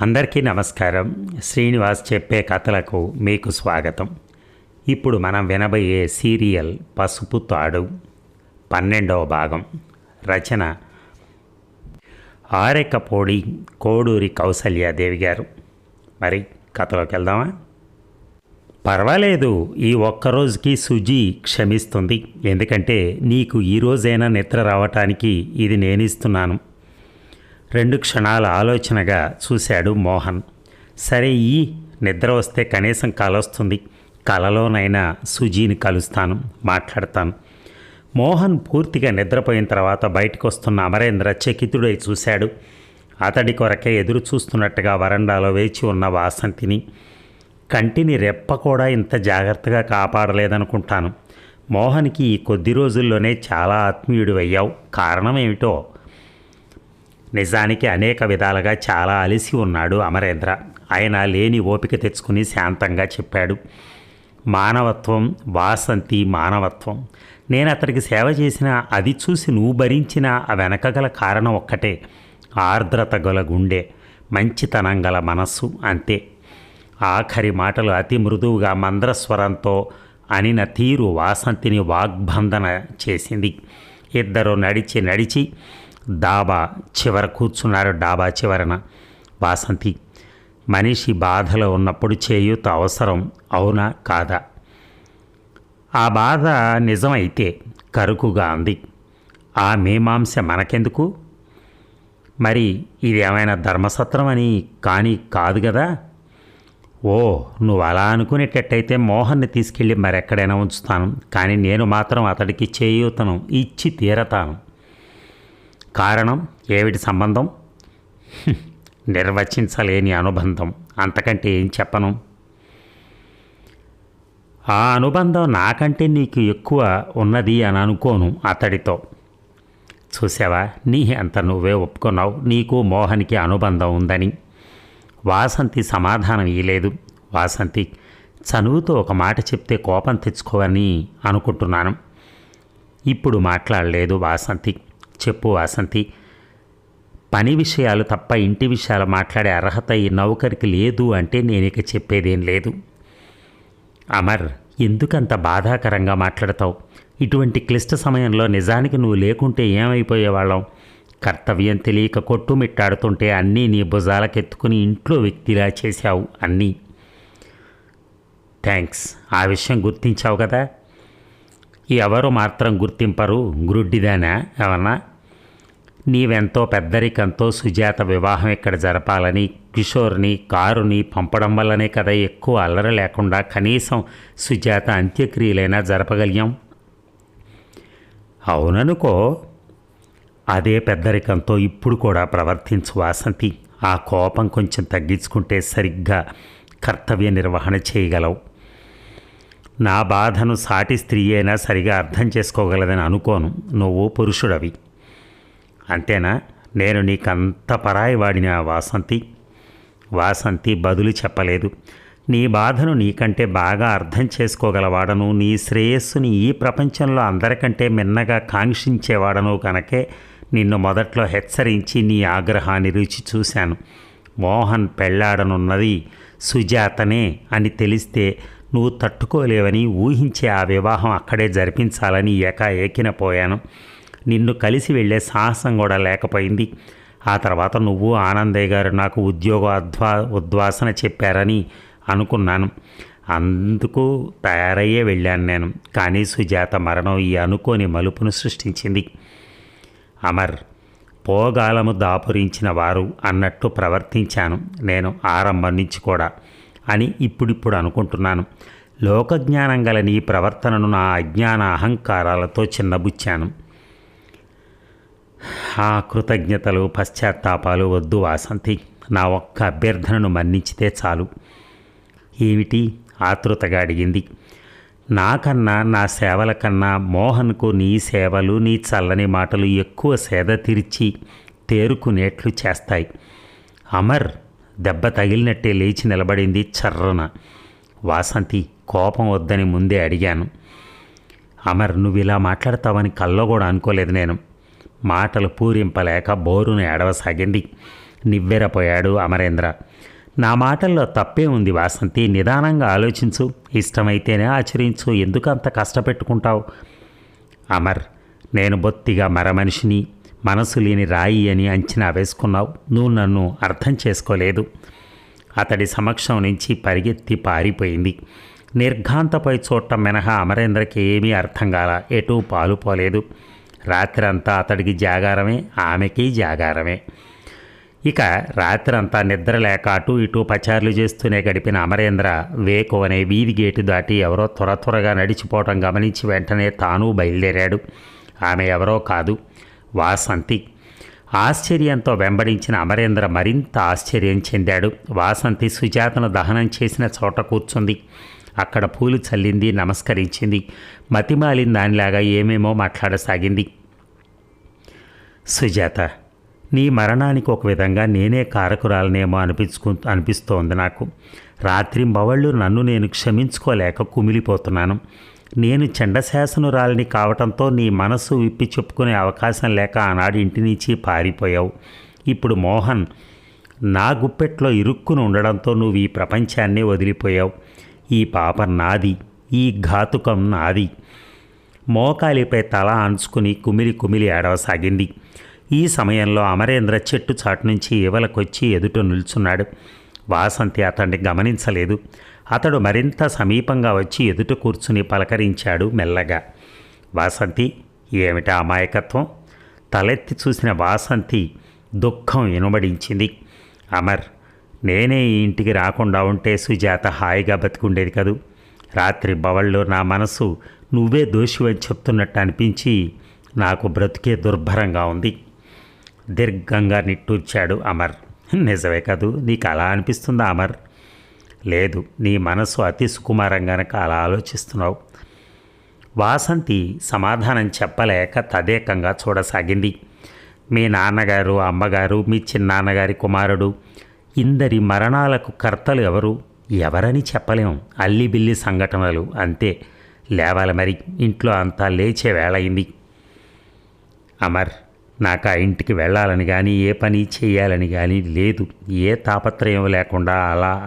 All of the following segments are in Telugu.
అందరికీ నమస్కారం. శ్రీనివాస్ చెప్పే కథలకు మీకు స్వాగతం. ఇప్పుడు మనం వినబోయే సీరియల్ పసుపు తాడు 12వ భాగం. రచన ఆరెకపూడి కోడూరి కౌసల్యాదేవి గారు. మరి కథలోకి వెళ్దామా? పర్వాలేదు, ఈ ఒక్కరోజుకి సుజీ క్షమిస్తుంది. ఎందుకంటే నీకు ఈరోజైనా నిద్ర రావటానికి ఇది నేనిస్తున్నాను. 2 క్షణాల ఆలోచనగా చూశాడు మోహన్. సరే, ఈ నిద్ర వస్తే కనీసం కలొస్తుంది. కలలోనైనా సుజీని కలుస్తాను, మాట్లాడతాను. మోహన్ పూర్తిగా నిద్రపోయిన తర్వాత బయటకు వస్తున్న అమరేంద్ర చకితుడై చూశాడు. అతడి కొరకే ఎదురు చూస్తున్నట్టుగా వరండాలో వేచి ఉన్న వాసంతిని. కంటిని రెప్ప కూడా ఇంత జాగ్రత్తగా కాపాడలేదనుకుంటాను. మోహన్కి ఈ కొద్ది రోజుల్లోనే చాలా ఆత్మీయుడు అయ్యావు. కారణం ఏమిటో? నిజానికి అనేక విధాలుగా చాలా అలసి ఉన్నాడు అమరేంద్ర. ఆయన లేని ఓపిక తెచ్చుకుని శాంతంగా చెప్పాడు. మానవత్వం, వాసంతి మానవత్వం. నేను అతడికి సేవ చేసిన అది చూసి నువ్వు భరించిన ఆ వెనకగల కారణం ఒక్కటే. ఆర్ద్రత గల గుండె, మంచితనం గల మనస్సు, అంతే. ఆఖరి మాటలు అతి మృదువుగా మంద్రస్వరంతో అనిన తీరు వాసంతిని వాగ్బంధన చేసింది. ఇద్దరు నడిచి డాబా చివర కూర్చున్నారు. డాబా చివరన వాసంతి. మనిషి బాధలో ఉన్నప్పుడు చేయూత అవసరం, అవునా కాదా? ఆ బాధ నిజమైతే కరుకుగా అంది. ఆ మీమాంస మనకెందుకు? మరి ఇది ఏమైనా ధర్మసత్రం అని కానీ కాదు కదా? ఓ, నువ్వు అలా అనుకునేటట్టయితే మోహన్ని తీసుకెళ్ళి మరెక్కడైనా ఉంచుతాను. కానీ నేను మాత్రం అతడికి చేయూతను ఇచ్చి తీరతాను. కారణం ఏమిటి? సంబంధం నిర్వచించలేని అనుబంధం. అంతకంటే ఏం చెప్పను. ఆ అనుబంధం నాకంటే నీకు ఎక్కువ ఉన్నది అని అనుకోను అతడితో. చూసావా, నీ అంత నువ్వే ఒప్పుకున్నావు నీకు మోహన్కి అనుబంధం ఉందని. వాసంతి సమాధానం ఇయ్యలేదు. వాసంతి, చనువుతో ఒక మాట చెప్తే కోపం తెచ్చుకోవని అనుకుంటున్నాను. ఇప్పుడు మాట్లాడలేదు వాసంతి. చెప్పు వాసంతి. పని విషయాలు తప్ప ఇంటి విషయాలు మాట్లాడే అర్హత ఈ నౌకరికి లేదు అంటే నేను ఇక చెప్పేదేం లేదు. అమర్, ఎందుకంత బాధాకరంగా మాట్లాడతావు? ఇటువంటి క్లిష్ట సమయంలో నిజానికి నువ్వు లేకుంటే ఏమైపోయేవాళ్ళం? కర్తవ్యం తెలియక కొట్టుమిట్టాడుతుంటే అన్నీ నీ భుజాలకెత్తుకుని ఇంట్లో వ్యక్తిలా చేశావు అన్నీ. థ్యాంక్స్, ఆ విషయం గుర్తించావు కదా. ఎవరు మాత్రం గుర్తింపరు, గురుడ్డిదానా ఏమన్నా? నీవెంతో పెద్దరికంతో సుజాత వివాహం ఇక్కడ జరపాలని కిషోర్ని కారుని పంపడం వల్లనే కదా ఎక్కువ అల్లరి లేకుండా కనీసం సుజాత అంత్యక్రియలైనా జరపగలిగాం. అవుననుకో. అదే పెద్దరికంతో ఇప్పుడు కూడా ప్రవర్తించు వాసంతి. ఆ కోపం కొంచెం తగ్గించుకుంటే సరిగ్గా కర్తవ్య నిర్వహణ చేయగలవు. నా బాధను సాటి స్త్రీ అయినా సరిగా అర్థం చేసుకోగలదని అనుకోను. నువ్వు పురుషుడవి, అంతేనా? నేను నీకంత పరాయి వాడిన వాసంతి. వాసంతి బదులు చెప్పలేదు. నీ బాధను నీకంటే బాగా అర్థం చేసుకోగలవాడను, నీ శ్రేయస్సుని ఈ ప్రపంచంలో అందరికంటే మిన్నగా కాంక్షించేవాడను కనుకే నిన్ను మొదట్లో హెచ్చరించి నీ ఆగ్రహాన్ని రుచి చూశాను. మోహన్ పెళ్ళాడనున్నది సుజాతనే అని తెలిస్తే నువ్వు తట్టుకోలేవని ఊహించే ఆ వివాహం అక్కడే జరిపించాలని ఏకాఏకిన పోయాను. నిన్ను కలిసి వెళ్ళే సాహసం కూడా లేకపోయింది. ఆ తర్వాత నువ్వు ఆనందయ్య గారు నాకు ఉద్యోగ ఉద్వాసన చెప్పారని అనుకున్నాను. అందుకు తయారయ్యే వెళ్ళాను నేను. కానీ సుజాత మరణం ఈ అనుకోని మలుపును సృష్టించింది. అమర్, పోగాలము దాపురించిన వారు అన్నట్టు ప్రవర్తించాను నేను ఆరంభం నుంచి కూడా అని ఇప్పుడిప్పుడు అనుకుంటున్నాను. లోకజ్ఞానం గల నీ ప్రవర్తనను నా అజ్ఞాన అహంకారాలతో చిన్నబుచ్చాను. ఆ కృతజ్ఞతలు పశ్చాత్తాపాలు వద్దు వాసంతి. నా ఒక్క అభ్యర్థనను మన్నించితే చాలు. ఏమిటి? ఆతృతగా అడిగింది. నాకన్నా నా సేవల కన్నా మోహన్కు నీ సేవలు నీ చల్లని మాటలు ఎక్కువ సేద తీర్చి తేరుకునేట్లు చేస్తాయి. అమర్ దెబ్బ తగిలినట్టే లేచి నిలబడింది చర్రన. వాసంతి, కోపం వద్దని ముందే అడిగాను. అమర్, నువ్వు ఇలా మాట్లాడతావని కల్లో కూడా అనుకోలేదు నేను. మాటలు పూరింపలేక బోరును ఏడవసాగింది. నివ్వెరపోయాడు అమరేంద్ర. నా మాటల్లో తప్పే ఉంది వాసంతి, నిదానంగా ఆలోచించు, ఇష్టమైతేనే ఆచరించు, ఎందుకు అంత కష్టపెట్టుకుంటావు? అమర్, నేను బొత్తిగా మరమనిషిని, మనసు లేని రాయి అని అంచనా వేసుకున్నావు. నువ్వు నన్ను అర్థం చేసుకోలేదు. అతడి సమక్షం నుంచి పరిగెత్తి పారిపోయింది. నిర్ఘాంతపై చూడటం మినహా అమరేంద్రకి ఏమీ అర్థం కాల, ఎటూ పాలుపోలేదు. రాత్రంతా అతడికి జాగారమే, ఆమెకి జాగారమే. ఇక రాత్రంతా నిద్ర లేక అటూ ఇటూ పచారులు చేస్తూనే గడిపిన అమరేంద్ర వేకు అనే వీధి గేటు దాటి ఎవరో త్వరగా నడిచిపోవటం గమనించి వెంటనే తాను బయలుదేరాడు. ఆమె ఎవరో కాదు, వాసంతి. ఆశ్చర్యంతో వెంబడించిన అమరేంద్ర మరింత ఆశ్చర్యం చెందాడు. వాసంతి సుజాతను దహనం చేసిన చోట కూర్చుంది. అక్కడ పూలు చల్లింది, నమస్కరించింది. మతిమాలిన దానిలాగా ఏమేమో మాట్లాడసాగింది. సుజాత, నీ మరణానికి ఒక విధంగా నేనే కారకురాలనేమో అనిపిస్తోంది నాకు. రాత్రింబవళ్ళు నన్ను నేను క్షమించుకోలేక కుమిలిపోతున్నాను. నేను చండశాసనురాలిని కావటంతో నీ మనసు విప్పి చెప్పుకునే అవకాశం లేక ఆనాడు ఇంటి నుంచి పారిపోయావు. ఇప్పుడు మోహన్ నా గుప్పెట్లో ఇరుక్కుని ఉండడంతో నువ్వు ఈ ప్రపంచాన్నే వదిలిపోయావు. ఈ పాపం నాది, ఈ ఘాతుకం నాది. మోకాలిపై తల అంచుకుని కుమిలి ఏడవసాగింది. ఈ సమయంలో అమరేంద్ర చెట్టు చాటు నుంచి ఇవలకొచ్చి ఎదుట నిల్చున్నాడు. వాసంతి అతన్ని గమనించలేదు. అతడు మరింత సమీపంగా వచ్చి ఎదుట కూర్చుని పలకరించాడు మెల్లగా. వాసంతి, ఏమిటా అమాయకత్వం? తలెత్తి చూసిన వాసంతి దుఃఖం వినబడించింది. అమర్, నేనే ఈ ఇంటికి రాకుండా ఉంటే సుజాత హాయిగా బతికుండేది కదూ. రాత్రి బవళ్ళు నా మనసు నువ్వే దోషివని చెప్తున్నట్టు అనిపించి నాకు బ్రతుకే దుర్భరంగా ఉంది. దీర్ఘంగా నిట్టూర్చాడు అమర్. నిజమే కదూ, నీకు అలా అనిపిస్తుందా అమర్? లేదు, నీ మనసు అతి సుకుమారం గనక అలా ఆలోచిస్తున్నావు. వాసంతి సమాధానం చెప్పలేక తదేకంగా చూడసాగింది. మీ నాన్నగారు, అమ్మగారు, మీ చిన్నాన్నగారి కుమారుడు, ఇందరి మరణాలకు కర్తలు ఎవరని చెప్పలేం. అల్లిబిల్లి సంఘటనలు అంతే. లేవాలి మరి, ఇంట్లో అంతా లేచే వేళయింది. అమర్, నాకు ఆ ఇంటికి వెళ్ళాలని కానీ ఏ పని చేయాలని కానీ లేదు. ఏ తాపత్రయం లేకుండా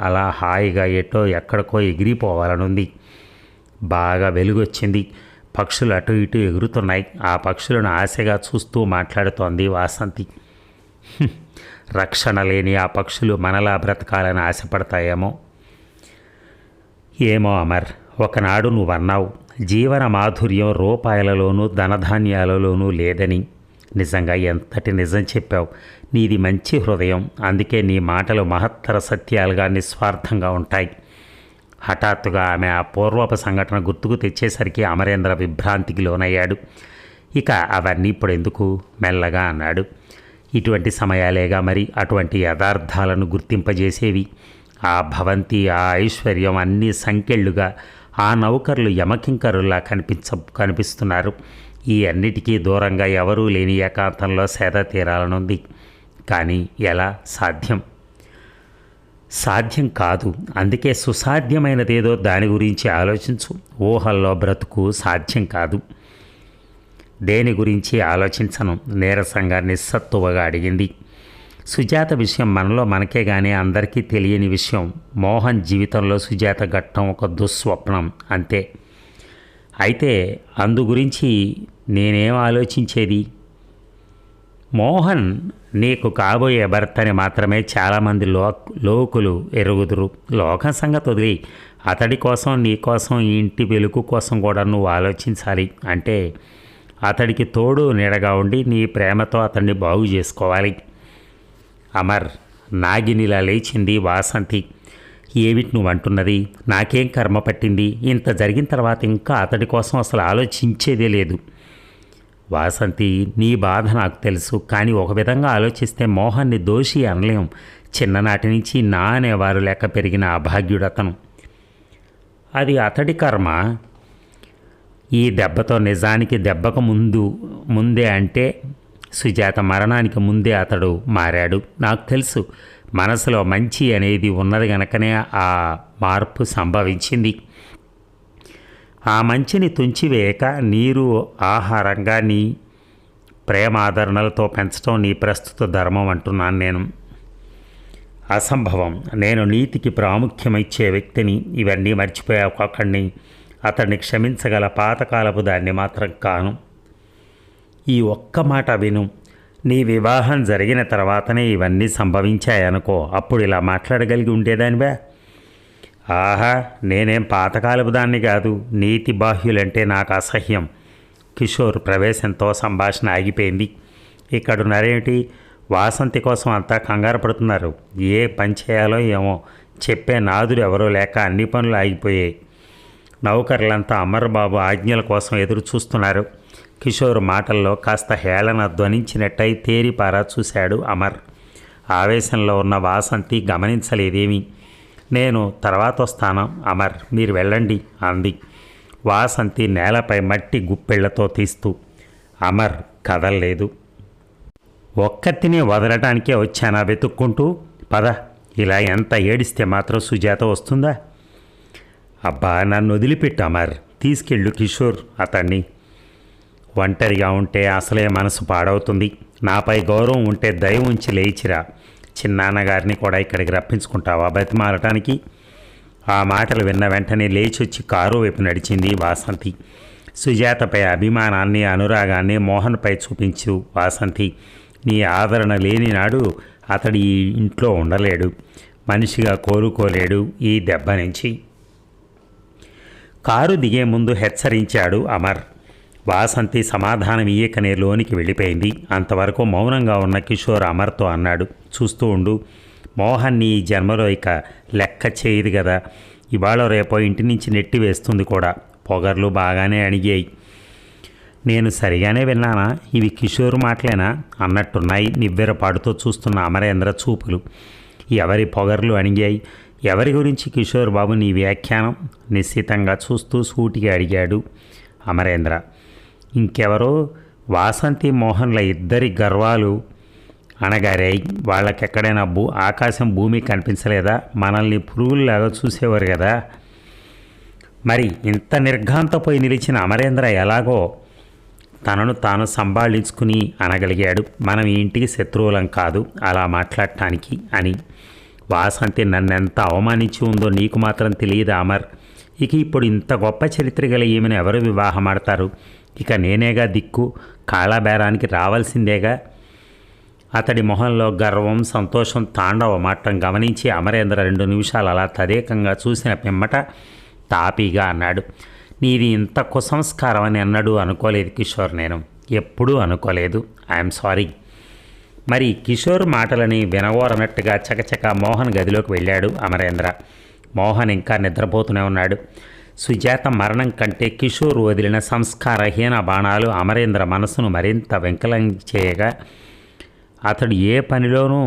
అలా హాయిగా ఎక్కడికో ఎగిరిపోవాలనుంది. బాగా వెలుగొచ్చింది. పక్షులు అటు ఇటు ఎగురుతున్నాయి. ఆ పక్షులను ఆశగా చూస్తూ మాట్లాడుతోంది వాసంతి. రక్షణ లేని ఆ పక్షులు మనలా బ్రతకాలని ఆశపడతాయేమో. ఏమో అమర్, ఒకనాడు నువ్వన్నావు, జీవన మాధుర్యం రూపాయలలోనూ ధనధాన్యాలలోనూ లేదని. నిజంగా ఎంతటి నిజం చెప్పావు. నీది మంచి హృదయం, అందుకే నీ మాటలు మహత్తర సత్యాలుగా నిస్వార్థంగా ఉంటాయి. హఠాత్తుగా ఆమె ఆ పూర్వపు సంఘటన గుర్తుకు తెచ్చేసరికి అమరేంద్ర విభ్రాంతికి లోనయ్యాడు. ఇక అవన్నీ ఇప్పుడు ఎందుకు, మెల్లగా అన్నాడు. ఇటువంటి సమయాలేగా మరి అటువంటి యథార్థాలను గుర్తింపజేసేవి. ఆ భవంతి, ఆ ఐశ్వర్యం అన్నీ సంకెళ్ళుగా, ఆ నౌకర్లు యమకింకరుల్లా కనిపిస్తున్నారు. ఈ అన్నిటికీ దూరంగా ఎవరూ లేని ఏకాంతంలో సేద తీరాలనుంది. కానీ ఎలా సాధ్యం? సాధ్యం కాదు. అందుకే సుసాధ్యమైనదేదో దాని గురించి ఆలోచించు. ఊహల్లో బ్రతుకు సాధ్యం కాదు. దేని గురించి ఆలోచించను, నీరసంగా నిస్సత్తువగా అడిగింది. సుజాత విషయం మనకే కానీ అందరికీ తెలియని విషయం. మోహన్ జీవితంలో సుజాత ఘట్టం ఒక దుస్వప్నం అంతే. అయితే అందు గురించి నేనేం ఆలోచించేది? మోహన్ నీకు కాబోయే భర్తని మాత్రమే చాలామంది లోకులు ఎరుగుదురు. లోకం సంగతి వదిలి అతడి కోసం, నీ కోసం, ఈ ఇంటి వెలుగు కోసం కూడా నువ్వు ఆలోచించాలి. అంటే అతడికి తోడు నీడగా ఉండి నీ ప్రేమతో అతన్ని బాగు చేసుకోవాలి. అమర్, నాగినిలా లేచింది వాసంతి. ఏమిటి నువ్వు అంటున్నది? నాకేం కర్మ పట్టింది? ఇంత జరిగిన తర్వాత ఇంకా అతడి కోసం అసలు ఆలోచించేదే లేదు. వాసంతి, నీ బాధ నాకు తెలుసు. కానీ ఒక విధంగా ఆలోచిస్తే మోహన్ని దోషి అనలేం. చిన్ననాటి నుంచి నా అనేవారు లేక పెరిగిన అభాగ్యుడతను. అది అతడి కర్మ. ఈ దెబ్బతో నిజానికి దెబ్బకు ముందే అంటే సుజాత మరణానికి ముందే అతడు మారాడు. నాకు తెలుసు. మనసులో మంచి అనేది ఉన్నది గనకనే ఆ మార్పు సంభవించింది. ఆ మంచిని తుంచివేయక నీరు ఆహారంగా నీ ప్రేమాదరణలతో పెంచడం నీ ప్రస్తుత ధర్మం అంటున్నాను నేను. అసంభవం. నేను నీతికి ప్రాముఖ్యమిచ్చే వ్యక్తిని. ఇవన్నీ మర్చిపోయా ఒక్కొక్కడిని. అతన్ని క్షమించగల పాతకాలపు దాన్ని మాత్రం కాను. ఈ ఒక్క మాట విను. నీ వివాహం జరిగిన తర్వాతనే ఇవన్నీ సంభవించాయనుకో, అప్పుడు ఇలా మాట్లాడగలిగి ఉండేదానివా? ఆహా, నేనేం పాతకాలపు దాన్ని కాదు. నీతి బాహ్యులంటే నాకు అసహ్యం. కిషోర్ ప్రవేశంతో సంభాషణ ఆగిపోయింది. ఇక్కడున్నారేమిటి? వాసంతి కోసం అంతా కంగారు పడుతున్నారు. ఏ పని చేయాలో ఏమో చెప్పే నాదుడు ఎవరో లేక అన్ని పనులు ఆగిపోయాయి. నౌకర్లంతా అమర్బాబు ఆజ్ఞల కోసం ఎదురు చూస్తున్నారు. కిషోర్ మాటల్లో కాస్త హేళన ధ్వనించినట్టయి తేరిపారా చూశాడు అమర్. ఆవేశంలో ఉన్న వాసంతి గమనించలేదేమీ. నేను తర్వాత వస్తాను అమర్, మీరు వెళ్ళండి అంది వాసంతి నేలపై మట్టి గుప్పెళ్లతో తీస్తూ. అమర్ కదల్లేదు. ఒక్కతినే వదలటానికే వచ్చానా వెతుక్కుంటూ? పద, ఇలా ఎంత ఏడిస్తే మాత్రం సుజాత వస్తుందా? అబ్బా, నన్ను వదిలిపెట్టు అమర్, తీసుకెళ్ళు కిషోర్ అతన్ని. ఒంటరిగా ఉంటే అసలే మనసు పాడవుతుంది. నాపై గౌరవం ఉంటే దయ ఉంచి లేచిరా. చిన్నాన్నగారిని కూడా ఇక్కడికి రప్పించుకుంటావా బతిమాలటానికి? ఆ మాటలు విన్న వెంటనే లేచొచ్చి కారు వైపు నడిచింది వాసంతి. సుజాతపై అభిమానాన్ని అనురాగాన్ని మోహన్పై చూపించు వాసంతి. నీ ఆదరణ లేని నాడు అతడు ఈ ఇంట్లో ఉండలేడు, మనిషిగా కోరుకోలేడు ఈ దెబ్బ నుంచి. కారు దిగే ముందు హెచ్చరించాడు అమర్. వాసంతి సమాధానం ఇయ్యకనే లోనికి వెళ్ళిపోయింది. అంతవరకు మౌనంగా ఉన్న కిషోర్ అమర్తో అన్నాడు, చూస్తూ ఉండు. మోహన్ని ఈ జన్మలో ఇక లెక్క చేయదు కదా. ఇవాళ రేపో ఇంటి నుంచి నెట్టి వేస్తుంది కూడా. పొగర్లు బాగానే అణిగాయి. నేను సరిగానే విన్నానా? ఇవి కిషోర్ మాటలేనా అన్నట్టున్నాయి నివ్వెరపాటుతో చూస్తున్న అమరేంద్ర చూపులు. ఎవరి పొగర్లు అణిగాయి? ఎవరి గురించి కిషోర్ బాబు నీ వ్యాఖ్యానం? నిశ్చితంగా చూస్తూ సూటిగా అడిగాడు అమరేంద్ర. ఇంకెవరో వాసంతి మోహన్ల ఇద్దరి గర్వాలు అణగారాయి. వాళ్ళకెక్కడైనా ఆకాశం భూమి కనిపించలేదా? మనల్ని పురుగుల్లాగా చూసేవారు కదా. మరి ఇంత నిర్ఘాంతపోయి నిలిచిన అమరేంద్ర ఎలాగో తనను తాను సంభాళించుకుని అనగలిగాడు, మనం ఈ ఇంటికి శత్రువులం కాదు అలా మాట్లాడటానికి అని. వాసంతి నన్నెంత అవమానించి ఉందో నీకు మాత్రం తెలియదా అమర్? ఇక ఇప్పుడు ఇంత గొప్ప చరిత్ర గల ఈమెను ఎవరు వివాహం ఆడతారు? ఇక నేనేగా దిక్కు, కాళాబేరానికి రావాల్సిందేగా. అతడి మొహంలో గర్వం సంతోషం తాండవమాటం గమనించి అమరేంద్ర 2 నిమిషాలు అలా తదేకంగా చూసిన పిమ్మట తాపీగా అన్నాడు, నీది ఇంత కుసంస్కారం అని అన్నాడు అనుకోలేదు కిషోర్. నేను ఎప్పుడూ అనుకోలేదు. I'm sorry. మరి కిషోర్ మాటలని వినగోరనట్టుగా చకచక మోహన్ గదిలోకి వెళ్ళాడు అమరేంద్ర. మోహన్ ఇంకా నిద్రపోతూనే ఉన్నాడు. సుజాత మరణం కంటే కిషోర్ వదిలిన సంస్కారహీన బాణాలు అమరేంద్ర మనసును మరింత వెంకలం చేయగా అతడు ఏ పనిలోనూ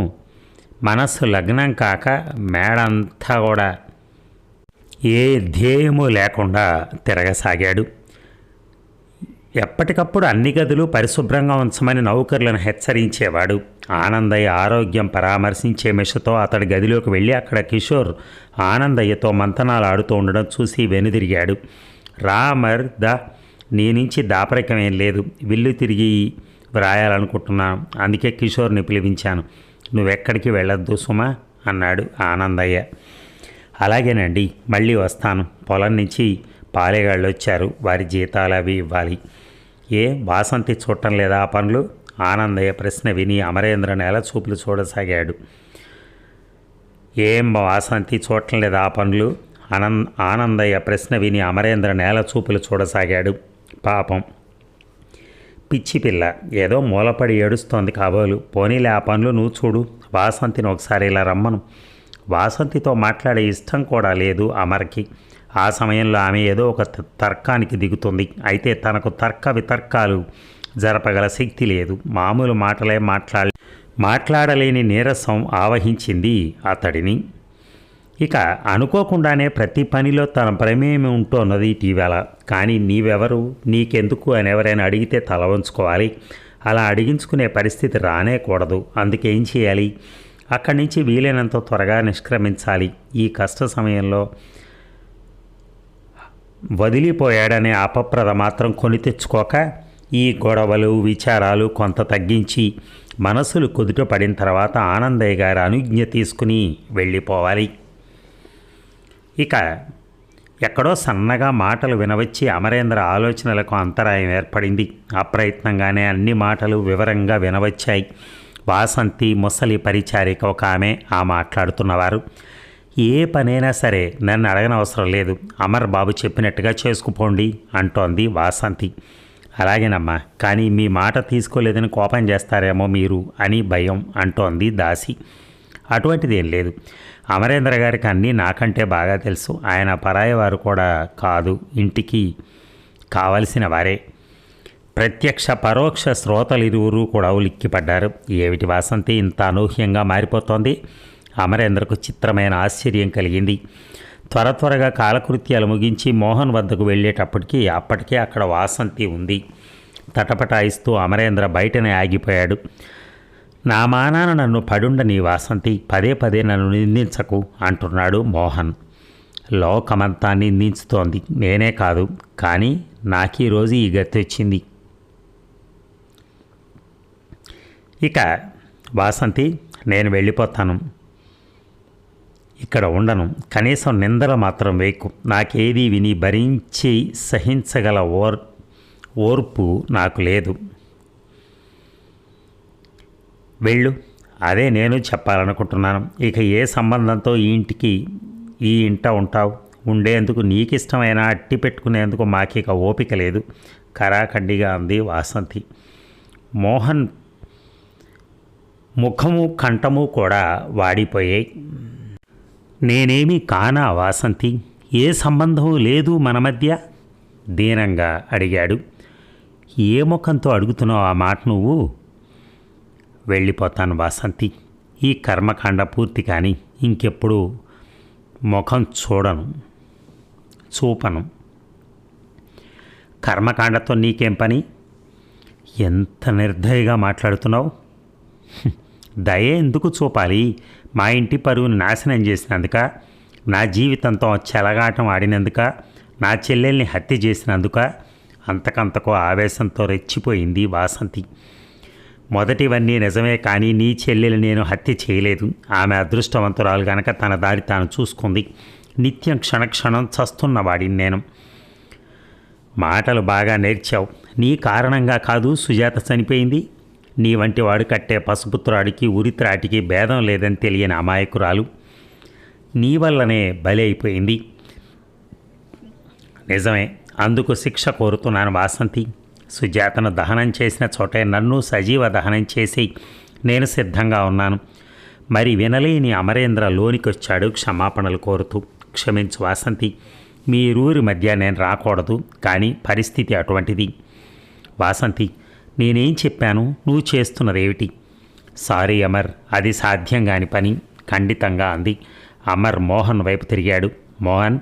మనస్సు లగ్నం కాక మేడంతా కూడా ఏ ధ్యేయము లేకుండా తిరగసాగాడు. ఎప్పటికప్పుడు అన్ని గదులు పరిశుభ్రంగా ఉంచమని నౌకర్లను హెచ్చరించేవాడు. ఆనందయ్య ఆరోగ్యం పరామర్శించే మెషతో అతడి గదిలోకి వెళ్ళి అక్కడ కిషోర్ ఆనందయ్యతో మంతనాలు ఆడుతూ ఉండడం చూసి వెనుదిరిగాడు. రామర్ నీ నుంచి దాపరికమేం లేదు. విల్లు తిరిగి వ్రాయాలనుకుంటున్నాను, అందుకే కిషోర్ని పిలిపించాను. నువ్వెక్కడికి వెళ్ళొద్దు సుమా అన్నాడు ఆనందయ్య. అలాగేనండి, మళ్ళీ వస్తాను. పొలం నుంచి పాలేగాళ్ళు వచ్చారు, వారి జీతాలు అవి ఇవ్వాలి. ఏ వాసంతి చూడటం లేదా ఆ పనులు? ఆనందయ్య ప్రశ్న విని అమరేంద్ర నేల చూపులు చూడసాగాడు. ఏం వాసంతి చూడటం లేదా ఆ పనులు? ఆనందయ్య ప్రశ్న విని అమరేంద్ర నేల చూపులు చూడసాగాడు. పాపం పిచ్చి పిల్ల ఏదో మూలపడి ఏడుస్తోంది కాబోలు. పోనీలే ఆ పనులు నువ్వు చూడు. వాసంతిని ఒకసారి ఇలా రమ్మను. వాసంతితో మాట్లాడే ఇష్టం కూడా లేదు అమర్కి. ఆ సమయంలో ఆమె ఏదో ఒక తర్కానికి దిగుతుంది. అయితే తనకు తర్క వితర్కాలు జరపగల శక్తి లేదు. మామూలు మాటలే మాట్లాడలేని నీరసం ఆవహించింది అతడిని. ఇక అనుకోకుండానే ప్రతి పనిలో తన ప్రమేయం ఉంటున్నది ఇటీవల. కానీ నీవెవరు, నీకెందుకు అని ఎవరైనా అడిగితే తల వంచుకోవాలి. అలా అడిగించుకునే పరిస్థితి రానేకూడదు. అందుకేం చేయాలి? అక్కడి నుంచి వీలైనంత త్వరగా నిష్క్రమించాలి. ఈ కష్ట సమయంలో వదిలిపోయాడనే అపప్రద మాత్రం కొని తెచ్చుకోక ఈ గొడవలు విచారాలు కొంత తగ్గించి మనసులు కుదుట పడిన తర్వాత ఆనందయ్య గారి అనుజ్ఞ తీసుకుని వెళ్ళిపోవాలి. ఇక ఎక్కడో సన్నగా మాటలు వినవచ్చి అమరేంద్ర ఆలోచనలకు అంతరాయం ఏర్పడింది. అప్రయత్నంగానే అన్ని మాటలు వివరంగా వినవచ్చాయి. వాసంతి ముసలి పరిచారిక ఒక ఆమె మాట్లాడుతున్నవారు. ఏ పనైనా సరే నన్ను అడగనవసరం లేదు, అమర్ బాబు చెప్పినట్టుగా చేసుకుపోండి అంటోంది వాసంతి. అలాగేనమ్మా, కానీ మీ మాట తీసుకోలేదని కోపం చేస్తారేమో మీరు అని భయం అంటోంది దాసి. అటువంటిదేం లేదు, అమరేంద్ర గారికి అన్నీ నాకంటే బాగా తెలుసు. ఆయన పరాయి వారు కూడా కాదు, ఇంటికి కావలసిన వారే. ప్రత్యక్ష పరోక్ష శ్రోతలిరువురు కూడా ఉలిక్కిపడ్డారు. ఏమిటి వాసంతి ఇంత అనూహ్యంగా మారిపోతోంది? అమరేంద్రకు చిత్రమైన ఆశ్చర్యం కలిగింది. త్వరగా కాలకృత్యాలు ముగించి మోహన్ వద్దకు వెళ్ళేటప్పటికీ అప్పటికే అక్కడ వాసంతి ఉంది. తటపటాయిస్తూ అమరేంద్ర బయటనే ఆగిపోయాడు. నా మానాన నన్ను పడుండని వాసంతి, పదే పదే నన్ను నిందించకు అంటున్నాడు మోహన్. లోకమంతా నిందించుతోంది, నేనే కాదు. కానీ నాకు ఈరోజు ఈ గతి వచ్చింది. ఇక వాసంతి, నేను వెళ్ళిపోతాను, ఇక్కడ ఉండను. కనీసం నిందలు మాత్రం వేయకు. నాకేది విని భరించి సహించగల ఓర్పు నాకు లేదు. వెళ్ళు. అదే నేను చెప్పాలనుకుంటున్నాను. ఇక ఏ సంబంధంతో ఈ ఇంట ఉంటావు? ఉండేందుకు నీకిష్టమైన అట్టి పెట్టుకునేందుకు మాకిక ఓపిక లేదు కరాఖండిగా అంది వాసంతి. మోహన్ ముఖము కంఠము కూడా వాడిపోయాయి. నేనేమీ కానా వాసంతి? ఏ సంబంధం లేదు మన మధ్య? దీనంగా అడిగాడు. ఏ ముఖంతో అడుగుతున్నావు ఆ మాట నువ్వు? వెళ్ళిపోతాను వాసంతి. ఈ కర్మకాండ పూర్తి కానీ ఇంకెప్పుడు ముఖం చూపను. కర్మకాండతో నీకేం పని? ఎంత నిర్దయగా మాట్లాడుతున్నావు. దయ ఎందుకు చూపాలి? మా ఇంటి పరువును నాశనం చేసినందుక? నా జీవితంతో చెలగాటం ఆడినందుక? నా చెల్లెల్ని హత్య చేసినందుక? అంతకంతకో ఆవేశంతో రెచ్చిపోయింది వాసంతి. మొదటివన్నీ నిజమే, కానీ నీ చెల్లెలు నేను హత్య చేయలేదు. ఆమె అదృష్టవంతురాలు గనక తన దారి తాను చూసుకుంది. నిత్యం క్షణక్షణం చస్తున్నవాడిని నేను. మాటలు బాగా నేర్చావు. నీ కారణంగా కాదు సుజాత చనిపోయింది. నీ వంటి వాడు కట్టే పసుపుత్రాడికి ఉరిత్రాటికి భేదం లేదని తెలియని అమాయకురాలు నీ వల్లనే బలి అయిపోయింది. నిజమే, అందుకు శిక్ష కోరుతున్నాను వాసంతి. సుజాతను దహనం చేసిన చోటే నన్ను సజీవ దహనం చేసి నేను సిద్ధంగా ఉన్నాను. మరి వినలేని అమరేంద్ర లోనికొచ్చాడు క్షమాపణలు కోరుతూ. క్షమించు వాసంతి, మీ ఇరువురి మధ్య నేను రాకూడదు, కానీ పరిస్థితి అటువంటిది. వాసంతి, నేనేం చెప్పాను? నువ్వు చేస్తున్నదేమిటి? సారీ అమర్, అది సాధ్యం కాని పని ఖండితంగా అంది. అమర్ మోహన్ వైపు తిరిగాడు. మోహన్,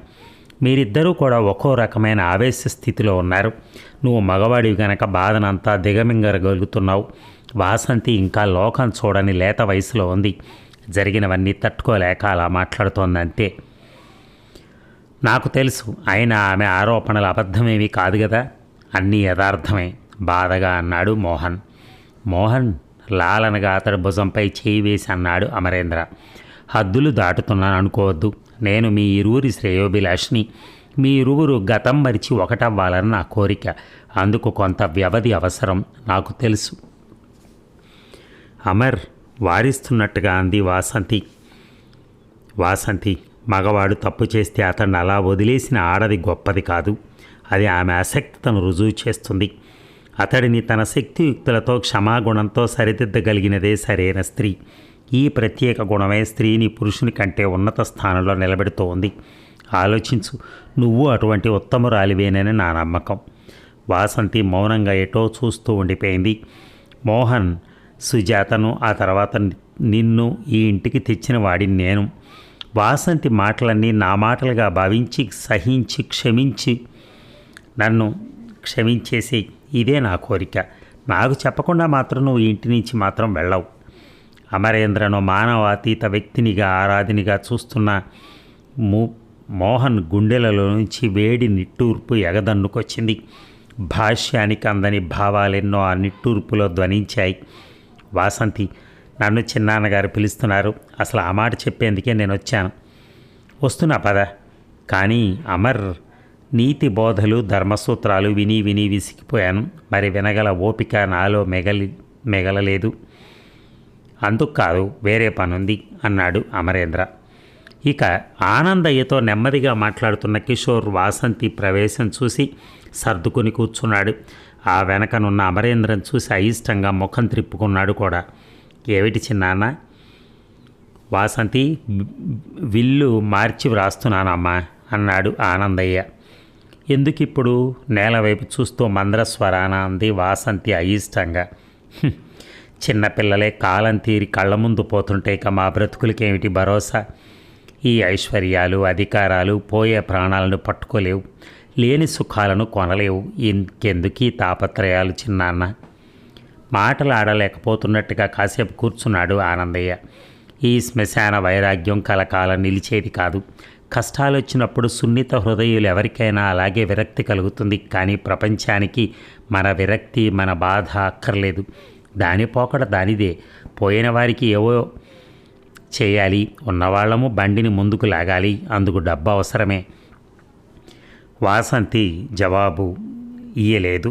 మీరిద్దరూ కూడా ఒక్కో రకమైన ఆవేశ స్థితిలో ఉన్నారు. నువ్వు మగవాడివి గనక బాధనంతా దిగమింగరగలుగుతున్నావు. వాసంతి ఇంకా లోకం చూడని లేత వయసులో ఉంది. జరిగినవన్నీ తట్టుకోలేక అలా మాట్లాడుతోందంతే. నాకు తెలుసు, అయినా ఆమె ఆరోపణలు అబద్ధమేమీ కాదు కదా. అన్నీ యథార్థమే బాధగా అన్నాడు మోహన్. మోహన్ లాలనగా అతడి భుజంపై చేయి వేసి అన్నాడు అమరేంద్ర. హద్దులు దాటుతున్నాను అనుకోవద్దు. నేను మీ ఇరువురి శ్రేయోభిలాషిని. మీ ఇరువురు గతం మరిచి ఒకటవ్వాలని నా కోరిక. అందుకు కొంత వ్యవధి అవసరం, నాకు తెలుసు. అమర్ వారిస్తున్నట్టుగా అంది వాసంతి. మగవాడు తప్పు చేస్తే అతన్ని అలా వదిలేసిన ఆడది గొప్పది కాదు. అది ఆమె ఆసక్తితను రుజువు చేస్తుంది. అతడిని తన శక్తియుక్తులతో క్షమాగుణంతో సరిదిద్దగలిగినదే సరైన స్త్రీ. ఈ ప్రత్యేక గుణమే స్త్రీని పురుషుని కంటే ఉన్నత స్థానంలో నిలబెడుతోంది. ఆలోచించు, నువ్వు అటువంటి ఉత్తమురాలివేనని నా నమ్మకం. వాసంతి మౌనంగా ఎటో చూస్తూ ఉండిపోయింది. మోహన్ సుజాతను, ఆ తర్వాత నిన్ను ఈ ఇంటికి తెచ్చిన వాడిని నేను. వాసంతి మాటలన్నీ నా మాటలుగా భావించి సహించి క్షమించి నన్ను క్షమించేసి, ఇదే నా కోరిక. నాకు చెప్పకుండా మాత్రం నువ్వు ఇంటి నుంచి మాత్రం వెళ్ళవు. అమరేంద్రను మానవాతీత వ్యక్తినిగా ఆరాధినిగా చూస్తున్న మోహన్ గుండెలలో నుంచి వేడి నిట్టూర్పు ఎగదన్నుకొచ్చింది. భాష్యానికి అందని భావాలెన్నో ఆ నిట్టూర్పులో ధ్వనించాయి. వాసంతి, నన్ను చిన్నాన్నగారు పిలుస్తున్నారు. అసలు ఆ మాట చెప్పేందుకే నేను వచ్చాను. వస్తున్నా పద. కానీ అమర్ నీతి బోధలు ధర్మసూత్రాలు విని విని విసిగిపోయాను. మరి వినగల ఓపిక నాలో మెగలలేదు. అందుకు కాదు, వేరే పనుంది అన్నాడు అమరేంద్ర. ఇక ఆనందయ్యతో నెమ్మదిగా మాట్లాడుతున్న కిషోర్ వాసంతి ప్రవేశం చూసి సర్దుకుని కూర్చున్నాడు. ఆ వెనకనున్న అమరేంద్రను చూసి అయిష్టంగా ముఖం త్రిప్పుకున్నాడు కూడా. ఏమిటి చిన్నాన్న? వాసంతి, విల్లు మార్చి వ్రాస్తున్నానమ్మా అన్నాడు ఆనందయ్య. ఎందుకిప్పుడు? నేల వైపు చూస్తూ మంద్రస్వరాన అంది వాసంతి అయిష్టంగా. చిన్నపిల్లలే కాలం తీరి కళ్ళ ముందు పోతుంటే ఇక మా బ్రతుకులకేమిటి భరోసా? ఈ ఐశ్వర్యాలు అధికారాలు పోయే ప్రాణాలను పట్టుకోలేవు, లేని సుఖాలను కొనలేవు. ఇంకెందుకీ తాపత్రయాలు చిన్నాన్న? మాటలు ఆడలేకపోతున్నట్టుగా కాసేపు కూర్చున్నాడు ఆనందయ్య. ఈ శ్మశాన వైరాగ్యం కలకాలం నిలిచేది కాదు. కష్టాలు వచ్చినప్పుడు సున్నిత హృదయులు ఎవరికైనా అలాగే విరక్తి కలుగుతుంది. కానీ ప్రపంచానికి మన విరక్తి, మన బాధ అక్కర్లేదు. దాని పోకడ దానిదే. పోయిన వారికి ఏవో చేయాలి, ఉన్నవాళ్ళము బండిని ముందుకు లాగాలి. అందుకు డబ్బు అవసరమే. వాసంతి జవాబు ఇయ్యలేదు.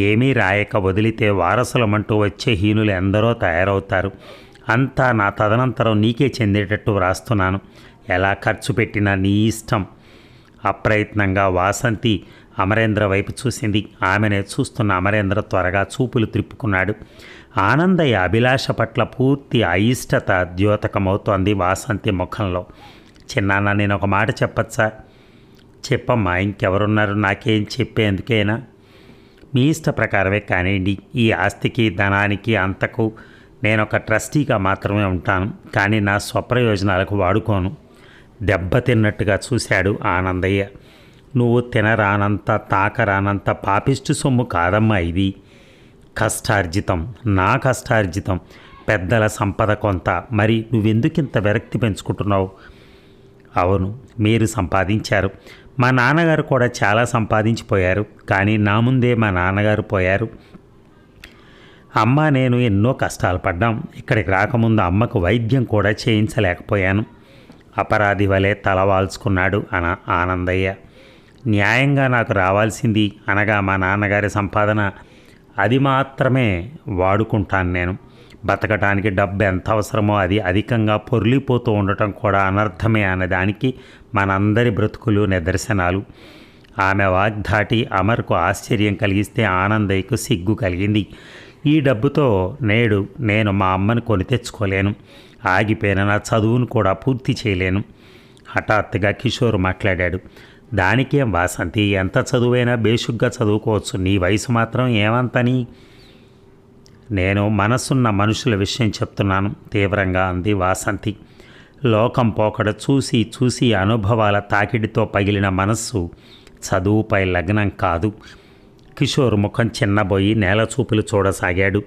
ఏమీ రాయక వదిలితే వారసులమంటూ వచ్చే హీనులు ఎందరో తయారవుతారు. అంతా నా తదనంతరం నీకే చెందేటట్టు వ్రాస్తున్నాను. ఎలా ఖర్చు పెట్టినా నీ ఇష్టం. అప్రయత్నంగా వాసంతి అమరేంద్ర వైపు చూసింది. ఆమెనే చూస్తున్న అమరేంద్ర త్వరగా చూపులు త్రిప్పుకున్నాడు. ఆనందయ్య అభిలాష పట్ల పూర్తి అయిష్టత ద్యోతకమవుతోంది వాసంతి ముఖంలో. చిన్నాన్న, నేను ఒక మాట చెప్పచ్చా? చెప్పమ్మా, ఇంకెవరున్నారు? నాకేం చెప్పేందుకేనా? మీ ఇష్ట ప్రకారమే కానివ్వండి. ఈ ఆస్తికి ధనానికి అంతకు నేను ఒక ట్రస్టీగా మాత్రమే ఉంటాను. కానీ నా స్వప్రయోజనాలకు వాడుకోను. దెబ్బతిన్నట్టుగా చూశాడు ఆనందయ్య. నువ్వు తినరానంత తాకరానంత పాపిష్టి సొమ్ము కాదమ్మా ఇది. కష్టార్జితం, నా కష్టార్జితం. పెద్దల సంపద కొంత. మరి నువ్వెందుకింత విరక్తి పెంచుకుంటున్నావు? అవును, మీరు సంపాదించారు. మా నాన్నగారు కూడా చాలా సంపాదించిపోయారు. కానీ నా ముందే మా నాన్నగారు పోయారు. అమ్మ నేను ఎన్నో కష్టాలు పడ్డాం. ఇక్కడికి రాకముందు అమ్మకు వైద్యం కూడా చేయించలేకపోయాను. అపరాధి వలె తలవాల్చుకున్నాడు ఆనందయ్య. న్యాయంగా నాకు రావాల్సింది అనగా మా నాన్నగారి సంపాదన, అది మాత్రమే వాడుకుంటాను నేను. బతకటానికి డబ్బు ఎంత అవసరమో అది అధికంగా పొర్లిపోతూ ఉండటం కూడా అనర్థమే అన్నదానికి మనందరి బ్రతుకులు నిదర్శనాలు. ఆమె వాగ్దాటి అమర్కు ఆశ్చర్యం కలిగిస్తే ఆనందయ్యకు సిగ్గు కలిగింది. ఈ డబ్బుతో నేడు నేను మా అమ్మను కొని తెచ్చుకోలేను. ఆగిపోయిన నా చదువును కూడా పూర్తి చేయలేను. హఠాత్తుగా కిషోర్ మాట్లాడాడు. దానికేం వాసంతి, ఎంత చదువైనా బేషుగ్గా చదువుకోవచ్చు. నీ వయసు మాత్రం ఏమంతని? నేను మనసున్న మనుషుల విషయం చెప్తున్నాను తీవ్రంగా అంది వాసంతి. లోకం పోకడ చూసి చూసి అనుభవాల తాకిడితో పగిలిన మనస్సు చదువుపై లగ్నం కాదు. కిషోర్ ముఖం చిన్నబోయి నేల చూపులు చూడసాగాడు.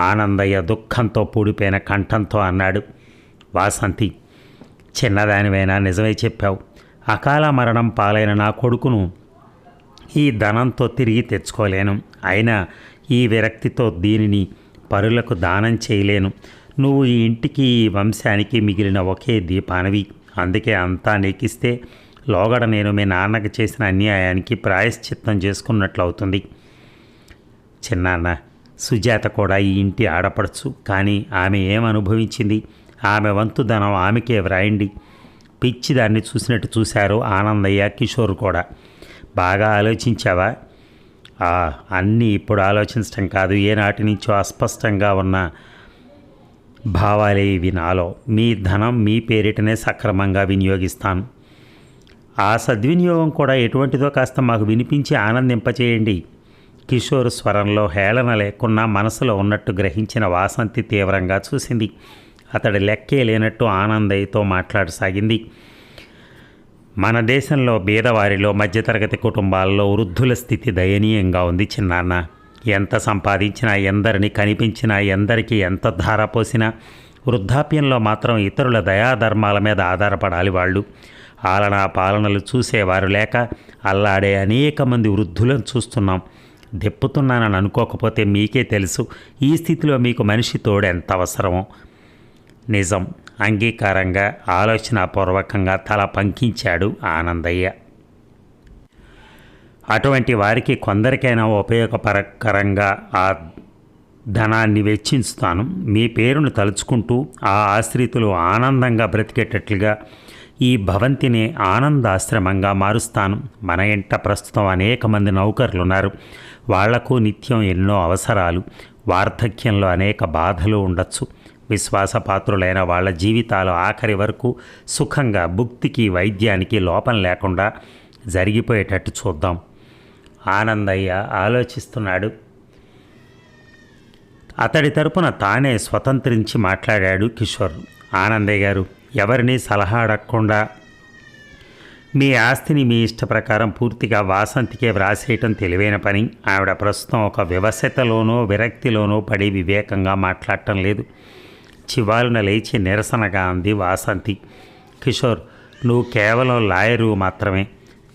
ఆనందయ్య దుఃఖంతో పూడిపోయిన కంఠంతో అన్నాడు. వాసంతి, చిన్నదానివైనా నిజమే చెప్పావు. అకాల మరణం పాలైన నా కొడుకును ఈ ధనంతో తిరిగి తెచ్చుకోలేను. అయినా ఈ విరక్తితో దీనిని పరులకు దానం చేయలేను. నువ్వు ఈ ఇంటికి ఈ వంశానికి మిగిలిన ఒకే దీపానవి. అందుకే అంతా నీకిస్తే లోగడ నేను మీ నాన్నకు చేసిన అన్యాయానికి ప్రాయశ్చిత్తం చేసుకున్నట్లు అవుతుంది. చిన్నాన్న, సుజాత కూడా ఈ ఇంటి ఆడపడచ్చు. కానీ ఆమె ఏమనుభవించింది? ఆమె వంతు ధనం ఆమెకే వ్రాయండి. పిచ్చిదాన్ని చూసినట్టు చూశారు ఆనందయ్య, కిషోర్ కూడా. బాగా ఆలోచించావా? అన్నీ ఇప్పుడు ఆలోచించటం కాదు, ఏనాటి నుంచో అస్పష్టంగా ఉన్న భావాలే ఇవి నాలో. మీ ధనం మీ పేరిటనే సక్రమంగా వినియోగిస్తాను. ఆ సద్వినియోగం కూడా ఎటువంటిదో కాస్త మాకు వినిపించి ఆనందింపచేయండి. కిషోర్ స్వరంలో హేళన లేకున్నా మనసులో ఉన్నట్టు గ్రహించిన వాసంతి తీవ్రంగా చూసింది. అతడి లెక్కే లేనట్టు ఆనందయ్యతో మాట్లాడసాగింది. మన దేశంలో బీదవారిలో మధ్యతరగతి కుటుంబాల్లో వృద్ధుల స్థితి దయనీయంగా ఉంది చిన్నాన్న. ఎంత సంపాదించినా, ఎందరిని కనిపించినా, ఎందరికీ ఎంత ధార పోసినా వృద్ధాప్యంలో మాత్రం ఇతరుల దయాధర్మాల మీద ఆధారపడాలి వాళ్ళు. ఆలనా పాలనలు చూసేవారు లేక అల్లాడే అనేక మంది వృద్ధులను చూస్తున్నాం. దెప్పుతున్నానని అనుకోకపోతే మీకే తెలుసు ఈ స్థితిలో మీకు మనిషి తోడు ఎంత అవసరమో. నిజం, అంగీకారంగా ఆలోచనాపూర్వకంగా తల పంకించాడు ఆనందయ్య. అటువంటి వారికి కొందరికైనా ఉపయోగకరంగా ఆ ధనాన్ని వెచ్చించుతాను. మీ పేరును తలుచుకుంటూ ఆ ఆశ్రితులు ఆనందంగా బ్రతికేటట్లుగా ఈ భవంతిని ఆనందాశ్రమంగా మారుస్తాను. మన ఇంట ప్రస్తుతం అనేక మంది నౌకర్లున్నారు. వాళ్లకు నిత్యం ఎన్నో అవసరాలు, వార్ధక్యంలో అనేక బాధలు ఉండొచ్చు. విశ్వాసపాత్రులైన వాళ్ళ జీవితాలు ఆఖరి వరకు సుఖంగా భుక్తికి వైద్యానికి లోపం లేకుండా జరిగిపోయేటట్టు చూద్దాం. ఆనందయ్య ఆలోచిస్తున్నాడు. అతడి తరపున తానే స్వతంత్రించి మాట్లాడాడు కిషోర్. ఆనందయ్య గారు, ఎవరిని సలహా అడగకుండా మీ ఆస్తిని మీ ఇష్ట ప్రకారం పూర్తిగా వాసంతికే వ్రాసేయటం తెలివైన పని. ఆవిడ ప్రస్తుతం ఒక వివశతలోనో విరక్తిలోనో పడి వివేకంగా మాట్లాడటం లేదు. చివాలున లేచి నిరసనగా అంది వాసంతి. కిషోర్, నువ్వు కేవలం లాయరు మాత్రమే.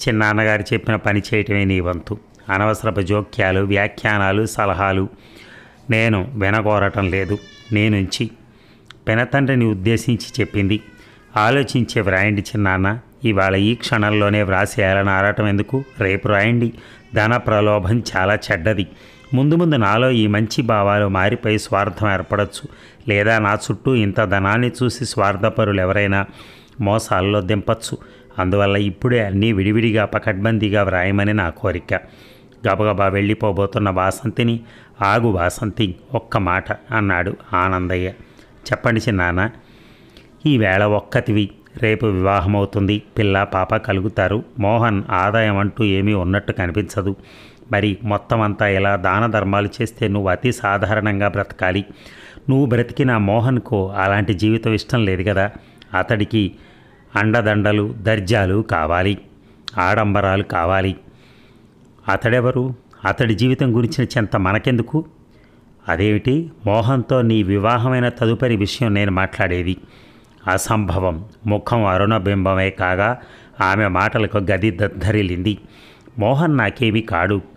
చిన్నాన్నగారు చెప్పిన పని చేయటమే నీ వంతు. అనవసరపు జోక్యాలు, వ్యాఖ్యానాలు, సలహాలు నేను వినకోరటం లేదు. నేనుంచి పెనతండ్రిని ఉద్దేశించి చెప్పింది. ఆలోచించే వ్రాయండి చిన్నాన్న. ఇవాళ ఈ క్షణంలోనే వ్రాసేయాలని ఆడటం ఎందుకు? రేపు రాయండి. ధన ప్రలోభం చాలా చెడ్డది. ముందు ముందు నాలో ఈ మంచి భావాలు మారిపోయి స్వార్థం ఏర్పడవచ్చు. లేదా నా చుట్టూ ఇంత ధనాన్ని చూసి స్వార్థపరులు ఎవరైనా మోసాల్లో దింపచ్చు. అందువల్ల ఇప్పుడే అన్నీ విడివిడిగా పకడ్బందీగా వ్రాయమని నా కోరిక. గబగబా వెళ్ళిపోబోతున్న వాసంతిని, ఆగు వాసంతి, ఒక్క మాట అన్నాడు ఆనందయ్య. చెప్పండి చిన్నాన్న. ఈవేళ ఒక్కతివి. రేపు వివాహమవుతుంది. పిల్ల పాప కలుగుతారు. మోహన్ ఆదాయం అంటూ ఏమీ ఉన్నట్టు కనిపించదు. మరి మొత్తం అంతా ఇలా దాన ధర్మాలు చేస్తే నువ్వు అతి సాధారణంగా బ్రతకాలి. నువ్వు బ్రతికిన మోహన్కు అలాంటి జీవితం ఇష్టం లేదు కదా. అతడికి అండదండలు, దర్జాలు కావాలి, ఆడంబరాలు కావాలి. అతడెవరు? అతడి జీవితం గురించిన చింత మనకెందుకు? అదేమిటి? మోహన్తో నీ వివాహమైన తదుపరి విషయం నేను మాట్లాడేది. అసంభవం. ముఖం అరుణబింబమే కాగా ఆమె మాటలకు గది దద్దరిల్లింది. మోహన్ నాకేమీ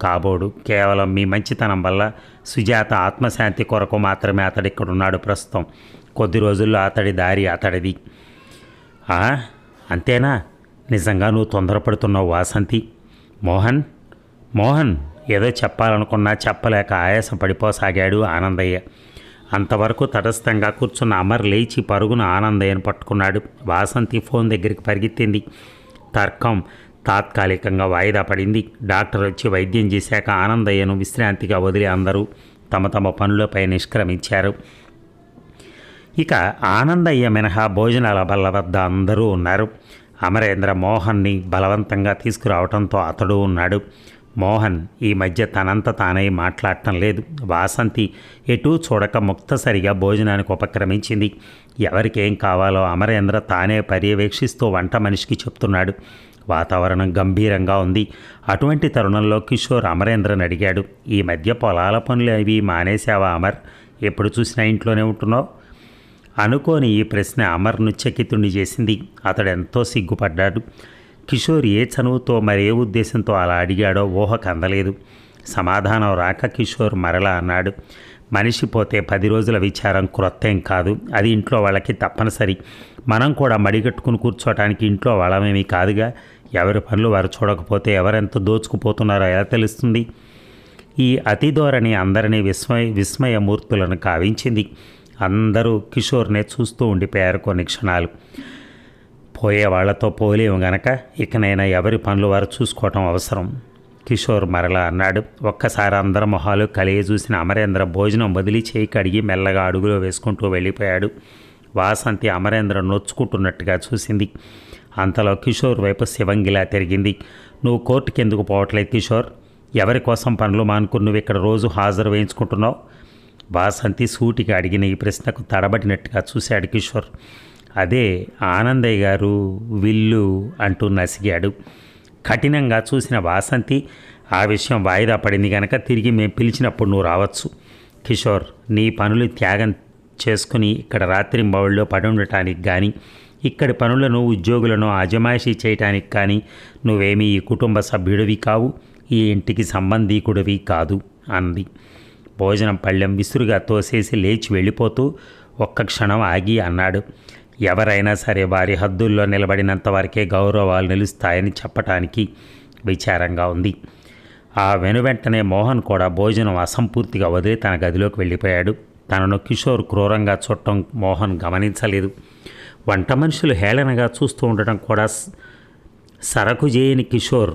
కాబోడు. కేవలం మీ మంచితనం వల్ల సుజాత ఆత్మశాంతి కొరకు మాత్రమే అతడిక్కడున్నాడు ప్రస్తుతం. కొద్ది రోజుల్లో అతడి దారి అతడిది. అంతేనా? నిజంగా నువ్వు తొందరపడుతున్నావు వాసంతి. మోహన్ ఏదో చెప్పాలనుకున్నా చెప్పలేక ఆయాసం పడిపోసాగాడు ఆనందయ్య. అంతవరకు తటస్థంగా కూర్చున్న అమర్ లేచి పరుగున ఆనందయ్యను పట్టుకున్నాడు. వాసంతి ఫోన్ దగ్గరికి పరిగెత్తింది. తర్కం తాత్కాలికంగా వాయిదా పడింది. డాక్టర్ వచ్చి వైద్యం చేశాక ఆనందయ్యను విశ్రాంతిగా వదిలి అందరూ తమ తమ పనులపై నిష్క్రమించారు. ఇక ఆనందయ్య మినహా భోజనాల బల్ల వద్ద అందరూ ఉన్నారు. అమరేంద్ర మోహన్ని బలవంతంగా తీసుకురావడంతో అతడు ఉన్నాడు. మోహన్ ఈ మధ్య తనంత తానై మాట్లాడటం లేదు. వాసంతి ఎటూ చూడక ముక్తసరిగా భోజనానికి ఉపక్రమించింది. ఎవరికేం కావాలో అమరేంద్ర తానే పర్యవేక్షిస్తూ వంట మనిషికి చెప్తున్నాడు. వాతావరణం గంభీరంగా ఉంది. అటువంటి తరుణంలో కిషోర్ అమరేంద్రని అడిగాడు, ఈ మధ్య పొలాల పనులు అవి మానేశావా అమర్? ఎప్పుడు చూసినా ఇంట్లోనే ఉంటున్నావు? అనుకోని ఈ ప్రశ్న అమర్ను చకితుణ్ణి చేసింది. అతడెంతో సిగ్గుపడ్డాడు. కిషోర్ ఏ చనువుతో మరే ఉద్దేశంతో అలా అడిగాడో ఊహకు అందలేదు. సమాధానం రాక కిషోర్ మరలా అన్నాడు, మనిషి పోతే 10 రోజుల విచారం క్రొత్తేం కాదు. అది ఇంట్లో వాళ్ళకి తప్పనిసరి. మనం కూడా మడిగట్టుకుని కూర్చోటానికి ఇంట్లో వాళ్ళమేమీ కాదుగా. ఎవరి పనులు వారు చూడకపోతే ఎవరెంత దోచుకుపోతున్నారో ఎలా తెలుస్తుంది? ఈ అతి ధోరణి అందరినీ విస్మయమూర్తులను కావించింది. అందరూ కిషోర్నే చూస్తూ ఉండిపోయారు కొన్ని క్షణాలు. పోయేవాళ్లతో పోలేము గనక ఇకనైనా ఎవరి పనులు వారు చూసుకోవటం అవసరం. కిషోర్ మరలా అన్నాడు. ఒక్కసారి అందరి మొహాలు కలిగి చూసిన అమరేంద్ర భోజనం వదిలి చేయి కడిగి మెల్లగా అడుగులో వేసుకుంటూ వెళ్ళిపోయాడు. వాసంతి అమరేంద్ర నొచ్చుకుంటున్నట్టుగా చూసింది. అంతలో కిషోర్ వైపు శివంగిలా తిరిగింది. నువ్వు కోర్టుకి ఎందుకు పోవట్లేదు కిషోర్? ఎవరి కోసం పనులు మానుకుని నువ్వు ఇక్కడ రోజు హాజరు వేయించుకుంటున్నావు? వాసంతి సూటిగా అడిగిన ఈ ప్రశ్నకు తడబడినట్టుగా చూశాడు కిషోర్. అదే ఆనందయ్య గారు విల్లు అంటూ నసిగాడు. కఠినంగా చూసిన వాసంతి, ఆ విషయం వాయిదా పడింది కనుక తిరిగి మేము పిలిచినప్పుడు నువ్వు రావచ్చు. కిషోర్, నీ పనులు త్యాగం చేసుకుని ఇక్కడ రాత్రింబవళ్ళలో పడి ఉండటానికి కానీ, ఇక్కడి పనులను ఉద్యోగులను అజమాయిషీ చేయటానికి కానీ నువ్వేమీ ఈ కుటుంబ సభ్యుడివి కావు. ఈ ఇంటికి సంబంధీకుడివి కాదు అంది. భోజనం పళ్ళెం విసురుగా తోసేసి లేచి వెళ్ళిపోతూ ఒక్క క్షణం ఆగి అన్నాడు, ఎవరైనా సరే వారి హద్దుల్లో నిలబడినంత వరకే గౌరవాలు నిలుస్తాయని చెప్పటానికి విచారంగా ఉంది. ఆ వెనువెంటనే మోహన్ కూడా భోజనం అసంపూర్తిగా వదిలి తన గదిలోకి వెళ్ళిపోయాడు. తనను కిషోర్ క్రూరంగా చూడటం మోహన్ గమనించలేదు. వంట మనుషులు హేళనగా చూస్తూ ఉండటం కూడా సరకు చేయని కిషోర్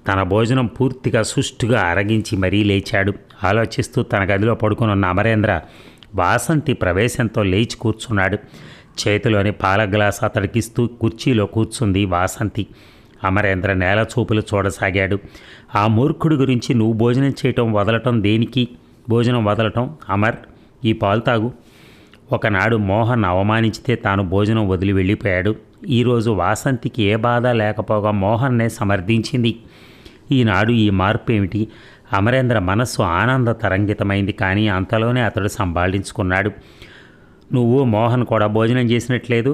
తన భోజనం పూర్తిగా సుష్టుగా అరగించి మరీ లేచాడు. ఆలోచిస్తూ తన గదిలో పడుకునున్న అమరేంద్ర వాసంతి ప్రవేశంతో లేచి కూర్చున్నాడు. చేతిలోని పాల గ్లాస్ అతడికిస్తూ కుర్చీలో కూర్చుంది వాసంతి. అమరేంద్ర నేల చూపులు చూడసాగాడు. ఆ మూర్ఖుడి గురించి నువ్వు భోజనం చేయటం వదలటం దేనికి? భోజనం వదలటం? అమర్, ఈ పాలు తాగు. ఒకనాడు మోహన్ అవమానించితే తాను భోజనం వదిలి వెళ్ళిపోయాడు. ఈరోజు వాసంతికి ఏ బాధ లేకపోగా మోహన్నే సమర్థించింది. ఈనాడు ఈ మార్పు ఏమిటి? అమరేంద్ర మనస్సు ఆనంద తరంగితమైంది. కానీ అంతలోనే అతడు సంభాళించుకున్నాడు. నువ్వు మోహన్ కూడా భోజనం చేసినట్లేదు.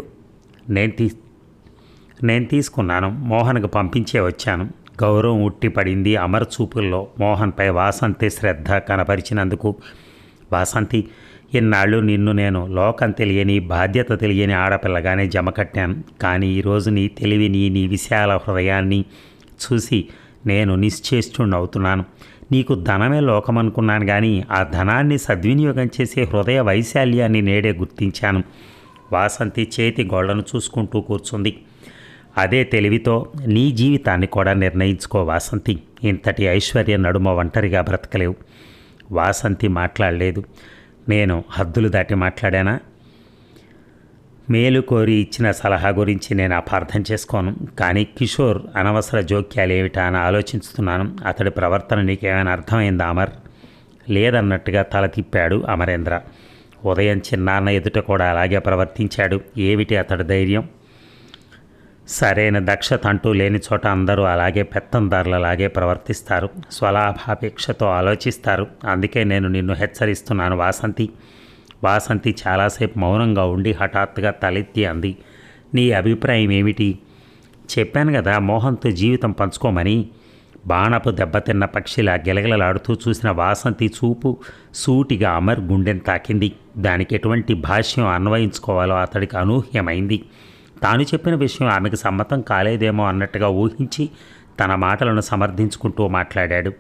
నేను తీసుకున్నాను. మోహన్కు పంపించే వచ్చాను. గౌరవం ఉట్టిపడింది అమర్ చూపుల్లో. మోహన్పై వాసంతి శ్రద్ధ కనపరిచినందుకు. వాసంతి, ఇన్నాళ్ళు నిన్ను నేను లోకం తెలియని, బాధ్యత తెలియని ఆడపిల్లగానే జమకట్టాను. కానీ ఈరోజు నీ తెలివిని, నీ విశాల హృదయాన్ని చూసి నేను నిశ్చేష్టుణ్ణవుతున్నాను. నీకు ధనమే లోకమనుకున్నాను, కానీ ఆ ధనాన్ని సద్వినియోగం చేసే హృదయ వైశాల్యాన్ని నేడే గుర్తించాను. వాసంతి చేతి గోళ్లను చూసుకుంటూ కూర్చుంది. అదే తెలివితో నీ జీవితాన్ని కూడా నిర్ణయించుకో వాసంతి. ఇంతటి ఐశ్వర్య నడుమ ఒంటరిగా బ్రతకలేవు. వాసంతి మాట్లాడలేదు. నేను హద్దులు దాటి మాట్లాడానా? మేలు కోరి ఇచ్చిన సలహా గురించి నేను అపార్థం చేసుకోను. కానీ కిషోర్ అనవసర జోక్యాలు ఏమిటా అని ఆలోచిస్తున్నాను. అతడి ప్రవర్తన నీకేమైనా అర్థమైందా అమర్? లేదన్నట్టుగా తల తిప్పాడు అమరేంద్ర. ఉదయం చిన్నాన్న ఎదుట కూడా అలాగే ప్రవర్తించాడు. ఏమిటి అతడి ధైర్యం? సరైన దక్షత అంటూ లేని చోట అందరూ అలాగే పెత్తందారులలాగే ప్రవర్తిస్తారు. స్వలాభాపేక్షతో ఆలోచిస్తారు. అందుకే నేను నిన్ను హెచ్చరిస్తున్నాను వాసంతి. వాసంతి చాలాసేపు మౌనంగా ఉండి హఠాత్తుగా తలెత్తి అంది, నీ అభిప్రాయం ఏమిటి? చెప్పాను కదా మోహన్తో జీవితం పంచుకోమని. బాణపు దెబ్బతిన్న పక్షిలా గిలగిలలాడుతూ చూసిన వాసంతి చూపు సూటిగా అమర్ గుండెని తాకింది. దానికి ఎటువంటి భాష్యం అన్వయించుకోవాలో అతడికి అనూహ్యమైంది. తాను చెప్పిన విషయం ఆమెకు సమ్మతం కాలేదేమో అన్నట్టుగా ఊహించి తన మాటలను సమర్థించుకుంటూ మాట్లాడాడు.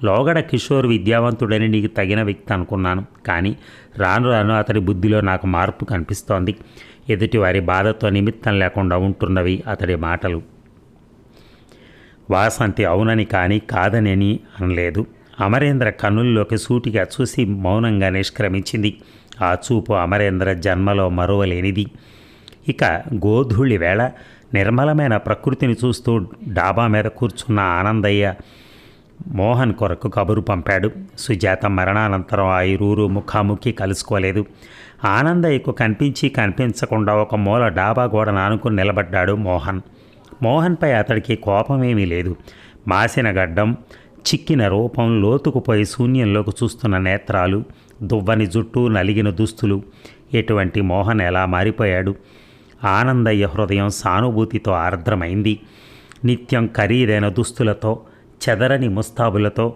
లోగడ కిషోర్ విద్యావంతుడని నీకు తగిన వ్యక్తి అనుకున్నాను. కానీ రాను రాను అతడి బుద్ధిలో నాకు మార్పు కనిపిస్తోంది. ఎదుటివారి బాధతో నిమిత్తం లేకుండా ఉంటున్నవి అతడి మాటలు. వాసంతి అవునని కానీ కాదనని అనలేదు. అమరేంద్ర కన్నుల్లోకి సూటిగా చూసి మౌనంగా నిష్క్రమించింది. ఆ చూపు అమరేంద్ర జన్మలో మరువలేనిది. ఇక గోధూళి వేళ నిర్మలమైన ప్రకృతిని చూస్తూ డాబా మీద కూర్చున్న ఆనందయ్య మోహన్ కొరకు కబురు పంపాడు. సుజాత మరణానంతరం ఆ ఇరువురు ముఖాముఖి కలుసుకోలేదు. ఆనందయ్యకు కనిపించి కనిపించకుండా ఒక మూల డాబా గోడను ఆనుకుని నిలబడ్డాడు మోహన్. మోహన్పై అతడికి కోపమేమీ లేదు. మాసిన గడ్డం, చిక్కిన రూపం, లోతుకుపోయి శూన్యంలోకి చూస్తున్న నేత్రాలు, దువ్వని జుట్టు, నలిగిన దుస్తులు. ఎటువంటి మోహన్ ఎలా మారిపోయాడు! ఆనందయ్య హృదయం సానుభూతితో ఆర్ద్రమైంది. నిత్యం ఖరీదైన దుస్తులతో, చెదరని ముస్తాబులతో,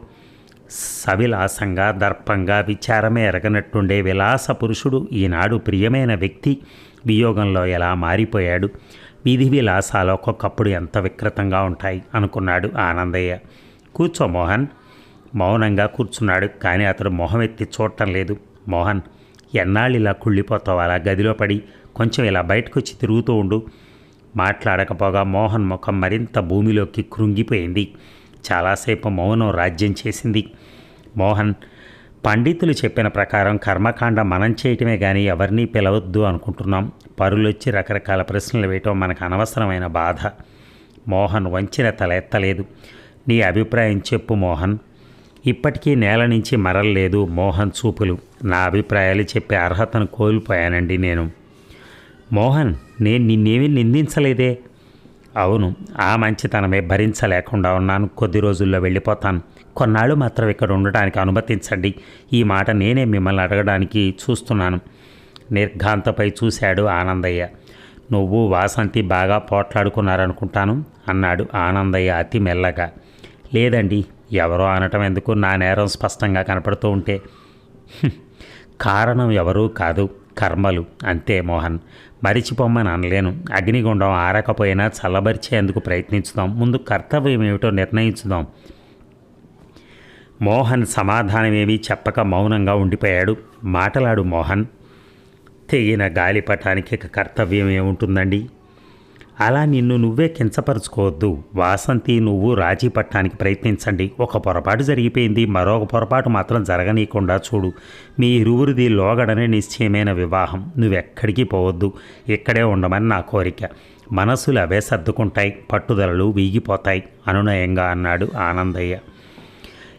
సవిలాసంగా, దర్పంగా, విచారమే ఎరగనట్టుండే విలాస పురుషుడు ఈనాడు ప్రియమైన వ్యక్తి వియోగంలో ఎలా మారిపోయాడు! విధి విలాసాలు ఒక్కొక్కప్పుడు ఎంత వికృతంగా ఉంటాయి అనుకున్నాడు ఆనందయ్య. కూర్చో మోహన్. మౌనంగా కూర్చున్నాడు. కానీ అతడు మొహం ఎత్తి చూడటం లేదు. మోహన్, ఎన్నాళ్ళు ఇలా కుళ్ళిపోతావు? అలా గదిలో పడి కొంచెం ఇలా బయటకు వచ్చి తిరుగుతూ ఉండు. మాట్లాడకపోగా మోహన్ ముఖం మరింత భూమిలోకి కృంగిపోయింది. చాలాసేపు మౌనం రాజ్యం చేసింది. మోహన్, పండితులు చెప్పిన ప్రకారం కర్మకాండ మనం చేయటమే కానీ ఎవరినీ పిలవద్దు అనుకుంటున్నాం. పరులొచ్చి రకరకాల ప్రశ్నలు వేయటం మనకు అనవసరమైన బాధ. మోహన్ వంచిన తల ఎత్తలేదు. నీ అభిప్రాయం చెప్పు మోహన్. ఇప్పటికీ నేల నుంచి మరల్లేదు మోహన్ చూపులు. నా అభిప్రాయాలు చెప్పే అర్హతను కోల్పోయానండి నేను. మోహన్, నేను నిన్నేమీ నిందించలేదే. అవును, ఆ మంచితనమే భరించలేకుండా ఉన్నాను. కొద్ది రోజుల్లో వెళ్ళిపోతాను. కొన్నాళ్ళు మాత్రం ఇక్కడ ఉండడానికి అనుమతించండి. ఈ మాట నేనే మిమ్మల్ని అడగడానికి చూస్తున్నాను. నిర్ఘాంతపై చూశాడు ఆనందయ్య. నువ్వు వాసంతి బాగా పోట్లాడుకున్నారనుకుంటాను అన్నాడు ఆనందయ్య అతి మెల్లగా. లేదండి, ఎవరో అనటం ఎందుకు, నా నేరం స్పష్టంగా కనపడుతూ ఉంటే. "హ్మ్, కారణం ఎవరూ కాదు, కర్మలు అంతే మోహన్. మరిచిపోమ్మని అనలేను. అగ్నిగుండం ఆరకపోయినా చల్లబరిచేందుకు ప్రయత్నించుదాం. ముందు కర్తవ్యం ఏమిటో నిర్ణయించుదాం." మోహన్ సమాధానమేమీ చెప్పక మౌనంగా ఉండిపోయాడు. మాటలాడు మోహన్. తెగిన గాలిపటానికి ఇక కర్తవ్యం ఏముంటుందండి? అలా నిన్ను నువ్వే కించపరుచుకోవద్దు. వాసంతి నువ్వు రాజీ పట్టడానికి ప్రయత్నించండి. ఒక పొరపాటు జరిగిపోయింది, మరొక పొరపాటు మాత్రం జరగనీయకుండా చూడు. మీ ఇరువురిది లోగడనే నిశ్చయమైన వివాహం. నువ్వెక్కడికి పోవద్దు, ఇక్కడే ఉండమని నా కోరిక. మనసులు అవే సర్దుకుంటాయి, పట్టుదలలు వీగిపోతాయి అనునయంగా అన్నాడు ఆనందయ్య.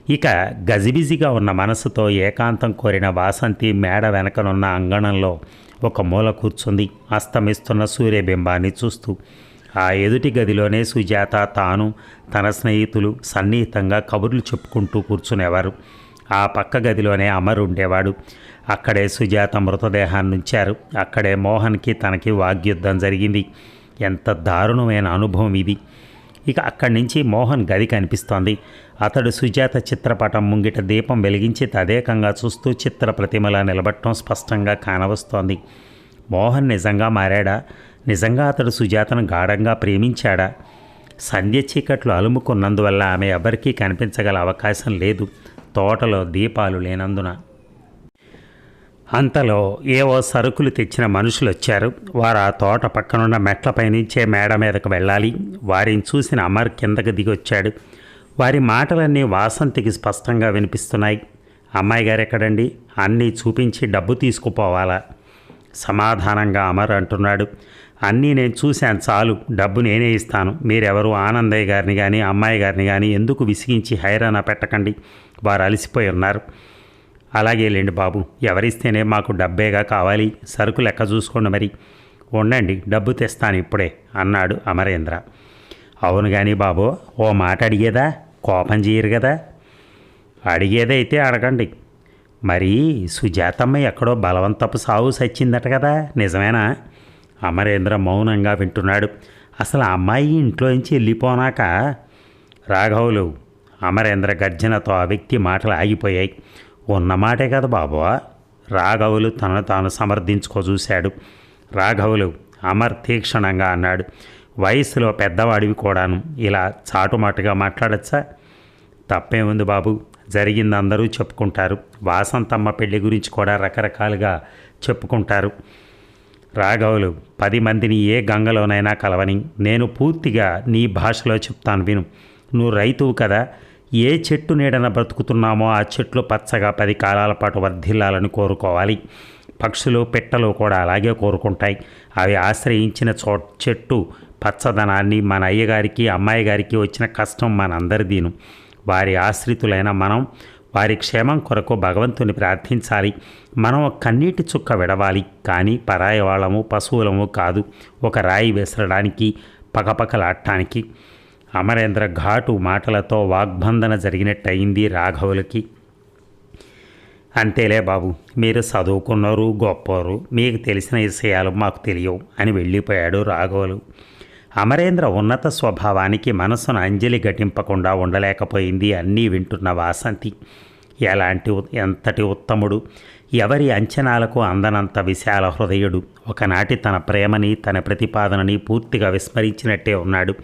ఇక గజిబిజిగా ఉన్న మనసుతో ఏకాంతం కోరిన వాసంతి మేడ వెనకనున్న అంగణంలో ఒక మూల కూర్చుంది, అస్తమిస్తున్న సూర్యబింబాన్ని చూస్తూ. ఆ ఎదుటి గదిలోనే సుజాత, తాను, తన స్నేహితులు సన్నిహితంగా కబుర్లు చెప్పుకుంటూ కూర్చునేవారు. ఆ పక్క గదిలోనే అమర్ ఉండేవాడు. అక్కడే సుజాత మృతదేహాన్ని ఉంచారు. అక్కడే మోహన్కి తనకి వాగ్యుద్ధం జరిగింది. ఎంత దారుణమైన అనుభవం ఇది! ఇక అక్కడి నుంచి మోహన్ గది కనిపిస్తోంది. అతడు సుజాత చిత్రపటం ముంగిట దీపం వెలిగించి తదేకంగా చూస్తూ చిత్ర ప్రతిమలా నిలబడటం స్పష్టంగా కానవస్తోంది. మోహన్ నిజంగా మారాడా? నిజంగా అతడు సుజాతను గాఢంగా ప్రేమించాడా? సంధ్య చీకట్లు అలుముకున్నందువల్ల ఆమె ఎవరికీ కనిపించగల అవకాశం లేదు, తోటలో దీపాలు లేనందున. అంతలో ఏవో సరుకులు తెచ్చిన మనుషులు వచ్చారు. వారు ఆ తోట పక్కనున్న మెట్లపై నుంచే మేడ మీదకు వెళ్ళాలి. వారిని చూసిన అమర్ కిందకు దిగొచ్చాడు. వారి మాటలన్నీ వాసంతికి స్పష్టంగా వినిపిస్తున్నాయి. "అమ్మాయి గారు ఎక్కడండి? అన్నీ చూపించి డబ్బు తీసుకుపోవాలా?" సమాధానంగా అమర్ అంటున్నాడు. "అన్నీ నేను చూశాను, చాలు. డబ్బు నేనే ఇస్తాను. మీరెవరు ఆనందయ్య గారిని కానీ అమ్మాయి గారిని కానీ ఎందుకు విసిగించి హైరాణ పెట్టకండి. వారు అలసిపోయి ఉన్నారు." "అలాగే లేండి బాబు, ఎవరిస్తేనే మాకు డబ్బేగా కావాలి. సరుకు లెక్క చూసుకోండి మరి." "ఉండండి, డబ్బు తెస్తాను ఇప్పుడే" అన్నాడు అమరేంద్ర. "అవును కానీ బాబు, ఓ మాట అడిగేదా? కోపం చేయరు కదా?" "అడిగేదైతే అడగండి." "మరి సుజాతమ్మ ఎక్కడో బలవంతపు సావు సచ్చిందట కదా, నిజమేనా?" అమరేంద్ర మౌనంగా వింటున్నాడు. "అసలు ఆ అమ్మాయి ఇంట్లోంచి వెళ్ళిపోనాక..." "రాఘవులు!" అమరేంద్ర గర్జనతో ఆ వ్యక్తి మాటలు ఆగిపోయాయి. "ఉన్నమాటే కదా బాబు." రాఘవులు తనను తాను సమర్థించుకో చూశాడు. "రాఘవులు," అమర్ తీక్షణంగా అన్నాడు, "వయసులో పెద్దవాడివి కూడాను, ఇలా చాటుమాటుగా మాట్లాడచ్చా?" "తప్పేముంది బాబు, జరిగింది అందరూ చెప్పుకుంటారు. వాసంతమ్మ పెళ్లి గురించి కూడా రకరకాలుగా చెప్పుకుంటారు." "రాఘవులు, 10 మందిని ఏ గంగలోనైనా కలవని. నేను పూర్తిగా నీ భాషలో చెప్తాను విను. నువ్వు రైతువు కదా. ఏ చెట్టు నీడన బ్రతుకుతున్నామో ఆ చెట్లు పచ్చగా 10 కాలాల పాటు వర్ధిల్లాలని కోరుకోవాలి. పక్షులు, పిట్టలు కూడా అలాగే కోరుకుంటాయి. అవి ఆశ్రయించిన చెట్టు పచ్చదనాన్ని మన అయ్యగారికి, అమ్మాయి గారికి వచ్చిన కష్టం మనందరిదీను. వారి ఆశ్రితులైన మనం వారి క్షేమం కొరకు భగవంతుని ప్రార్థించాలి. మనం కన్నీటి చుక్క విడవాలి. కానీ పరాయి వాళ్ళము, పశువులము కాదు, ఒక రాయి విసరడానికి, పకపకలాడటానికి. అమరేంద్ర ఘాటు మాటలతో వాగ్బంధన జరిగినట్టయింది రాఘవులకి. "అంతేలే బాబు, మీరు చదువుకున్నారు, గొప్పవారు, మీకు తెలిసిన విషయాలు మాకు తెలియవు" అని వెళ్ళిపోయాడు రాఘవులు. అమరేంద్ర ఉన్నత స్వభావానికి మనసును అంజలి ఘటింపకుండా ఉండలేకపోయింది. అన్నీ వింటున్న వాసంతి. ఎంతటి ఉత్తముడు! ఎవరి అంచనాలకు అందనంత విశాల హృదయుడు! ఒకనాటి తన ప్రేమని, తన ప్రతిపాదనని పూర్తిగా విస్మరించినట్టే ఉన్నాడు.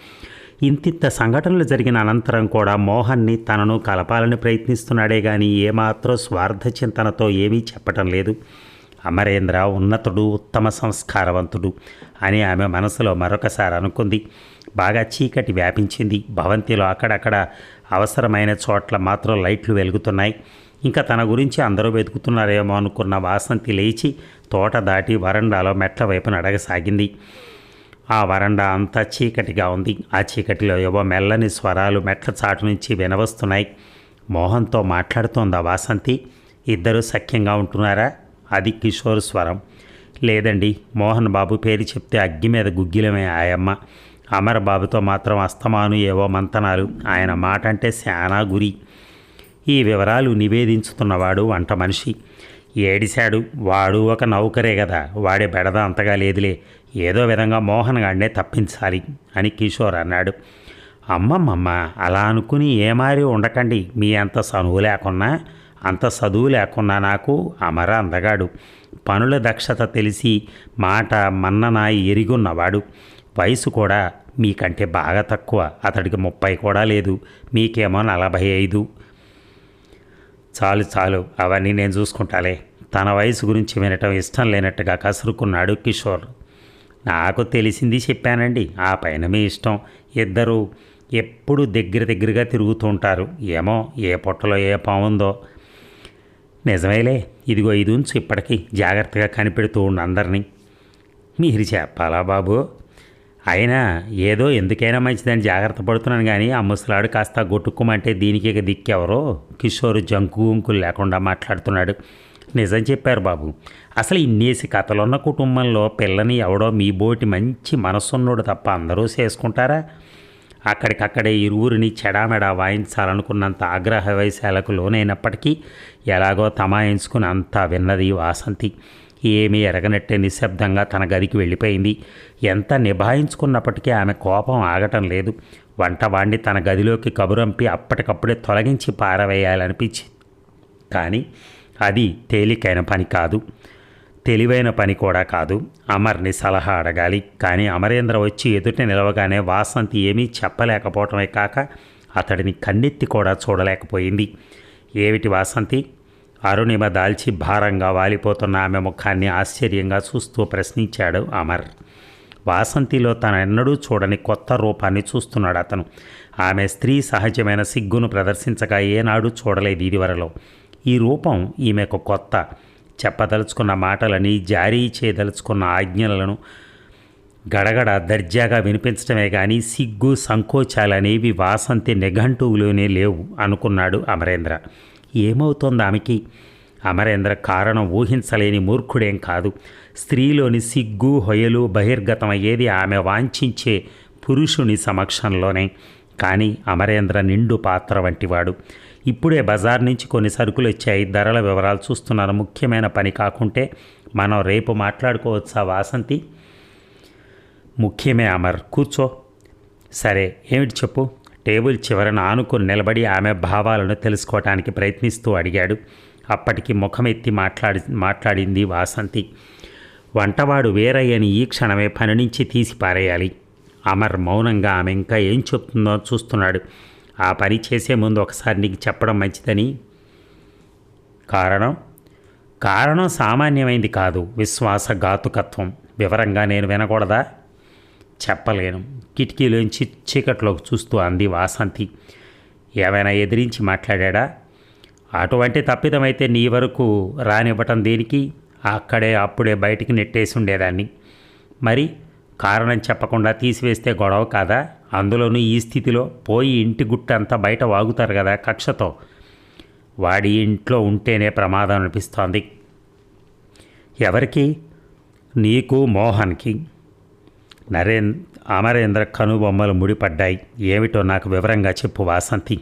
ఇంతింత సంఘటనలు జరిగిన అనంతరం కూడా మోహన్ని తనను కలపాలని ప్రయత్నిస్తున్నాడే కానీ ఏమాత్రం స్వార్థ చింతనతో ఏమీ చెప్పటం లేదు. అమరేంద్ర ఉన్నతుడు, ఉత్తమ సంస్కారవంతుడు అని ఆమె మనసులో మరొకసారి అనుకుంది. బాగా చీకటి వ్యాపించింది. భవంతిలో అక్కడక్కడ అవసరమైన చోట్ల మాత్రం లైట్లు వెలుగుతున్నాయి. ఇంకా తన గురించి అందరూ వెతుకుతున్నారేమో అనుకున్న వాసంతి లేచి తోట దాటి వరండాలో మెట్ల వైపున అడగసాగింది. ఆ వరండా అంతా చీకటిగా ఉంది. ఆ చీకటిలో ఏవో మెల్లని స్వరాలు మెట్ల చాటు నుంచి వినవస్తున్నాయి. మోహన్తో మాట్లాడుతోందా వాసంతి? ఇద్దరూ సఖ్యంగా ఉంటున్నారా? అది కిషోర్ స్వరం. లేదండి, మోహన్ బాబు పేరు చెప్తే అగ్గి మీద గుగ్గిలమే ఆయమ్మ. అమర్ బాబుతో మాత్రం అస్తమాను ఏవో మంతనాలు. ఆయన మాట అంటే శానా గురి. ఈ వివరాలు నివేదించుతున్నవాడు వంట మనిషి. ఏడిశాడు. వాడు ఒక నౌకరే కదా, వాడే బెడద అంతగా లేదులే. ఏదో విధంగా మోహన్ గాడినే తప్పించాలి అని కిషోర్ అన్నాడు. అమ్మమ్మమ్మ, అలా అనుకుని ఏమారి ఉండకండి. మీ అంత చనువు లేకున్నా, అంత చదువు లేకున్నా నాకు అమర అందగాడు. పనుల దక్షత తెలిసి మాట మన్నన ఎరిగున్నవాడు. వయసు కూడా మీకంటే బాగా తక్కువ. అతడికి 30 కూడా లేదు, మీకేమో 45. చాలు చాలు, అవన్నీ నేను చూసుకుంటాలే. తన వయసు గురించి వినటం ఇష్టం లేనట్టుగా కసురుకున్నాడు కిషోర్. నాకు తెలిసింది చెప్పానండి, ఆ పైన మీ ఇష్టం. ఇద్దరు ఎప్పుడు దగ్గరగా తిరుగుతూ ఉంటారు. ఏమో ఏ పొట్టలో ఏ పావుందో. నిజమేలే, ఇదిగో ఇది ఉంచు, ఇప్పటికీ జాగ్రత్తగా కనిపెడుతూ ఉండు అందరినీ. మీరు చెప్పాలా బాబు? అయినా ఏదో ఎందుకైనా మంచిదని జాగ్రత్త పడుతున్నాను కానీ ఆ ముసలాడు కాస్త గొట్టుకోమంటే దీనికి దిక్కెవరో. కిషోర్ జంకుగుంకులు లేకుండా మాట్లాడుతున్నాడు. నిజం చెప్పారు బాబు. అసలు ఇన్నేసి కథలున్న కుటుంబంలో పిల్లని ఎవడో మీ బోటి మంచి మనసున్నోడు తప్ప అందరూ చేసుకుంటారా? అక్కడికక్కడే ఇరువురిని చెడామెడా వాయించాలనుకున్నంత ఆగ్రహ వైశాలకు లోనైనప్పటికీ ఎలాగో తమాయించుకుని అంతా విన్నది వాసంతి. ఏమీ ఎరగనట్టే నిశ్శబ్దంగా తన గదికి వెళ్ళిపోయింది. ఎంత నిభాయించుకున్నప్పటికీ ఆమె కోపం ఆగటం లేదు. వంట వాండి తన గదిలోకి కబురంపి అప్పటికప్పుడే తొలగించి పారవేయాలనిపించి, కానీ అది తేలికైన పని కాదు, తెలివైన పని కూడా కాదు. అమర్ని సలహా అడగాలి. కానీ అమరేంద్ర వచ్చి ఎదుట నిలవగానే వాసంతి ఏమీ చెప్పలేకపోవటమే కాక అతడిని కన్నెత్తి కూడా చూడలేకపోయింది. ఏమిటి వాసంతి? అరుణిమ దాల్చి భారంగా వాలిపోతున్న ఆమె ముఖాన్ని ఆశ్చర్యంగా చూస్తూ ప్రశ్నించాడు అమర్. వాసంతిలో తనెన్నడూ చూడని కొత్త రూపాన్ని చూస్తున్నాడు అతను. ఆమె స్త్రీ సహజమైన సిగ్గును ప్రదర్శించగా ఏనాడు చూడలేదు ఇదివరలో. ఈ రూపం ఈమెకు కొత్త. చెప్పదలుచుకున్న మాటలని, జారీ చేయదలుచుకున్న ఆజ్ఞలను గడగడ దర్జాగా వినిపించడమే కానీ సిగ్గు సంకోచాలనేవి వాసంతి నిఘంటువులోనే లేవు అనుకున్నాడు అమరేంద్ర. ఏమవుతోంది ఆమెకి? అమరేంద్ర కారణం ఊహించలేని మూర్ఖుడేం కాదు. స్త్రీలోని సిగ్గు హొయలు బహిర్గతమయ్యేది ఆమె వాంఛించే పురుషుని సమక్షంలోనే. కానీ అమరేంద్ర నిండు పాత్ర వంటివాడు. ఇప్పుడే బజార్ నుంచి కొన్ని సరుకులు వచ్చాయి, ధరల వివరాలు చూస్తున్నాను. ముఖ్యమైన పని కాకుంటే మనం రేపు మాట్లాడుకోవచ్చా వాసంతి? ముఖ్యమే అమర్, కూర్చో. సరే, ఏమిటి చెప్పు? టేబుల్ చివరన ఆనుకుని నిలబడి ఆమె భావాలను తెలుసుకోవటానికి ప్రయత్నిస్తూ అడిగాడు. అప్పటికి ముఖమెత్తి మాట్లాడింది వాసంతి. వంటవాడు వీరయ్యని ఈ క్షణమే పని నుంచి తీసి పారేయాలి. అమర్ మౌనంగా ఆమె ఇంకా ఏం చెప్తుందో చూస్తున్నాడు. ఆ పని చేసే ముందు ఒకసారి నీకు చెప్పడం మంచిదని. కారణం సామాన్యమైంది కాదు, విశ్వాసఘాతుకత్వం. వివరంగా నేను వినకూడదా? చెప్పలేను. కిటికీలోంచి చీకట్లోకి చూస్తూ అంది వాసంతి. ఏమైనా ఎదిరించి మాట్లాడా? అటువంటి తప్పిదమైతే నీ వరకు రానివ్వటం దేనికి? అప్పుడే బయటికి నెట్టేసి ఉండేదాన్ని. మరి కారణం చెప్పకుండా తీసివేస్తే గొడవ కాదా? అందులోనూ ఈ స్థితిలో పోయి ఇంటి గుట్టంతా బయట వాగుతారు కదా కక్షతో. వాడి ఇంట్లో ఉంటేనే ప్రమాదం అనిపిస్తోంది. ఎవరికి? నీకు, మోహన్కి. అమరేంద్ర కనుబొమ్మలు ముడిపడ్డాయి. ఏమిటో నాకు వివరంగా చెప్పు వాసంతి.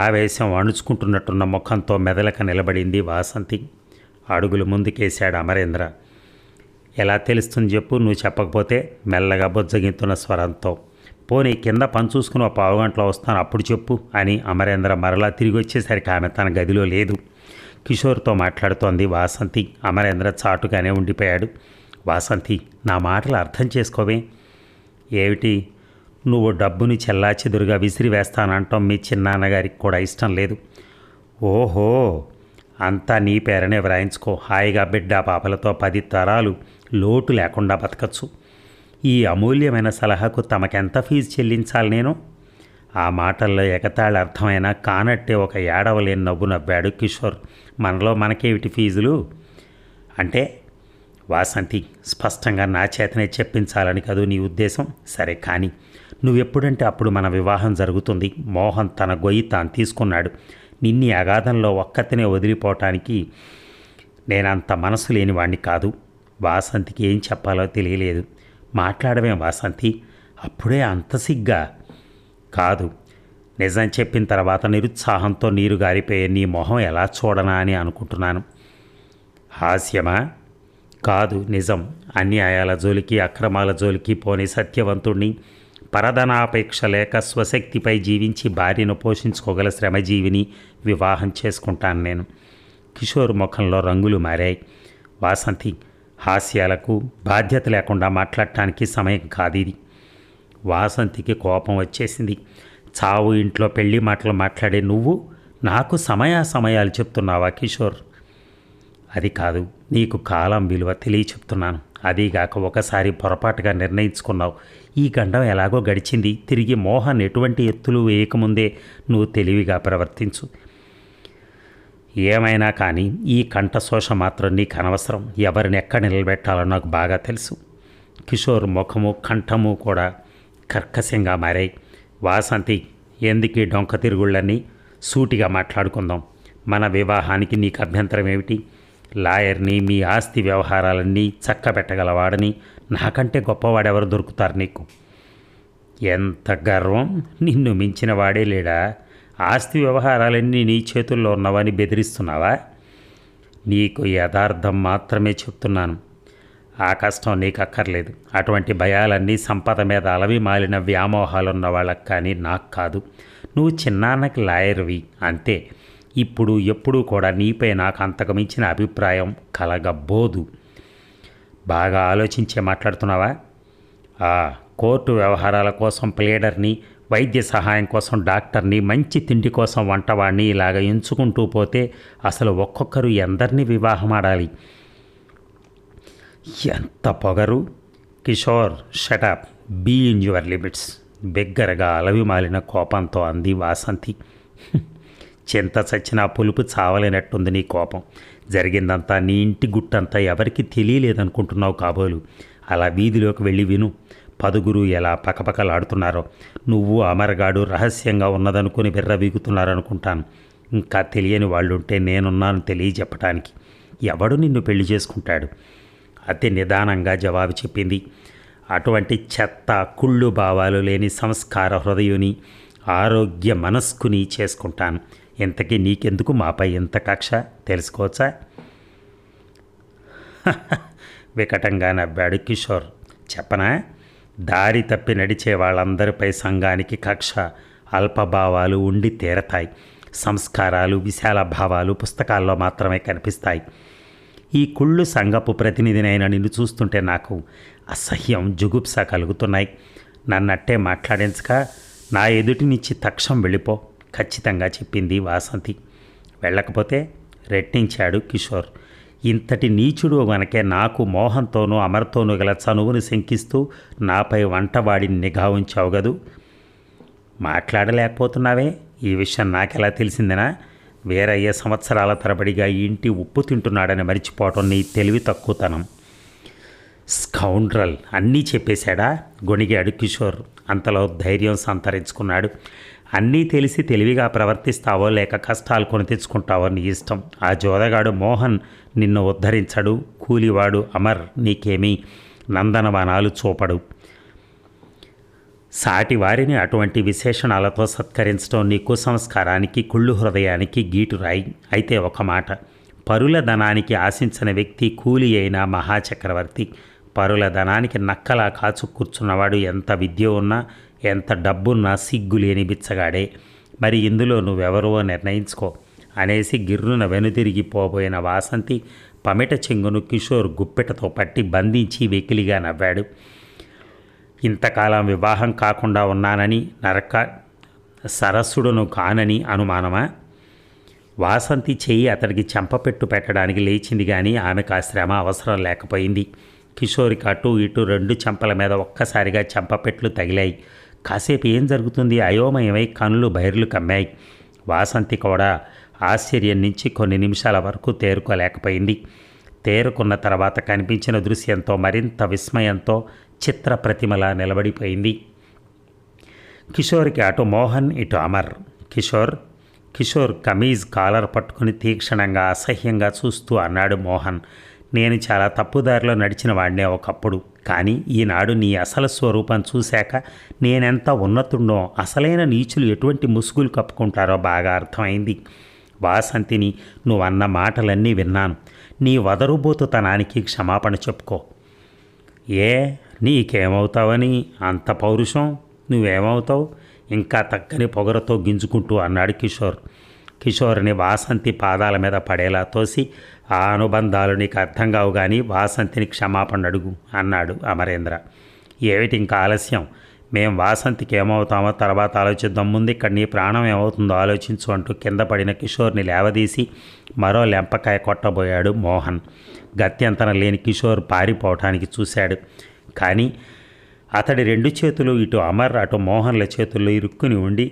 ఆవేశం అణుచుకుంటున్నట్టున్న ముఖంతో మెదలక నిలబడింది వాసంతి. అడుగులు ముందుకేశాడు అమరేంద్ర. ఎలా తెలుస్తుంది చెప్పు? నువ్వు చెప్పకపోతే మెల్లగా బొజ్జగింతున్న స్వరంతో. పోనీ కింద పని చూసుకుని ఒక పావుగంటలో వస్తాను, అప్పుడు చెప్పు అని అమరేంద్ర మరలా తిరిగి వచ్చేసరికి ఆమె తన గదిలో లేదు. కిషోర్తో మాట్లాడుతోంది వాసంతి. అమరేంద్ర చాటుగానే ఉండిపోయాడు. వాసంతి, నా మాటలు అర్థం చేసుకోవే. ఏమిటి? నువ్వు డబ్బుని చెల్లాచెదురుగా విసిరివేస్తానంటాం మీ చిన్నాన్నగారికి కూడా ఇష్టం లేదు. ఓహో, అంతా నీ పేరనే వ్రాయించుకో. హాయిగా బిడ్డ పాపలతో 10 తరాలు లోటు లేకుండా బతకచ్చు. ఈ అమూల్యమైన సలహాకు తమకెంత ఫీజు చెల్లించాలి నేను? ఆ మాటల్లో ఎగతాళి అర్థమైనా కానట్టే ఒక ఏడవలేని నవ్వు నవ్వాడు కిషోర్. మనలో మనకేమిటి ఫీజులు అంటే? వాసంతి, స్పష్టంగా నా చేతనే చెప్పించాలని కదూ నీ ఉద్దేశం? సరే, కానీ నువ్వెప్పుడంటే అప్పుడు మన వివాహం జరుగుతుంది. మోహన్ తన గొయ్యి తాను తీసుకున్నాడు. నిన్ని అగాధంలో ఒక్కతనే వదిలిపోవటానికి నేనంత మనసు లేని వాణ్ణి కాదు. వాసంతికి ఏం చెప్పాలో తెలియలేదు. మాట్లాడమే వాసంతి. అప్పుడే అంత సిగ్గా? కాదు, నిజం చెప్పిన తర్వాత నిరుత్సాహంతో నీరు గారిపోయే నీ మొహం ఎలా చూడనా అని అనుకుంటున్నాను. హాస్యమా? కాదు, నిజం. అన్యాయాల జోలికి, అక్రమాల జోలికి పోని సత్యవంతుణ్ణి, పరధనాపేక్ష లేక స్వశక్తిపై జీవించి భార్యను పోషించుకోగల శ్రమజీవిని వివాహం చేసుకుంటాను నేను. కిషోర్ ముఖంలో రంగులు మారాయి. వాసంతి, హాస్యాలకు బాధ్యత లేకుండా మాట్లాడటానికి సమయం కాదు ఇది. వాసంతికి కోపం వచ్చేసింది. చావు ఇంట్లో పెళ్లి మాటలు మాట్లాడే నువ్వు నాకు సమయాలు చెప్తున్నావా కిషోర్? అది కాదు, నీకు కాలం విలువ తెలియ చెప్తున్నాను. అదీగాక ఒకసారి పొరపాటుగా నిర్ణయించుకున్నావు. ఈ గండం ఎలాగో గడిచింది. తిరిగి మోహన్ ఎటువంటి ఎత్తులు వేయకముందే నువ్వు తెలివిగా ప్రవర్తించు. ఏమైనా కానీ ఈ కంఠశోష మాత్రం నీకు అనవసరం. ఎవరిని ఎక్కడ నిలబెట్టాలో నాకు బాగా తెలుసు. కిషోర్ ముఖము కంఠము కూడా కర్కశంగా మారాయి. వాసంతి, ఎందుకు ఈ డొంక తిరుగుళ్ళని? సూటిగా మాట్లాడుకుందాం. మన వివాహానికి నీకు అభ్యంతరం ఏమిటి? లాయర్ని, మీ ఆస్తి వ్యవహారాలన్నీ చక్కబెట్టగలవాడని నాకంటే గొప్పవాడెవరు దొరుకుతారు నీకు? ఎంత గర్వం! నిన్ను మించిన వాడే లేడా? ఆస్తి వ్యవహారాలన్నీ నీ చేతుల్లో ఉన్నవని బెదిరిస్తున్నావా? నీకు యథార్థం మాత్రమే చెప్తున్నాను. ఆ కష్టం నీకు అక్కర్లేదు. అటువంటి భయాలన్నీ సంపద మీద అలవి మాలిన వ్యామోహాలున్న వాళ్ళకి కానీ నాకు కాదు. నువ్వు చిన్నాన్నకి లాయర్వి అంతే. ఇప్పుడు ఎప్పుడూ కూడా నీపై నాకు అంతకుమించిన అభిప్రాయం కలగబోదు. బాగా ఆలోచించే మాట్లాడుతున్నావా? కోర్టు వ్యవహారాల కోసం ప్లేడర్ని, వైద్య సహాయం కోసం డాక్టర్ని, మంచి తిండి కోసం వంటవాడిని ఇలాగ ఎంచుకుంటూ పోతే అసలు ఒక్కొక్కరు ఎందరినీ వివాహం ఆడాలి? ఎంత పొగరు! Kishore, shut up, be in your limits. బిగ్గరగా అలవిమాలిన కోపంతో అంది వాసంతి. చింత చచ్చిన పులుపు చావలేనట్టుంది నీ కోపం. జరిగిందంతా నీ ఇంటి గుట్టంతా ఎవరికి తెలియలేదనుకుంటున్నావు కాబోలు. అలా వీధిలోకి వెళ్ళి విను. పదుగురు ఎలా పకపకలాడుతున్నారో. నువ్వు అమరగాడు రహస్యంగా ఉన్నదనుకుని విర్రవీగుతున్నారనుకుంటాను. ఇంకా తెలియని వాళ్ళుంటే నేనున్నాను తెలియజెప్పటానికి. ఎవడు నిన్ను పెళ్లి చేసుకుంటాడు? అతి నిదానంగా జవాబు చెప్పింది. అటువంటి చెత్త కుళ్ళు భావాలు లేని సంస్కార హృదయుని, ఆరోగ్య మనస్కుని చేసుకుంటాను. ఇంతకీ నీకెందుకు మాపై ఎంత కక్ష తెలుసుకోవచ్చా? వికటంగా నవ్వాడు కిషోర్. చెప్పనా? దారి తప్పి నడిచే వాళ్ళందరిపై సంఘానికి కక్ష, అల్పభావాలు ఉండి తీరతాయి. సంస్కారాలు, విశాల భావాలు పుస్తకాల్లో మాత్రమే కనిపిస్తాయి. ఈ కుళ్ళు సంఘపు ప్రతినిధినైన నిన్ను చూస్తుంటే నాకు అసహ్యం, జుగుప్స కలుగుతున్నాయి. నన్నట్టే మాట్లాడించక నా ఎదుటి నుంచి తక్షణం వెళ్ళిపో, ఖచ్చితంగా చెప్పింది వాసంతి. వెళ్ళకపోతే రెట్టించాడు కిషోర్. ఇంతటి నీచుడు గనకే నాకు మోహన్తోనూ అమర్తోనూ గల చనువును శంకిస్తూ నాపై వంటవాడిని నిఘా ఉంచావు గదు. మాట్లాడలేకపోతున్నావే? ఈ విషయం నాకెలా తెలిసిందినా? వేరయ్యే సంవత్సరాల తరబడిగా ఈ ఇంటి ఉప్పు తింటున్నాడని మరిచిపోవటం నీ తెలివి తక్కువతనం. స్కౌండ్రల్, అన్నీ చెప్పేశాడా? గొణిగాడు కిషోర్. అంతలో ధైర్యం సంతరించుకున్నాడు. అన్నీ తెలిసి తెలివిగా ప్రవర్తిస్తావో లేక కష్టాలు కొని తెచ్చుకుంటావో నీ ఇష్టం. ఆ జోదగాడు మోహన్ నిన్ను ఉద్ధరించడు. కూలివాడు అమర్ నీకేమీ నందనవనాలు చూపడు. సాటి వారిని అటువంటి విశేషణాలతో సత్కరించడం నీ కుసంస్కారానికి, కుళ్ళు హృదయానికి గీటు రాయి. అయితే ఒక మాట, పరుల ధనానికి ఆశించిన వ్యక్తి కూలి అయిన మహాచక్రవర్తి. పరుల ధనానికి నక్కలా కాచు కూర్చున్నవాడు ఎంత విద్య ఉన్నా, ఎంత డబ్బున్నా సిగ్గులేని బిచ్చగాడే. మరి ఇందులో నువ్వెవరో నిర్ణయించుకో అనేసి గిర్రున వెనుతిరిగిపోబోయిన వాసంతి పమిట చెంగును కిషోర్ గుప్పెటతో పట్టి బంధించి వెకిలిగా నవ్వాడు. ఇంతకాలం వివాహం కాకుండా ఉన్నానని, నరక సరస్సుడును కానని అనుమానమా? వాసంతి చెయ్యి అతడికి చెంపపెట్టు పెట్టడానికి లేచింది కానీ ఆమెకు ఆ శ్రమ అవసరం లేకపోయింది. కిషోర్కి అటు ఇటు రెండు చెంపల మీద ఒక్కసారిగా చెంపపెట్లు తగిలాయి. కాసేపు ఏం జరుగుతుంది అయోమయమై కనులు బైర్లు కమ్మాయి. వాసంతి కూడా ఆశ్చర్యం నుంచి కొన్ని నిమిషాల వరకు తేరుకోలేకపోయింది. తేరుకున్న తర్వాత కనిపించిన దృశ్యంతో మరింత విస్మయంతో చిత్ర ప్రతిమలా నిలబడిపోయింది. కిషోర్కి అటు మోహన్, ఇటు అమర్. కిషోర్ కమీజ్ కాలర్ పట్టుకుని తీక్షణంగా అసహ్యంగా చూస్తూ అన్నాడు మోహన్. నేను చాలా తప్పుదారిలో నడిచిన వాడినే ఒకప్పుడు. కానీ ఈనాడు నీ అసలు స్వరూపం చూశాక నేనెంత ఉన్నతుండో, అసలైన నీచులు ఎటువంటి ముసుగులు కప్పుకుంటారో బాగా అర్థమైంది. వాసంతిని నువ్వన్న మాటలన్నీ విన్నాను. నీ వదరుబోతుతనానికి క్షమాపణ చెప్పుకో. ఏ నీకేమవుతావని అంత పౌరుషం? నువ్వేమవుతావు? ఇంకా తక్కని పొగరతో గింజుకుంటూ అన్నాడు కిషోర్. కిషోర్ని వాసంతి పాదాల మీద పడేలా తోసి, ఆ అనుబంధాలు నీకు అర్థం కావు కానీ వాసంతిని క్షమాపణ అడుగు అన్నాడు అమరేంద్ర. ఏమిటి ఇంకా ఆలస్యం? మేం వాసంతికి ఏమవుతామో తర్వాత ఆలోచిద్దాం, ముందు ఇక్కడ నీ ప్రాణం ఏమవుతుందో ఆలోచించు అంటూ కింద పడిన కిషోర్ని లేవదీసి మరో లెంపకాయ కొట్టబోయాడు మోహన్. గత్యంతరం లేని కిషోర్ పారిపోవటానికి చూశాడు. కానీ అతడి రెండు చేతులు ఇటు అమర్ అటు మోహన్ల చేతుల్లో ఇరుక్కుని ఉండి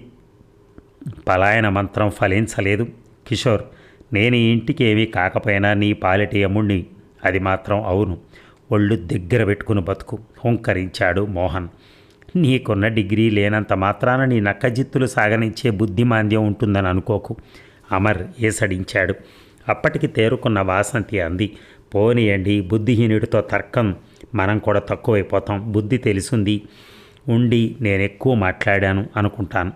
పలాయన మంత్రం ఫలించలేదు. కిషోర్, నేను ఈ ఇంటికి ఏమీ కాకపోయినా నీ పాలిటి యముణ్ణి, అది మాత్రం అవును. ఒళ్ళు దగ్గర పెట్టుకుని బతుకు హుంకరించాడు మోహన్. నీకున్న డిగ్రీ లేనంత మాత్రాన నీ నక్కజిత్తులు సాగనించే బుద్ధిమాంద్యం ఉంటుందని అనుకోకు, అమర్ ఏసడించాడు. అప్పటికి తేరుకున్న వాసంతి అంది, పోనీయండి, బుద్ధిహీనుడితో తర్కం మనం కూడా తక్కువైపోతాం. బుద్ధి తెలిసింది ఉండి నేను ఎక్కువ మాట్లాడాను అనుకుంటాను.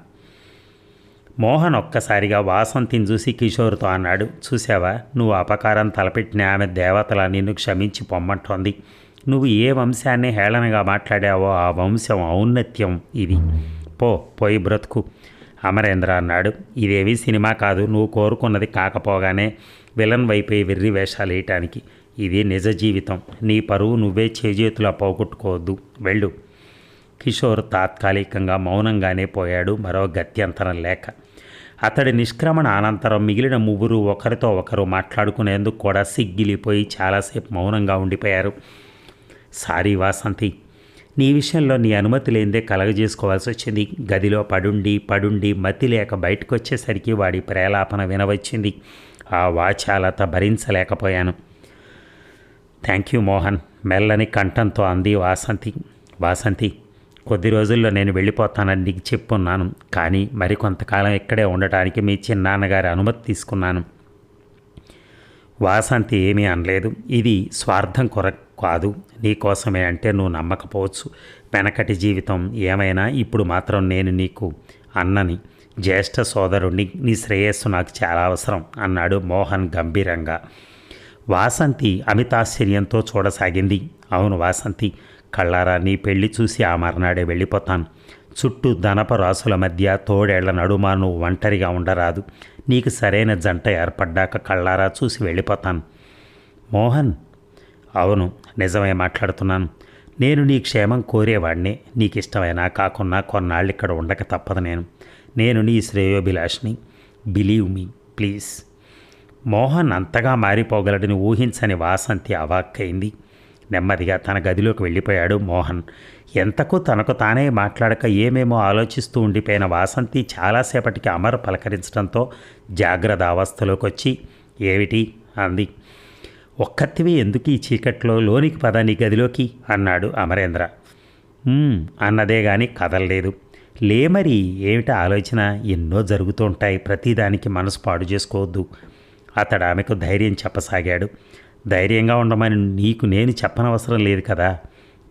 మోహన్ ఒక్కసారిగా వాసంతిని చూసి కిషోర్తో అన్నాడు, చూసావా, నువ్వు అపకారం తలపెట్టిన ఆమె దేవతల నిన్ను క్షమించి పొమ్మంటోంది. నువ్వు ఏ వంశాన్ని హేళనగా మాట్లాడావో ఆ వంశం ఔన్నత్యం ఇది. పోయి బ్రతుకు అమరేంద్ర అన్నాడు. ఇదేవి సినిమా కాదు, నువ్వు కోరుకున్నది కాకపోగానే విలన్ వైపే వెర్రి వేషాలు వేయటానికి. ఇది నిజ జీవితం. నీ పరువు నువ్వే చేజేతులా పోగొట్టుకోవద్దు, వెళ్ళు. కిషోర్ తాత్కాలికంగా మౌనంగానే పోయాడు, మరో గత్యంతరం లేక. అతడి నిష్క్రమణ అనంతరం మిగిలిన ముగ్గురు ఒకరితో ఒకరు మాట్లాడుకునేందుకు కూడా సిగ్గిలిపోయి చాలాసేపు మౌనంగా ఉండిపోయారు. సారీ వాసంతి, నీ విషయంలో నీ అనుమతి లేనిదే కలగజేసుకోవాల్సి వచ్చింది. గదిలో పడుండి మతి లేక బయటకు వచ్చేసరికి వాడి ప్రేలాపన వినవచ్చింది. ఆ వాచాలత భరించలేకపోయాను. థ్యాంక్ యూ మోహన్, మెల్లని కంఠంతో అంది వాసంతి, కొద్ది రోజుల్లో నేను వెళ్ళిపోతానని నీకు చెప్పున్నాను, కానీ మరికొంతకాలం ఇక్కడే ఉండటానికి మీ చిన్నాన్నగారి అనుమతి తీసుకున్నాను. వాసంతి ఏమీ అనలేదు. ఇది స్వార్థం కొరకు కాదు, నీకోసమే అంటే నువ్వు నమ్మకపోవచ్చు. వెనకటి జీవితం ఏమైనా ఇప్పుడు మాత్రం నేను నీకు అన్నని, జ్యేష్ఠ సోదరుణ్ణి, నీ శ్రేయస్సు నాకు చాలా అవసరం అన్నాడు మోహన్ గంభీరంగా. వాసంతి అమితాశ్చర్యంతో చూడసాగింది. అవును వాసంతి, కళ్ళారా నీ పెళ్లి చూసి ఆ మర్నాడే వెళ్ళిపోతాను. చుట్టూ ధనప రాసుల మధ్య తోడేళ్ల నడుమ నువ్వు ఒంటరిగా ఉండరాదు. నీకు సరైన జంట ఏర్పడ్డాక కళ్ళారా చూసి వెళ్ళిపోతాను. మోహన్, అవును నిజమే మాట్లాడుతున్నాను. నేను నీ క్షేమం కోరేవాడినే. నీకు ఇష్టమైనా కాకున్నా కొన్నాళ్ళు ఇక్కడ ఉండక తప్పదు. నేను నీ శ్రేయోభిలాషిని. Believe me please. మోహన్ అంతగా మారిపోగలడని ఊహించని వాసంతి అవాక్కైంది. నెమ్మదిగా తన గదిలోకి వెళ్ళిపోయాడు మోహన్. ఎంతకు తనకు తానే మాట్లాడక ఏమేమో ఆలోచిస్తూ ఉండిపోయిన వాసంతి చాలాసేపటికి అమర్ పలకరించడంతో జాగ్రత్త అవస్థలోకి వచ్చి, ఏమిటి అంది. ఒక్కత్తివి ఎందుకు ఈ చీకట్లో, లోనికి పద నీ గదిలోకి అన్నాడు అమరేంద్ర. అన్నదే గాని కదలలేదు. మరి ఏమిటి ఆలోచన? ఎన్నో జరుగుతూ ఉంటాయి, ప్రతిదానికి మనసు పాడు చేసుకోవద్దు. అతడు ఆమెకు ధైర్యం చెప్పసాగాడు. ధైర్యంగా ఉండమని నీకు నేను చెప్పనవసరం లేదు కదా.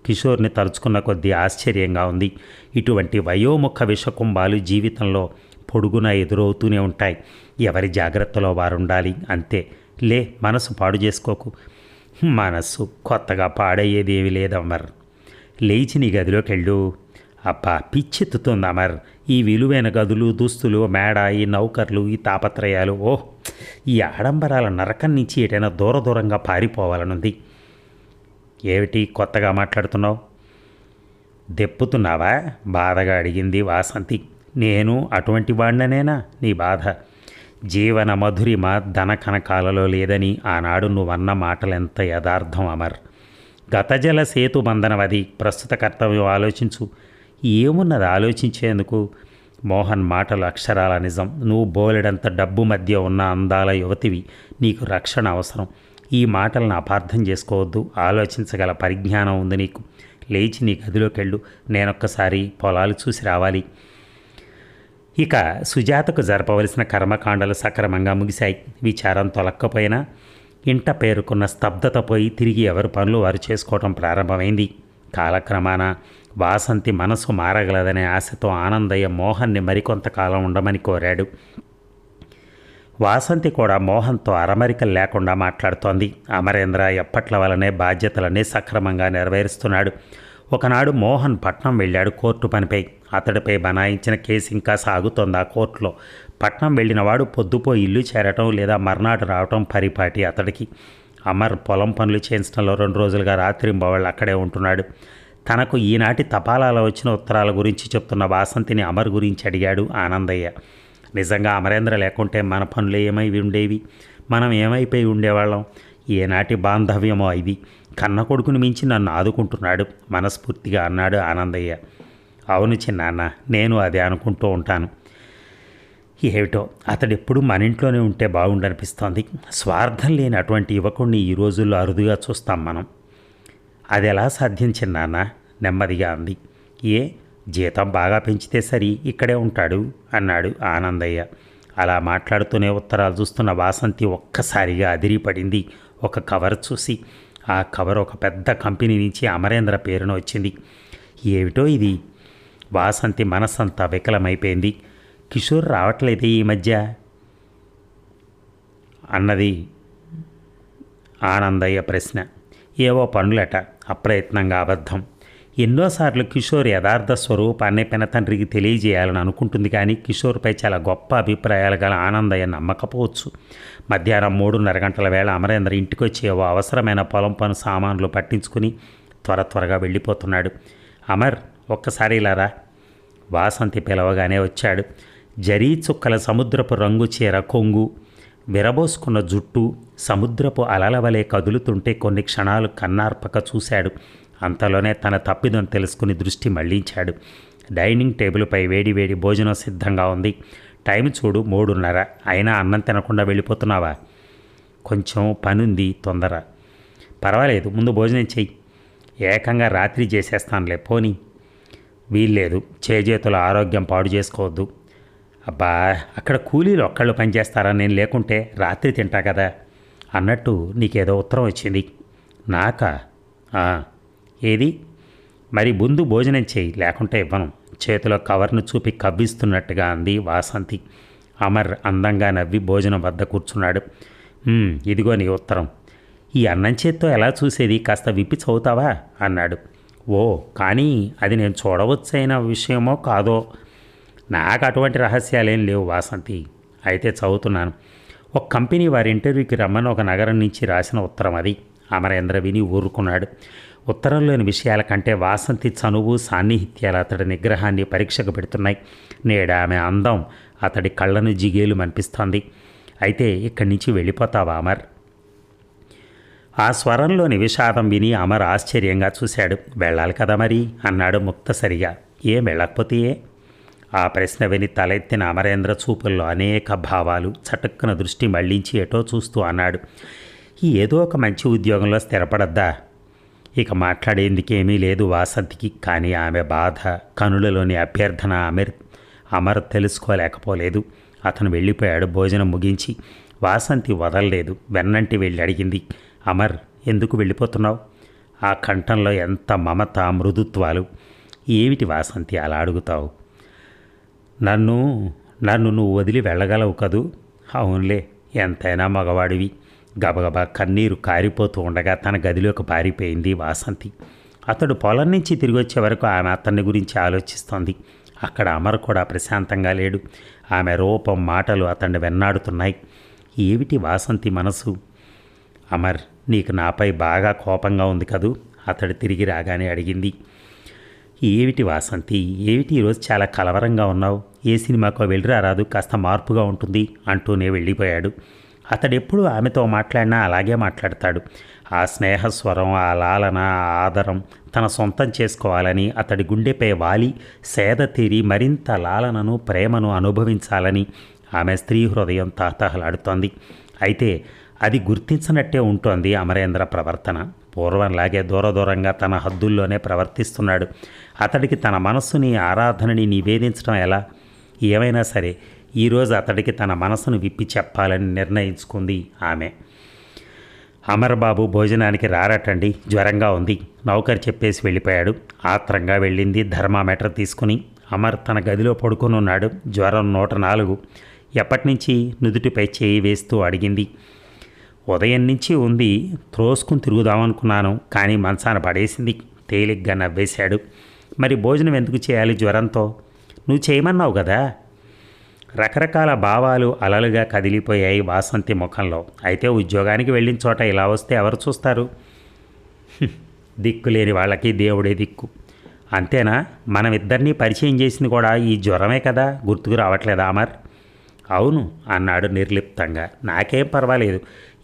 కిషోర్ని తలుచుకున్న కొద్దీ ఆశ్చర్యంగా ఉంది. ఇటువంటి వయోముఖ విషకుంభాలు జీవితంలో పొడుగున ఎదురవుతూనే ఉంటాయి. ఎవరి జాగ్రత్తలో వారుండాలి అంతే. మనసు పాడు చేసుకోకు. మనస్సు కొత్తగా పాడయ్యేది ఏమీ లేదమ్మర్. లేచి నీ గదిలోకి వెళ్ళు. అబ్బా పిచ్చెత్తుతుంది అమర్. ఈ విలువైన గదులు, దుస్తులు, మేడ, ఈ నౌకర్లు, ఈ తాపత్రయాలు, ఈ ఆడంబరాల నరకం నుంచి ఎటైనా దూరంగా పారిపోవాలనుంది. ఏమిటి కొత్తగా మాట్లాడుతున్నావు? దెప్పుతున్నావా? బాధగా అడిగింది వాసంతి. నేను అటువంటి వాడిననేనా నీ బాధ? జీవన మధురిమ ధన కనకాలలో లేదని ఆనాడు నువ్వన్న మాటలెంత యథార్థం అమర్. గతజల సేతు బంధనవది, ప్రస్తుత కర్తవ్యం ఆలోచించు. ఏమున్నది ఆలోచించేందుకు? మోహన్ మాటలు అక్షరాల నిజం. నువ్వు బోలెడంత డబ్బు మధ్య ఉన్న అందాల యువతివి. నీకు రక్షణ అవసరం. ఈ మాటలను అపార్థం చేసుకోవద్దు. ఆలోచించగల పరిజ్ఞానం ఉంది నీకు. లేచి నీ గదిలోకి వెళ్ళు. నేనొక్కసారి పొలాలు చూసి రావాలి. ఇక సుజాతకు జరపవలసిన కర్మకాండలు సక్రమంగా ముగిశాయి. విచారం తొలక్కపోయినా ఇంట పేరుకున్న స్తబ్దత పోయి తిరిగి ఎవరి పనులు వారు చేసుకోవటం ప్రారంభమైంది. కాలక్రమాన వాసంతి మనసు మారగలదనే ఆశతో ఆనందయ్య మోహన్ని మరికొంతకాలం ఉండమని కోరాడు. వాసంతి కూడా మోహన్తో అరమరికలు లేకుండా మాట్లాడుతోంది. అమరేంద్ర ఎప్పట్ల వలనే బాధ్యతలన్నీ సక్రమంగా నెరవేరుస్తున్నాడు. ఒకనాడు మోహన్ పట్నం వెళ్ళాడు కోర్టు పనిపై. అతడిపై బనాయించిన కేసు ఇంకా సాగుతోంది ఆ కోర్టులో. పట్నం వెళ్ళినవాడు పొద్దుపోయి ఇల్లు చేరటం లేదా మర్నాడు రావటం పరిపాటి అతడికి. అమర్ పొలం పనులు చేయించడంలో 2 రోజులుగా రాత్రింబవళ్ళు అక్కడే ఉంటున్నాడు. తనకు ఈనాటి తపాలాలో వచ్చిన ఉత్తరాల గురించి చెప్తున్న వాసంతిని అమర్ గురించి అడిగాడు ఆనందయ్య. నిజంగా అమరేంద్ర లేకుంటే మన పనులు ఏమై ఉండేవి, మనం ఏమైపోయి ఉండేవాళ్ళం, ఏనాటి బాంధవ్యమో ఇది. కన్న కొడుకుని మించి నన్ను ఆదుకుంటున్నాడు మనస్ఫూర్తిగా అన్నాడు ఆనందయ్య. అవును చిన్నాన్న, నేను అదే అనుకుంటూ ఉంటాను. ఏమిటో అతడెప్పుడు మన ఇంట్లోనే ఉంటే బాగుండనిపిస్తోంది. స్వార్థం లేని అటువంటి యువకుడిని ఈ రోజుల్లో అరుదుగా చూస్తాం మనం. అది ఎలా సాధ్యం చిన్నాన్న, నెమ్మదిగా అంది. ఏ జీతం బాగా పెంచితే సరి ఇక్కడే ఉంటాడు అన్నాడు ఆనందయ్య. అలా మాట్లాడుతూనే ఉత్తరాలు చూస్తున్న వాసంతి ఒక్కసారిగా అదిరిపడింది ఒక కవర్ చూసి. ఆ కవర్ ఒక పెద్ద కంపెనీ నుంచి అమరేంద్ర పేరున వచ్చింది. ఏమిటో ఇది, వాసంతి మనస్సంతా వికలమైపోయింది. కిషోర్ రావట్లేదే ఈ మధ్య అన్నది ఆనందయ్య ప్రశ్న. ఏవో పనులట, అప్రయత్నంగా అబద్ధం. ఎన్నోసార్లు కిషోర్ యథార్థ స్వరూపాన్ని పెనతండ్రికి తెలియజేయాలని అనుకుంటుంది, కానీ కిషోర్పై చాలా గొప్ప అభిప్రాయాలు గల ఆనందయ్య నమ్మకపోవచ్చు. మధ్యాహ్నం 3:30 గంటల వేళ అమరేంద్ర ఇంటికొచ్చి ఏవో అవసరమైన పొలం పను సామాన్లు పట్టించుకుని త్వరగా వెళ్ళిపోతున్నాడు. అమర్, ఒక్కసారి ఇలా రా. వాసంతి పిలవగానే వచ్చాడు. జరీ చుక్కల సముద్రపు రంగు చీర కొంగు, విరబోసుకున్న జుట్టు సముద్రపు అలల వలె కదులుతుంటే కొన్ని క్షణాలు కన్నార్పక చూశాడు. అంతలోనే తన తప్పిదం తెలుసుకుని దృష్టి మళ్లించాడు. డైనింగ్ టేబుల్పై వేడివేడి భోజనం సిద్ధంగా ఉంది. టైం చూడు, 3:30. అయినా అన్నం తినకుండా వెళ్ళిపోతున్నావా? కొంచెం పనుంది, తొందర. పర్వాలేదు, ముందు భోజనం చెయ్యి. ఏకంగా రాత్రి చేసేస్తానులే, పోనీ. వీల్లేదు, చేజేతుల ఆరోగ్యం పాడు చేసుకోవద్దు. అబ్బా, అక్కడ కూలీలు ఒక్కళ్ళు పనిచేస్తారా, నేను లేకుంటే? రాత్రి తింటా కదా. అన్నట్టు నీకేదో ఉత్తరం వచ్చింది. నాకా? ఏది? మరి ముందు భోజనం చేయి, లేకుంటే ఇవ్వను. చేతిలో కవర్ను చూపి కవ్విస్తున్నట్టుగా అంది వాసంతి. అమర్ అందంగా నవ్వి భోజనం వద్ద కూర్చున్నాడు. ఇదిగో నీ ఉత్తరం. ఈ అన్నం చేత్తో ఎలా చూసేది, కాస్త విప్పి చదువుతావా అన్నాడు. ఓ, కానీ అది నేను చూడవచ్చైన విషయమో కాదో. నాకు అటువంటి రహస్యాలేం లేవు వాసంతి. అయితే చదువుతున్నాను. ఒక కంపెనీ వారి ఇంటర్వ్యూకి రమ్మని ఒక నగరం నుంచి రాసిన ఉత్తరం అది. అమరేంద్ర విని ఊరుకున్నాడు. ఉత్తరంలోని విషయాల కంటే వాసంతి చనువు సాన్నిహిత్యాలు అతడి నిగ్రహాన్ని పరీక్షకు పెడుతున్నాయి. నేడు ఆమె అందం అతడి కళ్ళను జిగేలు అనిపిస్తోంది. అయితే ఇక్కడి నుంచి వెళ్ళిపోతావా అమర్? ఆ స్వరంలోని విషాదం విని అమర్ ఆశ్చర్యంగా చూశాడు. వెళ్ళాలి కదా మరి అన్నాడు ముక్తసరిగా. ఏం వెళ్ళకపోతే? ఆ ప్రశ్న విని తలెత్తిన అమరేంద్ర చూపుల్లో అనేక భావాలు. చటుక్కున దృష్టి మళ్లించి ఎటో చూస్తూ అన్నాడు. ఏదో ఒక మంచి ఉద్యోగంలో స్థిరపడద్దా? ఇక మాట్లాడేందుకేమీ లేదు వాసంతికి. కానీ ఆమె బాధ, కనులలోని అభ్యర్థన అమర్ తెలుసుకోలేకపోలేదు. అతను వెళ్ళిపోయాడు భోజనం ముగించి. వాసంతి వదలలేదు, వెన్నంటి వెళ్ళి అడిగింది. అమర్, ఎందుకు వెళ్ళిపోతున్నావు? ఆ కంఠంలో ఎంత మమత, మృదుత్వాలు. ఏమిటి వాసంతి అలా అడుగుతావు? నన్ను నువ్వు వదిలి వెళ్ళగలవు కదూ? అవునులే, ఎంతైనా మగవాడివి. గబగబా కన్నీరు కారిపోతూ ఉండగా తన గదిలోకి పారిపోయింది వాసంతి. అతడు పొలం నుంచి తిరిగి వచ్చే వరకు ఆమె అతన్ని గురించి ఆలోచిస్తోంది. అక్కడ అమర్ కూడా ప్రశాంతంగా లేడు. ఆమె రూపం, మాటలు అతన్ని వెన్నాడుతున్నాయి. ఏమిటి వాసంతి మనసు? అమర్, నీకు నాపై బాగా కోపంగా ఉంది కదూ? అతడు తిరిగి రాగానే అడిగింది. ఏమిటి వాసంతి, ఏమిటి ఈరోజు చాలా కలవరంగా ఉన్నావు? ఏ సినిమాకో వెళ్ళిరారాదు, కాస్త మార్పుగా ఉంటుంది అంటూనే వెళ్ళిపోయాడు. అతడెప్పుడు ఆమెతో మాట్లాడినా అలాగే మాట్లాడతాడు. ఆ స్నేహస్వరం, ఆ లాలన, ఆ ఆదరం తన సొంతం చేసుకోవాలని, అతడి గుండెపై వాలి సేద తీరి మరింత లాలనను, ప్రేమను అనుభవించాలని ఆమె స్త్రీ హృదయం తాతహలాడుతోంది. అయితే అది గుర్తించనట్టే ఉంటోంది అమరేంద్ర ప్రవర్తన. పూర్వంలాగే దూరంగా తన హద్దుల్లోనే ప్రవర్తిస్తున్నాడు. అతడికి తన మనస్సుని, ఆరాధనని నివేదించడం ఎలా? ఏమైనా సరే ఈరోజు అతడికి తన మనసును విప్పి చెప్పాలని నిర్ణయించుకుంది ఆమె. అమర్బాబు భోజనానికి రారటండి, జ్వరంగా ఉంది, నౌకరు చెప్పేసి వెళ్ళిపోయాడు. ఆత్రంగా వెళ్ళింది థర్మామీటర్ తీసుకుని. అమర్ తన గదిలో పడుకొని ఉన్నాడు. జ్వరం 104. ఎప్పటినుంచి? నుదుటిపై చేయి వేస్తూ అడిగింది. ఉదయం నుంచి ఉంది, త్రోసుకుని తిరుగుదామనుకున్నాను, కానీ మంచాన పడేసింది. తేలిగ్గా నవ్వేశాడు. మరి భోజనం ఎందుకు చేయాలి జ్వరంతో? నువ్వు చేయమన్నావు కదా. రకరకాల భావాలు అలలుగా కదిలిపోయాయి వాసంతి ముఖంలో. అయితే ఉద్యోగానికి వెళ్ళిన చోట ఇలా వస్తే ఎవరు చూస్తారు? దిక్కు లేని వాళ్ళకి దేవుడే దిక్కు. అంతేనా? మనమిద్దరినీ పరిచయం చేసింది కూడా ఈ జ్వరమే కదా, గుర్తుకు రావట్లేదా అమర్? అవును అన్నాడు నిర్లిప్తంగా. నాకేం పర్వాలేదు,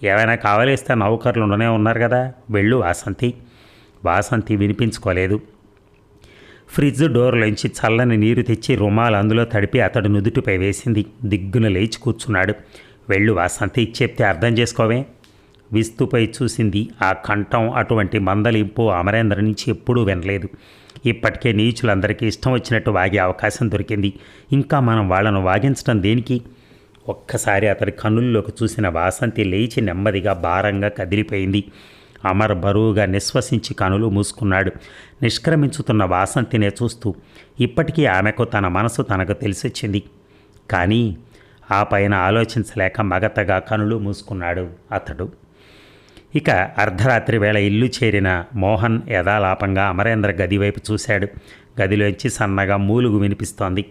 ఏమైనా కావలిస్తే నౌకర్లు ఉండనే ఉన్నారు కదా, వెళ్ళు వాసంతి. వాసంతి వినిపించుకోలేదు. ఫ్రిడ్జ్ డోర్లోంచి చల్లని నీరు తెచ్చి రుమాలు అందులో తడిపి అతడు నుదుటిపై వేసింది. దిగ్గున లేచి కూర్చున్నాడు. వెళ్ళు వాసంతి, చెప్తే అర్థం చేసుకోవే. విస్తుపై చూసింది. ఆ కంఠం అటువంటి మందలింపు అమరేంద్ర నుంచి ఎప్పుడూ వినలేదు. ఇప్పటికే నీచులందరికీ ఇష్టం వచ్చినట్టు వాగే అవకాశం దొరికింది. ఇంకా మనం వాళ్ళను వాగించడం దేనికి? ఒక్కసారి అతడి కన్నుల్లోకి చూసిన వాసంతి లేచి నెమ్మదిగా భారంగా కదిలిపోయింది. అమర్ బరువుగా నిశ్వసించి కనులు మూసుకున్నాడు. నిష్క్రమించుతున్న వాసంతినే చూస్తూ. ఇప్పటికీ ఆమెకు తన మనసు తనకు తెలిసొచ్చింది. కానీ ఆ పైన ఆలోచించలేక మగతగా కనులు మూసుకున్నాడు అతడు. ఇక అర్ధరాత్రి వేళ ఇల్లు చేరిన మోహన్ యథాలాపంగా అమరేంద్ర గది వైపు చూశాడు. గదిలోంచి సన్నగా మూలుగు వినిపిస్తోంది.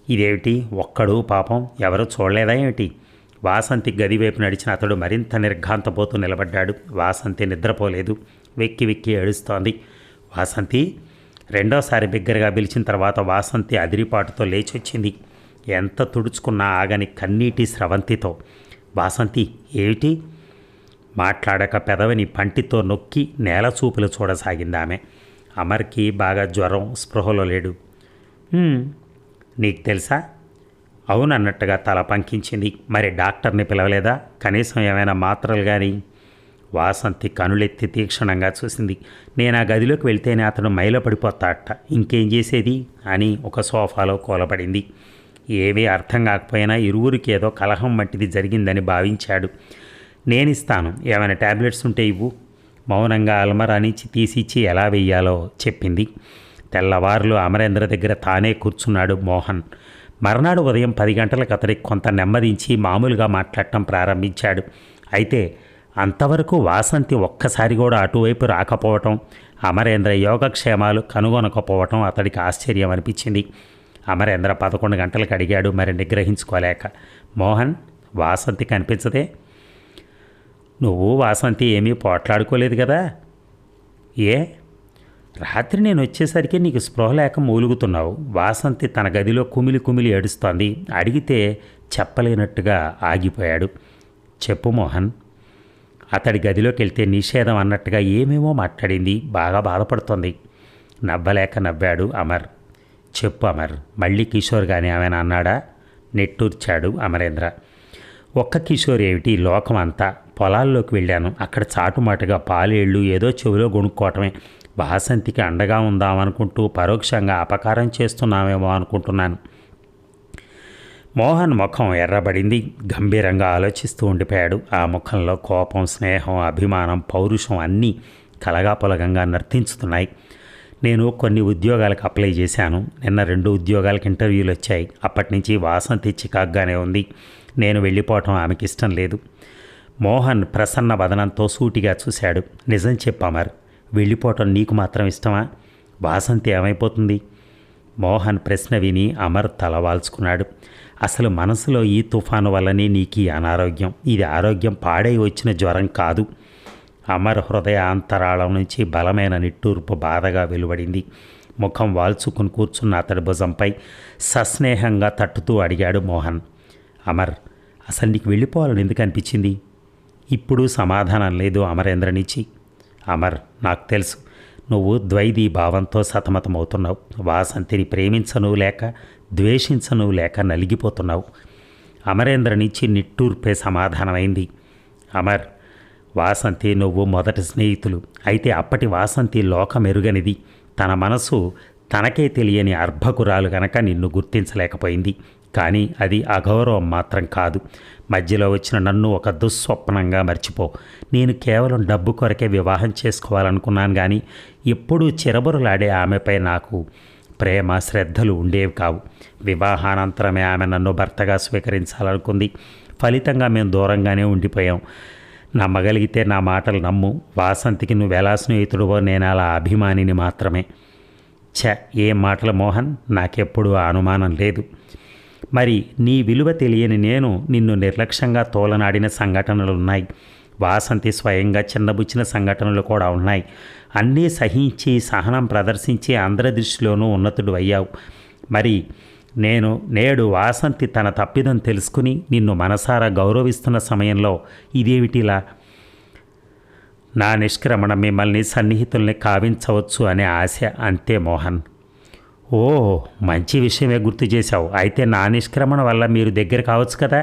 ఇదేమిటి, ఒక్కడు పాపం ఎవరూ చూడలేదా ఏమిటి? వాసంతి గదివైపు నడిచిన అతడు మరింత నిర్ఘాంతపోతూ నిలబడ్డాడు. వాసంతి నిద్రపోలేదు. వెక్కి వెక్కి ఏడుస్తోంది. వాసంతి. రెండోసారి బిగ్గరగా పిలిచిన తర్వాత వాసంతి అదిరిపాటుతో లేచొచ్చింది. ఎంత తుడుచుకున్నా ఆగని కన్నీటి స్రవంతితో. వాసంతి ఏమిటి? మాట్లాడక పెదవిని పంటితో నొక్కి నేల చూపులు చూడసాగింది ఆమె. అమర్కి బాగా జ్వరం, స్పృహలో లేడు. నీకు తెలుసా? అవునన్నట్టుగా తల పంకించింది. మరి డాక్టర్ని పిలవలేదా? కనీసం ఏమైనా మాత్రలు కానీ? వాసంతి కనులెత్తి తీక్షణంగా చూసింది. నేను ఆ గదిలోకి వెళ్తేనే అతను మైలో పడిపోతాడట. ఇంకేం చేసేది అని ఒక సోఫాలో కూలబడింది. ఏమీ అర్థం కాకపోయినా ఇరువురికి ఏదో కలహం వంటిది జరిగిందని భావించాడు. నేనిస్తాను, ఏమైనా ట్యాబ్లెట్స్ ఉంటే ఇవ్వు. మౌనంగా అల్మరా నుంచి తీసిచ్చి ఎలా వెయ్యాలో చెప్పింది. తెల్లవారులు అమరేంద్ర దగ్గర తానే కూర్చున్నాడు మోహన్. మర్నాడు ఉదయం 10 గంటలకు అతడికి కొంత నెమ్మదించి మామూలుగా మాట్లాడటం ప్రారంభించాడు. అయితే అంతవరకు వాసంతి ఒక్కసారి కూడా అటువైపు రాకపోవటం, అమరేంద్ర యోగక్షేమాలు కనుగొనకపోవటం అతడికి ఆశ్చర్యం అనిపించింది. అమరేంద్ర 11 గంటలకు అడిగాడు, మరి నిగ్రహించుకోలేక. మోహన్, వాసంతి కనిపించదే? నువ్వు వాసంతి ఏమీ పోట్లాడుకోలేదు కదా? ఏ? రాత్రి నేను వచ్చేసరికి నీకు స్పృహ లేక మూలుగుతున్నావు. వాసంతి తన గదిలో కుమిలి కుమిలి ఏడుస్తోంది. అడిగితే చెప్పలేనట్టుగా ఆగిపోయాడు. చెప్పు మోహన్. అతడి గదిలోకి వెళ్తే నిషేధం అన్నట్టుగా ఏమేమో మాట్లాడింది. బాగా బాధపడుతోంది. నవ్వలేక నవ్వాడు అమర్. చెప్పు అమర్, మళ్ళీ కిషోర్ కానీ ఏమైనా అన్నాడా? నెట్టూర్చాడు అమరేంద్ర. ఒక్క కిషోర్ ఏమిటి, లోకం అంతా. పొలాల్లోకి వెళ్ళాను. అక్కడ చాటుమాటుగా పాలేళ్ళు ఏదో చెవిలో కొనుక్కోవటమే. వాసంతికి అండగా ఉందామనుకుంటూ పరోక్షంగా అపకారం చేస్తున్నామేమో అనుకుంటున్నాను. మోహన్ ముఖం ఎర్రబడింది. గంభీరంగా ఆలోచిస్తూ ఉండిపోయాడు. ఆ ముఖంలో కోపం, స్నేహం, అభిమానం, పౌరుషం అన్నీ కలగాపొలగంగా నర్తించుతున్నాయి. నేను కొన్ని ఉద్యోగాలకు అప్లై చేశాను. నిన్న 2 ఉద్యోగాలకు ఇంటర్వ్యూలు వచ్చాయి. అప్పటి నుంచి వాసంతి చికాగ్గానే ఉంది. నేను వెళ్ళిపోవటం ఆమెకి ఇష్టం లేదు. మోహన్ ప్రసన్న వదనంతో సూటిగా చూశాడు. నిజం చెప్పమర్, వెళ్ళిపోవటం నీకు మాత్రం ఇష్టమా? వాసంతి ఏమైపోతుంది? మోహన్ ప్రశ్న విని అమర్ తలవాల్చుకున్నాడు. అసలు మనసులో ఈ తుఫాను వల్లనే నీకు ఈ అనారోగ్యం. ఇది ఆరోగ్యం పాడై వచ్చిన జ్వరం కాదు. అమర్ హృదయ అంతరాళం నుంచి బలమైన నిట్టూర్పు బాధగా వెలువడింది. ముఖం వాల్చుకుని కూర్చున్న అతడి భుజంపై సస్నేహంగా తట్టుతూ అడిగాడు మోహన్. అమర్, అసలు నీకు వెళ్ళిపోవాలని ఎందుకు అనిపించింది? ఇప్పుడు సమాధానం లేదు అమరేంద్ర నుంచి. అమర్, నాకు తెలుసు నువ్వు ద్వైధీ భావంతో సతమతమవుతున్నావు. వాసంతిని ప్రేమించను లేక ద్వేషించను లేక నలిగిపోతున్నావు. అమరేంద్ర నుంచి నిట్టూర్పే సమాధానమైంది. అమర్, వాసంతి నువ్వు మొదటి స్నేహితులు. అయితే అప్పటి వాసంతి లోకమెరుగనిది. తన మనసు తనకే తెలియని అర్భకురాలు గనక నిన్ను గుర్తించలేకపోయింది. కానీ అది అగౌరవం మాత్రం కాదు. మధ్యలో వచ్చిన నన్ను ఒక దుస్వప్నంగా మర్చిపో. నేను కేవలం డబ్బు కొరకే వివాహం చేసుకోవాలనుకున్నాను, కానీ ఎప్పుడూ చిరబురలాడే ఆమెపై నాకు ప్రేమ, శ్రద్ధలు ఉండేవి కావు. వివాహానంతరమే ఆమె నన్ను భర్తగా స్వీకరించాలనుకుంది. ఫలితంగా మేము దూరంగానే ఉండిపోయాం. నమ్మగలిగితే నా మాటలు నమ్ము. వాసంతికి నువ్వెలా స్నేహితుడివో నేను అలా అభిమానిని మాత్రమే. ఏం మాటలు మోహన్, నాకెప్పుడు ఆ అనుమానం లేదు. మరి నీ విలువ తెలియని నేను నిన్ను నిర్లక్ష్యంగా తోలనాడిన సంఘటనలున్నాయి. వాసంతి స్వయంగా చిన్నబుచ్చిన సంఘటనలు కూడా ఉన్నాయి. అన్నీ సహించి సహనం ప్రదర్శించి అందరి దృష్టిలోనూ ఉన్నతుడు అయ్యావు. మరి నేడు వాసంతి తన తప్పిదం తెలుసుకుని నిన్ను మనసారా గౌరవిస్తున్న సమయంలో ఇదేమిటిలా? నా నిష్క్రమణ మిమ్మల్ని సన్నిహితుల్ని కావించవచ్చు అనే ఆశ, అంతే మోహన్. ఓ, మంచి విషయమే గుర్తు చేశావు. అయితే నా నిష్క్రమణ వల్ల మీరు దగ్గర కావచ్చు కదా?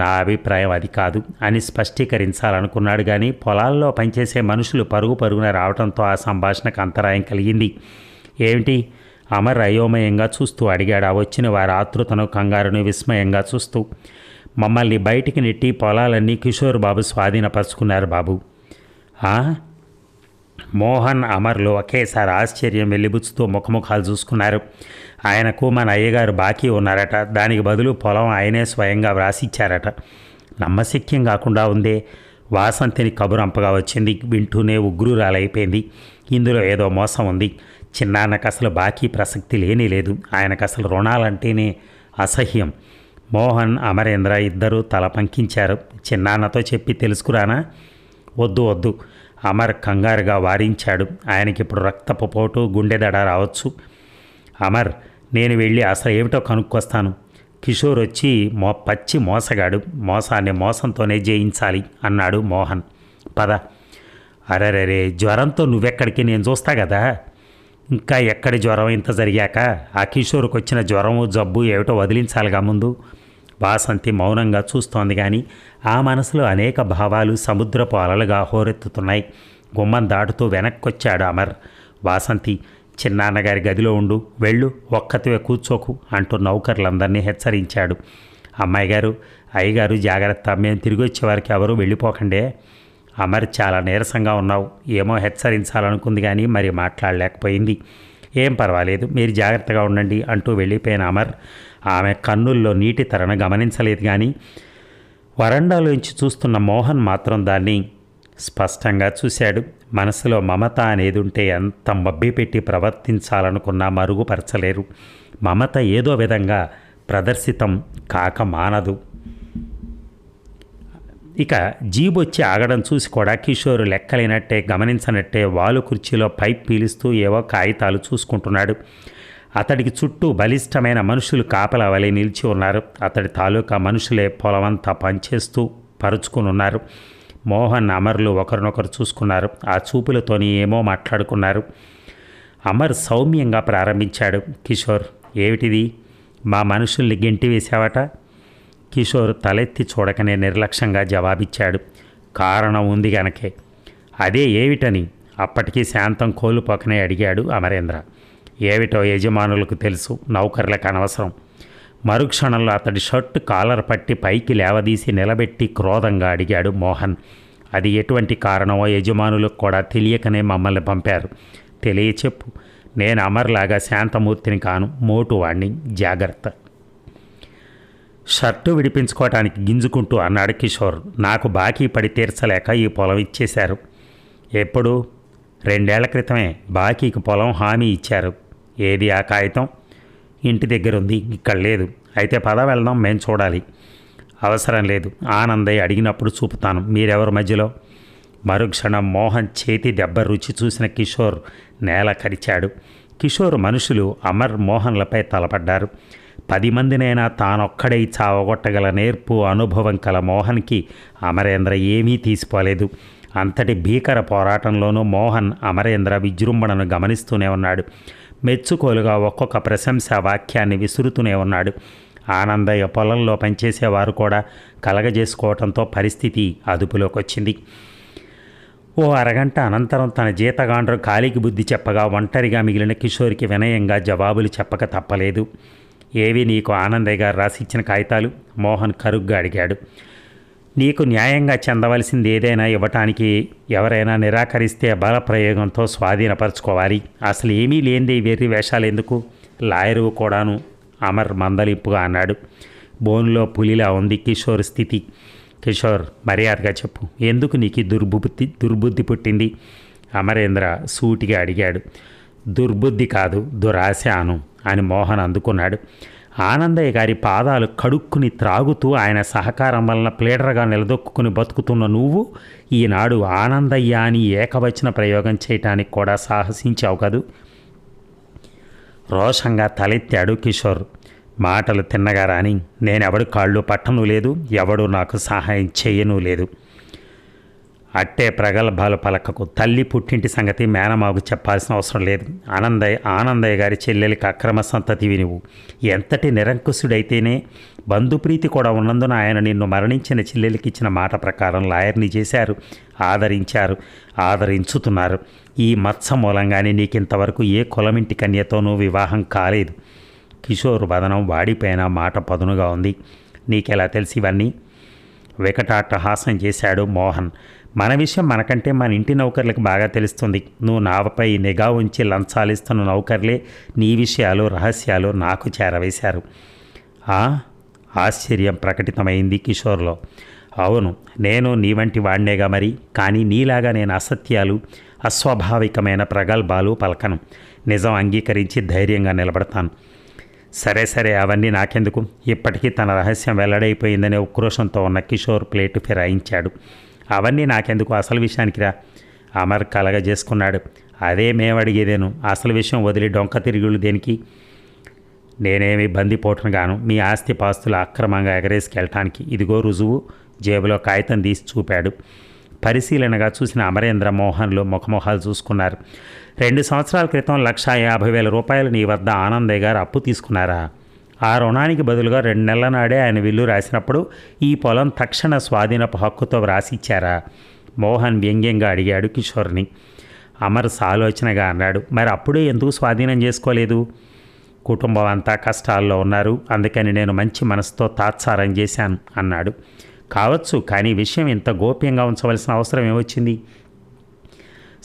నా అభిప్రాయం అది కాదు అని స్పష్టీకరించాలనుకున్నాడు. కానీ పొలాల్లో పనిచేసే మనుషులు పరుగు పరుగున రావడంతో ఆ సంభాషణకు అంతరాయం కలిగింది. ఏమిటి? అమర్ అయోమయంగా చూస్తూ అడిగాడు. వచ్చిన వారి ఆతృతను కంగారును విస్మయంగా చూస్తూ. మమ్మల్ని బయటికి నెట్టి పొలాలన్నీ కిషోర్ బాబు స్వాధీనపరుచుకున్నారు బాబు. మోహన్ అమర్లు ఒకేసారి ఆశ్చర్యం వెలిబుచ్చుతూ ముఖముఖాలు చూసుకున్నారు. ఆయనకు మన అయ్యగారు బాకీ ఉన్నారట. దానికి బదులు పొలం ఆయనే స్వయంగా వ్రాసిచ్చారట. నమ్మశక్యం కాకుండా ఉందే. వాసంతిని కబురంపగా వచ్చింది. వింటూనే ఉగ్రురాలైపోయింది. ఇందులో ఏదో మోసం ఉంది. చిన్నాన్నకు అసలు బాకీ ప్రసక్తి లేనే లేదు. ఆయనకు అసలు రుణాలంటేనే అసహ్యం. మోహన్ అమరేంద్ర ఇద్దరూ తల పంకించారు. చిన్నాన్నతో చెప్పి తెలుసుకురానా? వద్దు. అమర్ కంగారుగా వారించాడు. ఆయనకిప్పుడు రక్తపు పోటు, గుండెదడ రావచ్చు. అమర్, నేను వెళ్ళి అసలు ఏమిటో కనుక్కొస్తాను. కిషోర్ వచ్చి పచ్చి మోసగాడు. మోసాన్ని మోసంతోనే జయించాలి అన్నాడు మోహన్. పద. అరెరే, జ్వరంతో నువ్వెక్కడికి, నేను చూస్తా కదా. ఇంకా ఎక్కడి జ్వరం? ఇంత జరిగాక ఆ కిషోర్కి వచ్చిన జ్వరము జబ్బు ఏమిటో వదిలించాలిగా ముందు. వాసంతి మౌనంగా చూస్తోంది. కానీ ఆ మనసులో అనేక భావాలు సముద్రపు అలలుగా హోరెత్తుతున్నాయి. గుమ్మం దాటుతూ వెనక్కొచ్చాడు అమర్. వాసంతి, చిన్నాన్నగారి గదిలో ఉండు, వెళ్ళు, ఒక్కతివే కూర్చోకు అంటూ నౌకర్లందరినీ హెచ్చరించాడు. అమ్మాయి గారు, అయ్యగారు జాగ్రత్త, మేము తిరిగి వచ్చేవారికి ఎవరూ వెళ్ళిపోకండే. అమర్, చాలా నీరసంగా ఉన్నావు. ఏమో హెచ్చరించాలనుకుంది కానీ మరి మాట్లాడలేకపోయింది. ఏం పర్వాలేదు, మీరు జాగ్రత్తగా ఉండండి అంటూ వెళ్ళిపోయిన అమర్ ఆమె కన్నుల్లో నీటి తరణ గమనించలేదు. కానీ వరండాలోంచి చూస్తున్న మోహన్ మాత్రం దాన్ని స్పష్టంగా చూశాడు. మనసులో మమత అనేది ఉంటే ఎంత మభ్యపెట్టి ప్రవర్తించాలనుకున్నా మరుగుపరచలేరు. మమత ఏదో విధంగా ప్రదర్శితం కాక మానదు. ఇక జీబొచ్చి ఆగడం చూసి కూడా కిషోర్ లెక్కలేనట్టే, గమనించనట్టే వాలు కుర్చీలో పైప్ పీలుస్తూ ఏవో కాగితాలు చూసుకుంటున్నాడు. అతడికి చుట్టూ బలిష్టమైన మనుషులు కాపలా వలె నిలిచి ఉన్నారు. అతడి తాలూకా మనుషులే పొలమంతా పనిచేస్తూ పరుచుకుని ఉన్నారు. మోహన్, అమర్లు ఒకరినొకరు చూసుకున్నారు. ఆ చూపులతోని ఏమో మాట్లాడుకున్నారు. అమర్ సౌమ్యంగా ప్రారంభించాడు. కిషోర్, ఏమిటిది? మా మనుషుల్ని గెంటి వేశావట? కిషోర్ తలెత్తి చూడకనే నిర్లక్ష్యంగా జవాబిచ్చాడు. కారణం ఉంది గనకే. అదే ఏమిటని అప్పటికీ శాంతం కోల్పోకనే అడిగాడు అమరేంద్ర. ఏమిటో యజమానులకు తెలుసు, నౌకర్లకు అనవసరం. మరుక్షణంలో అతడి షర్టు కాలర్ పట్టి పైకి లేవదీసి నిలబెట్టి క్రోధంగా అడిగాడు మోహన్. అది ఎటువంటి కారణమో యజమానులకు కూడా తెలియకనే మమ్మల్ని పంపారు. తెలియచెప్పు. నేను అమర్లాగా శాంతమూర్తిని కాను, మోటువాణ్ణి. జాగ్రత్త. షర్టు విడిపించుకోవటానికి గింజుకుంటూ అన్నాడు కిషోర్. నాకు బాకీ పడి తీర్చలేక ఈ పొలం ఇచ్చేశారు. ఎప్పుడు? 2 ఏళ్ల క్రితమే బాకీకి పొలం హామీ ఇచ్చారు. ఏది ఆ కాగితం? ఇంటి దగ్గర ఉంది, ఇక్కడ లేదు. అయితే పద వెళ్దాం, మేము చూడాలి. అవసరం లేదు, ఆనందయ్య అడిగినప్పుడు చూపుతాను. మీరెవరు మధ్యలో? మరుక్షణం మోహన్ చేతి దెబ్బ రుచి చూసిన కిషోర్ నేల కరిచాడు. కిషోర్ మనుషులు అమర్, మోహన్లపై తలపడ్డారు. 10 మందినైనా తానొక్కడై చావగొట్టగల నేర్పు, అనుభవం కల మోహన్కి అమరేంద్ర ఏమీ తీసిపోలేదు. అంతటి భీకర పోరాటంలోనూ మోహన్ అమరేంద్ర విజృంభణను గమనిస్తూనే ఉన్నాడు. మెచ్చుకోలుగా ఒక్కొక్క ప్రశంసా వాక్యాన్ని విసురుతూనే ఉన్నాడు. ఆనందయ్య పొలంలో పనిచేసేవారు కూడా కలగజేసుకోవడంతో పరిస్థితి అదుపులోకి వచ్చింది. ఓ అరగంట అనంతరం తన జీతగాండ్రు ఖాళీకి బుద్ధి చెప్పగా ఒంటరిగా మిగిలిన కిషోర్కి వినయంగా జవాబులు చెప్పక తప్పలేదు. ఏవి నీకు ఆనందయ్య గారు రాసిచ్చిన కాగితాలు? మోహన్ కరుగ్గా అడిగాడు. నీకు న్యాయంగా చెందవలసింది ఏదైనా ఇవ్వటానికి ఎవరైనా నిరాకరిస్తే బల ప్రయోగంతో స్వాధీనపరచుకోవాలి. అసలు ఏమీ లేనిదే వెర్రి వేషాలు ఎందుకు? లాయరు కూడాను, అమర్ మందలింపుగా అన్నాడు. బోన్లో పులిలా ఉంది కిషోర్ స్థితి. కిషోర్, మర్యాదగా చెప్పు, ఎందుకు నీకు ఈ దుర్బుద్ధి పుట్టింది? అమరేంద్ర సూటిగా అడిగాడు. దుర్బుద్ధి కాదు, దురాశ అను అని మోహన్ అందుకున్నాడు. ఆనందయ్య గారి పాదాలు కడుక్కుని త్రాగుతూ ఆయన సహకారం వలన ప్లేడర్గా నిలదొక్కుని బతుకుతున్న నువ్వు ఈనాడు ఆనందయ్య అని ఏకవచన ప్రయోగం చేయటానికి కూడా సాహసించావు కదూ. రోషంగా తలెత్తాడు కిషోర్. మాటలు తిన్నగా రాని, నేనెవడు కాళ్ళు పట్టను లేదు, ఎవడు నాకు సహాయం చేయను లేదు. అట్టే ప్రగల్భాలు పలకకు. తల్లి పుట్టింటి సంగతి మేనమాకు చెప్పాల్సిన అవసరం లేదు. ఆనందయ్య గారి చెల్లెలికి అక్రమ సంతతివి నువ్వు. ఎంతటి నిరంకుశుడైతేనే బంధుప్రీతి కూడా ఉన్నందున ఆయన నిన్ను మరణించిన చెల్లెలికి ఇచ్చిన మాట ప్రకారం లాయర్ని చేశారు, ఆదరించుతున్నారు. ఈ మత్స మూలంగానే నీకింతవరకు ఏ కులమింటి కన్యతోనూ వివాహం కాలేదు. కిషోర్ వదనం వాడిపోయిన, మాట పదునుగా ఉంది. నీకెలా తెలిసి ఇవన్నీ? వికటాట్టహాసం చేశాడు మోహన్. మన విషయం మనకంటే మన ఇంటి నౌకర్లకు బాగా తెలుస్తుంది. నువ్వు నాపై నిఘా ఉంచి లంచాలిస్తున్న నౌకర్లే నీ విషయాలు, రహస్యాలు నాకు చేరవేశారు. ఆశ్చర్యం ప్రకటితమైంది కిషోర్లో. అవును, నేను నీ వంటి వాడినేగా మరి. కానీ నీలాగా నేను అసత్యాలు, అస్వాభావికమైన ప్రగల్భాలు పలకను. నిజం అంగీకరించి ధైర్యంగా నిలబడతాను. సరే అవన్నీ నాకెందుకు. ఇప్పటికీ తన రహస్యం వెల్లడైపోయిందనే ఉక్రోషంతో ఉన్న కిషోర్ ప్లేటు ఫిరాయించాడు. అవన్నీ నాకెందుకు, అసలు విషయానికి రా. అమర్ కలగ చేసుకున్నాడు. అదే మేమడిగేదేను. అసలు విషయం వదిలి డొంక తిరుగులు దేనికి? నేనేమి బందిపోటును గాను మీ ఆస్తి పాస్తులు అక్రమంగా ఎగరేసుకెళ్ళటానికి. ఇదిగో రుజువు. జేబులో కాగితం తీసి చూపాడు. పరిశీలనగా చూసిన అమరేంద్ర మోహన్లు ముఖమొహాలు చూసుకున్నారు. 2 సంవత్సరాల క్రితం 1,50,000 రూపాయలు నీ వద్ద ఆనందయ్య గారు అప్పు తీసుకున్నారా? ఆ రుణానికి బదులుగా 2 నెలల నాడే ఆయన విల్లు రాసినప్పుడు ఈ పొలం తక్షణ స్వాధీనపు హక్కుతో వ్రాసిచ్చారా? మోహన్ వ్యంగ్యంగా అడిగాడు కిషోర్ని. అమర్ సాలోచనగా అన్నాడు. మరి అప్పుడే ఎందుకు స్వాధీనం చేసుకోలేదు? కుటుంబం అంతా కష్టాల్లో ఉన్నారు, అందుకని నేను మంచి మనసుతో తాత్సారం చేశాను అన్నాడు. కావచ్చు, కానీ విషయం ఇంత గోప్యంగా ఉంచవలసిన అవసరం ఏమొచ్చింది?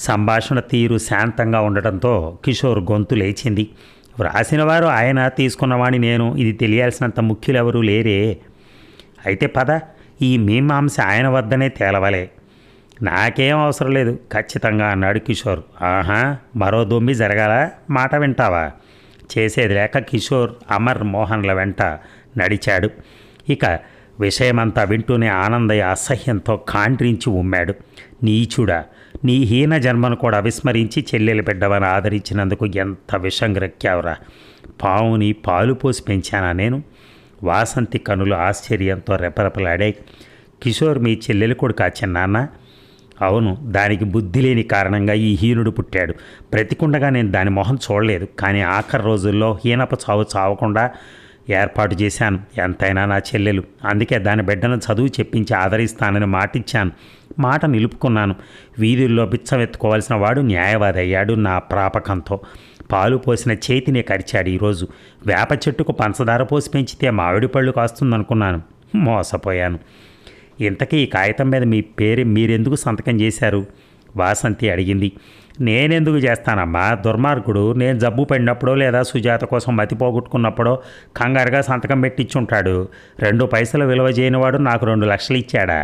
సంభాషణ తీరు శాంతంగా ఉండటంతో కిషోర్ గొంతు లేచింది. వ్రాసినవారు ఆయన, తీసుకున్నవాణి నేను. ఇది తెలియాల్సినంత ముఖ్యులెవరూ లేరే. అయితే పద, ఈ మీమాంస ఆయన వద్దనే తేలవలే. నాకేం అవసరం లేదు ఖచ్చితంగా అన్నాడు కిషోర్. మరో దొమ్మి జరగాల? మాట వింటావా? చేసేది లేక కిషోర్ అమర్ మోహన్ల వెంట నడిచాడు. ఇక విషయమంతా వింటూనే ఆనందయ్య అసహ్యంతో కాండ్రించి ఉమ్మాడు. నీచుడా, నీ హీన జన్మను కూడా విస్మరించి చెల్లెలు బిడ్డవని ఆదరించినందుకు ఎంత విషం గ్రక్కావురా. పావుని పాలు పోసి పెంచానా నేను? వాసంతి కనులు ఆశ్చర్యంతో రెపరెపలాడాయి. కిషోర్ మీ చెల్లెలు కొడుకా చిన్నాన్న? అవును, దానికి బుద్ధి లేని కారణంగా ఈ హీనుడు పుట్టాడు. బ్రతికుండగా నేను దాని మొహం చూడలేదు. కానీ ఆఖరి రోజుల్లో హీనప చావకుండా ఏర్పాటు చేశాను. ఎంతైనా నా చెల్లెలు, అందుకే దాని బిడ్డను చదువు చెప్పించి ఆదరిస్తానని మాటిచ్చాను. మాట నిలుపుకున్నాను. వీధుల్లో బిచ్చమెత్తుకోవాల్సిన వాడు న్యాయవాది అయ్యాడు నా ప్రాపకంతో. పాలు పోసిన చేతినే కరిచాడు. ఈరోజు వేప చెట్టుకు పంచదార పోసి పెంచితే మామిడి పళ్ళు కాస్తుందనుకున్నాను. మోసపోయాను. ఇంతకీ ఈ కాగితం మీద మీ పేరు మీరెందుకు సంతకం చేశారు? వాసంతి అడిగింది. నేనెందుకు చేస్తానమ్మా, దుర్మార్గుడు నేను జబ్బు పడినప్పుడో లేదా సుజాత కోసం మతి పోగొట్టుకున్నప్పుడో కంగారుగా సంతకం పెట్టించుంటాడు. 2 పైసలు విలువ చేయనివాడు నాకు 2 లక్షలు ఇచ్చాడా?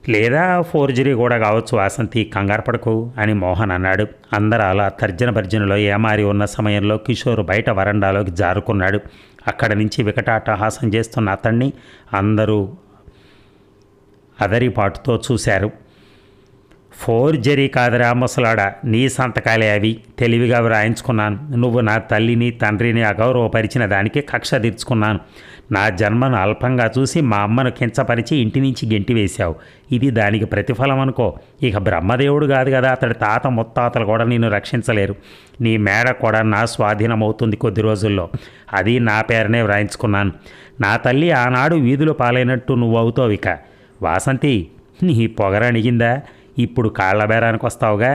లేదా ఫోర్జరీ కూడా కావచ్చు వాసంతి, కంగారు పడకు అని మోహన్ అన్నాడు. అందరూ అలా తర్జన భర్జనలో ఏమారి ఉన్న సమయంలో కిషోర్ బయట వరండాలోకి జారుకున్నాడు. అక్కడి నుంచి వికటాట్టహాసం చేస్తున్న అతన్ని అందరూ అదరిపాటుతో చూశారు. ఫోర్జరీ కాదురా ముసలాడా, నీ సంతకాలే అవి. తెలివిగా వ్రాయించుకున్నాను. నువ్వు నా తల్లిని తండ్రిని అగౌరవపరిచిన దానికి కక్ష తీర్చుకున్నాను. నా జన్మను అల్పంగా చూసి మా అమ్మను కించపరిచి ఇంటి నుంచి గెంటివేశావు. ఇది దానికి ప్రతిఫలం అనుకో. ఇక బ్రహ్మదేవుడు కాదు కదా, అతడి తాత ముత్తాతలు కూడా నిన్ను రక్షించలేరు. నీ మేడ కూడా నా స్వాధీనం అవుతుంది కొద్ది రోజుల్లో. అది నా పేరునే వ్రాయించుకున్నాను. నా తల్లి ఆనాడు వీధులు పాలైనట్టు నువ్వు అవుతావు. ఇక వాసంతి, నీ పొగరణిగిందా? ఇప్పుడు కాళ్ల బేరానికి వస్తావుగా.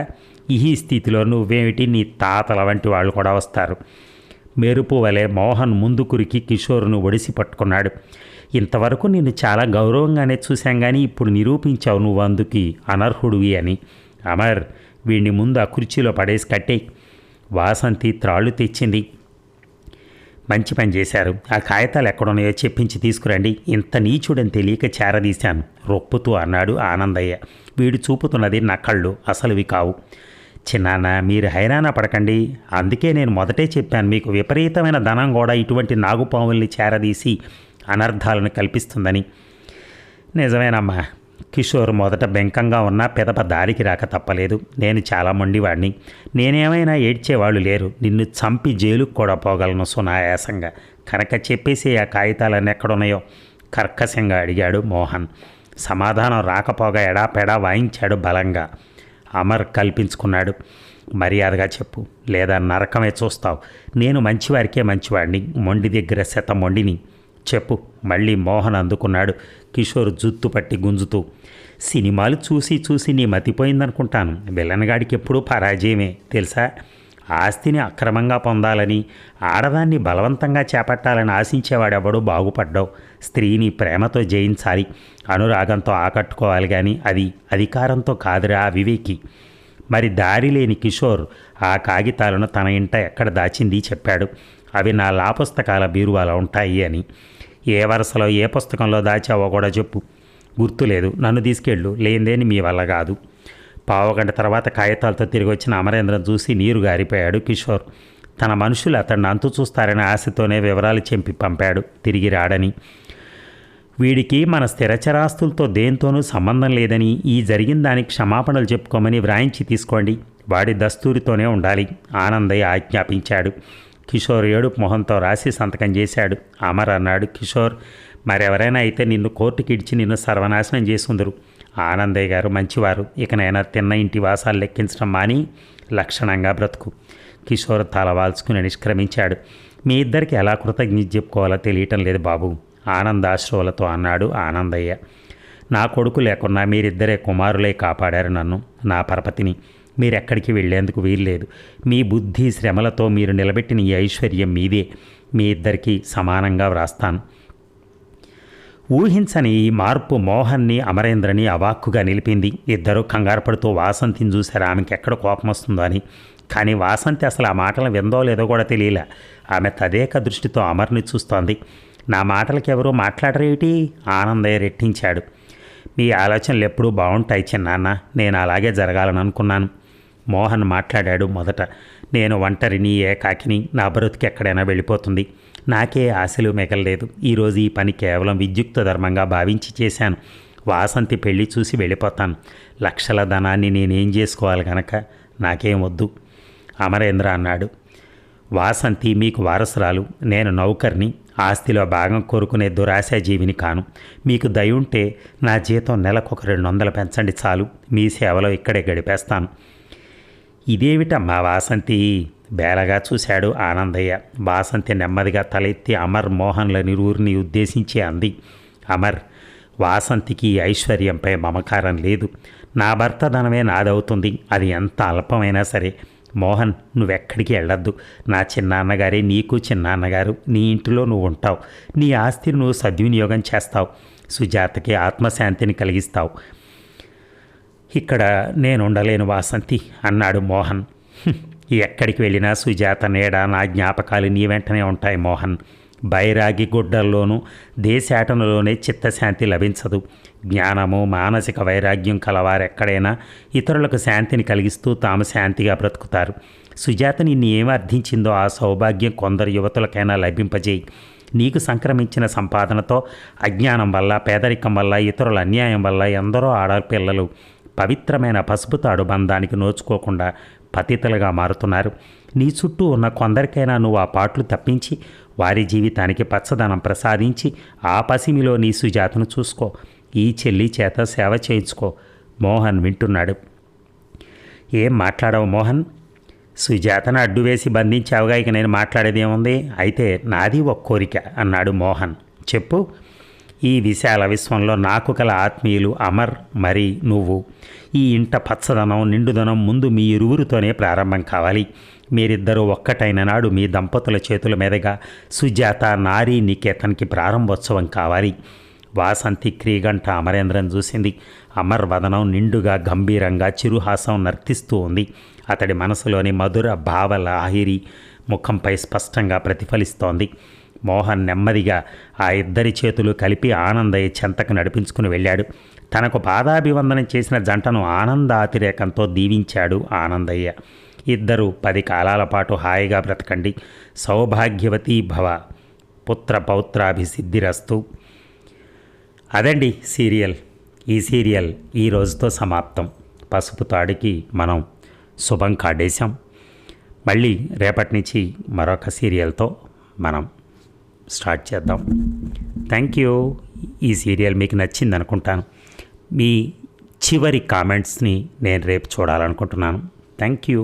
ఈ స్థితిలో నువ్వేమిటి, నీ తాతల వంటి వాళ్ళు కూడా వస్తారు. మెరుపు వలె మోహన్ ముందు కురికి కిషోర్ను ఒడిసి పట్టుకున్నాడు. ఇంతవరకు నిన్ను చాలా గౌరవంగానే చూశాం, కానీ ఇప్పుడు నిరూపించావు నువ్వు అందుకు అనర్హుడివి అని. అమర్, వీడిని ముందు ఆ కుర్చీలో పడేసి కట్టేయి. వాసంతి త్రాళ్ళు తెచ్చింది. మంచి పని చేశారు. ఆ కాగితాలు ఎక్కడున్నాయో చెప్పించి తీసుకురండి. ఇంత నీచుడని తెలియక చేరదీశాను రొప్పుతూ అన్నాడు ఆనందయ్య. వీడు చూపుతున్నది నకళ్ళు, అసలువి కావు. చిన్నాన్న, మీరు హైరాణ పడకండి. అందుకే నేను మొదటే చెప్పాను, మీకు విపరీతమైన ధనం కూడా ఇటువంటి నాగుపాముల్ని చేరదీసి అనర్థాలను కల్పిస్తుందని. నిజమేనమ్మా. కిషోర్ మొదట బెంకంగా ఉన్నా పెదప దారికి రాక తప్పలేదు. నేను చాలా మొండివాడిని. నేనేమైనా ఏడ్చేవాళ్ళు లేరు. నిన్ను చంపి జైలుకు కూడా పోగలను సునాయాసంగా. కనుక చెప్పేసి ఆ కాగితాలన్నీ ఎక్కడున్నాయో కర్కశంగా అడిగాడు మోహన్. సమాధానం రాకపోగా ఎడాపెడా వాయించాడు బలంగా. అమర్ కల్పించుకున్నాడు. మర్యాదగా చెప్పు, లేదా నరకమే చూస్తావు. నేను మంచివారికే మంచివాడిని, మొండి దగ్గర మొండిని. చెప్పు, మళ్ళీ మోహన్ అందుకున్నాడు కిషోర్ జుత్తు పట్టి గుంజుతూ. సినిమాలు చూసి చూసి నీ మతిపోయిందనుకుంటాను. విలన్గాడికి ఎప్పుడూ పరాజయమే తెలుసా. ఆస్తిని అక్రమంగా పొందాలని, ఆడదాన్ని బలవంతంగా చేపట్టాలని ఆశించేవాడెవడూ బాగుపడ్డావు. స్త్రీని ప్రేమతో జయించాలి, అనురాగంతో ఆకట్టుకోవాలి, కానీ అది అధికారంతో కాదురా వివేకి. మరి దారి లేని కిషోర్ ఆ కాగితాలను తన ఇంట ఎక్కడ దాచింది చెప్పాడు. అవి నా పుస్తకాల బీరువాలో ఉంటాయి అని. ఏ వరుసలో ఏ పుస్తకంలో దాచావో కూడా చెప్పు. గుర్తులేదు, నన్ను తీసుకెళ్ళు. లేనిదేని మీ వల్ల కాదు. పావుగంట తర్వాత కాగితాలతో తిరిగి వచ్చిన అమరేంద్రను చూసి నీరు గారిపోయాడు కిషోర్. తన మనుషులు అతన్ని అంతు చూస్తారనే ఆశతోనే వివరాలు చెంపి పంపాడు, తిరిగి రాడని. వీడికి మన స్థిరచరాస్తులతో దేంతోనూ సంబంధం లేదని, ఈ జరిగిన దానికి క్షమాపణలు చెప్పుకోమని వ్రాయించి తీసుకోండి. వాడి దస్తూరితోనే ఉండాలి, ఆనందయ్య ఆజ్ఞాపించాడు. కిషోర్ ఏడుపు మొహంతో రాసి సంతకం చేశాడు. అమర్ అన్నాడు, కిషోర్, మరెవరైనా అయితే నిన్ను కోర్టుకి ఇడిచి నిన్ను సర్వనాశనం చేసుందరు. ఆనందయ్య గారు మంచివారు. ఇకనైనా తిన్న ఇంటి వాసాలు లెక్కించడం మాని లక్షణంగా బ్రతుకు. కిషోర్ తల వాల్చుకుని నిష్క్రమించాడు. మీ ఇద్దరికి ఎలా కృతజ్ఞత చెప్పుకోవాలో తెలియటం లేదు బాబు, ఆనందాశ్రువులతో అన్నాడు ఆనందయ్య. నా కొడుకు లేకున్నా మీరిద్దరే కుమారులే కాపాడారు నన్ను, నా పరపతిని. మీరెక్కడికి వెళ్లేందుకు వీల్లేదు. మీ బుద్ధి శ్రమలతో మీరు నిలబెట్టిన ఈ ఐశ్వర్యం మీదే. మీ ఇద్దరికీ సమానంగా వ్రాస్తాను. ఊహించని ఈ మార్పు మోహన్ని అమరేంద్రని అవాక్కుగా నిలిపింది. ఇద్దరూ కంగారు పడుతూ వాసంతిని చూశారు, ఆమెకి ఎక్కడ కోపం వస్తుందో అని. కానీ వాసంతి అసలు ఆ మాటలు విందో లేదో కూడా తెలియలే. ఆమె తదేక దృష్టితో అమర్ని చూస్తోంది. నా మాటలకి ఎవరూ మాట్లాడరేమిటి? ఆనందయ్య రెట్టించాడు. మీ ఆలోచనలు ఎప్పుడూ బాగుంటాయి చిన్నాన్న, నేను అలాగే జరగాలని అనుకున్నాను. మోహన్ మాట్లాడాడు మొదట. నేను ఒంటరిని, ఏకాకిని, నా బ్రతుకు ఎక్కడైనా వెళ్ళిపోతుంది. నాకే ఆశలు మిగలలేదు. ఈరోజు ఈ పని కేవలం విద్యుక్త ధర్మంగా భావించి చేశాను. వాసంతి పెళ్లి చూసి వెళ్ళిపోతాను. లక్షల ధనాన్ని నేనేం చేసుకోవాలి గనక నాకేం వద్దు. అమరేంద్ర అన్నాడు. వాసంతి మీకు వారసురాలు, నేను నౌకర్ని. ఆస్తిలో భాగం కోరుకునే దురాశాజీవిని కాను. మీకు దయ ఉంటే నా జీతం నెలకు 200 పెంచండి చాలు. మీ సేవలో ఇక్కడే గడిపేస్తాను. ఇదేమిటమ్మా వాసంతి? బేలగా చూశాడు ఆనందయ్య. వాసంతి నెమ్మదిగా తలెత్తి అమర్ మోహన్ల నిరువురిని ఉద్దేశించి అంది. అమర్, వాసంతికి ఐశ్వర్యంపై మమకారం లేదు. నా భర్త ధనమే నాదవుతుంది, అది ఎంత అల్పమైనా సరే. మోహన్, నువ్వెక్కడికి వెళ్ళొద్దు. నా చిన్నాన్నగారే నీకు చిన్నాన్నగారు. నీ ఇంటిలో నువ్వు ఉంటావు. నీ ఆస్తిని నువ్వు సద్వినియోగం చేస్తావు. సుజాతకి ఆత్మశాంతిని కలిగిస్తావు. ఇక్కడ నేను ఉండలేను వాసంతి అన్నాడు మోహన్. ఎక్కడికి వెళ్ళినా సుజాత నీడ, నా జ్ఞాపకాలు నీ వెంటనే ఉంటాయి మోహన్. బైరాగి గుడ్డల్లోనూ దేశాటనలోనే చిత్తశాంతి లభించదు. జ్ఞానము, మానసిక వైరాగ్యం కలవారెక్కడైనా ఇతరులకు శాంతిని కలిగిస్తూ తాము శాంతిగా బ్రతుకుతారు. సుజాత నిన్ను ఏమి అర్థించిందో ఆ సౌభాగ్యం కొందరు యువతులకైనా లభింపజేయి. నీకు సంక్రమించిన సంపాదనతో అజ్ఞానం వల్ల, పేదరికం వల్ల, ఇతరుల అన్యాయం వల్ల ఎందరో ఆడపిల్లలు పవిత్రమైన పసుపు తాడు బంధానికి నోచుకోకుండా పతితలుగా మారుతున్నారు. నీ చుట్టూ ఉన్న కొందరికైనా నువ్వు ఆ పాటలు తప్పించి వారి జీవితానికి పచ్చదనం ప్రసాదించి ఆ పసిమిలో నీ సుజాతను చూసుకో. ఈ చెల్లి చేత సేవ చేయించుకో. మోహన్ వింటున్నాడు. ఏం మాట్లాడవు మోహన్? సుజాతను అడ్డు వేసి బంధించావుగా, ఇక నేను మాట్లాడేది ఏముంది? అయితే నాది ఒక కోరిక అన్నాడు మోహన్. చెప్పు. ఈ విశాల విశ్వంలో నాకు కల ఆత్మీయులు అమర్, మరి నువ్వు. ఈ ఇంట పచ్చదనం, నిండుదనం ముందు మీ ఇరువురితోనే ప్రారంభం కావాలి. మీరిద్దరూ ఒక్కటైన నాడు మీ దంపతుల చేతుల మీదుగా సుజాత నారీ నికేతన్కి ప్రారంభోత్సవం కావాలి. వాసంతి క్రీగంట అమరేంద్రన్ చూసింది. అమర్ వదనం నిండుగా గంభీరంగా చిరుహాసం నర్తిస్తూ ఉంది. అతడి మనసులోని మధుర భావలాహిరి ముఖంపై స్పష్టంగా ప్రతిఫలిస్తోంది. మోహన్ నెమ్మదిగా ఆ ఇద్దరి చేతులు కలిపి ఆనందయ్య చెంతకు నడిపించుకుని వెళ్ళాడు. తనకు పాదాభివందనం చేసిన జంటను ఆనందాతిరేకంతో దీవించాడు ఆనందయ్య. ఇద్దరు 10 కాలాల పాటు హాయిగా బ్రతకండి, సౌభాగ్యవతీ భవ, పుత్ర పౌత్రాభిసిద్ధిరస్తు. అదండి సీరియల్. ఈ సీరియల్ ఈ రోజుతో సమాప్తం. పసుపు తాడికి మనం శుభం కాడేశాం. మళ్ళీ రేపటి నుంచి మరొక సీరియల్తో మనం స్టార్ట్ చేద్దాం. Thank you. ఈ సీరియల్ మీకు నచ్చింది అనుకుంటాను. మీ చివరి కామెంట్స్ని నేను రేపు చూడాలనుకుంటున్నాను. Thank you.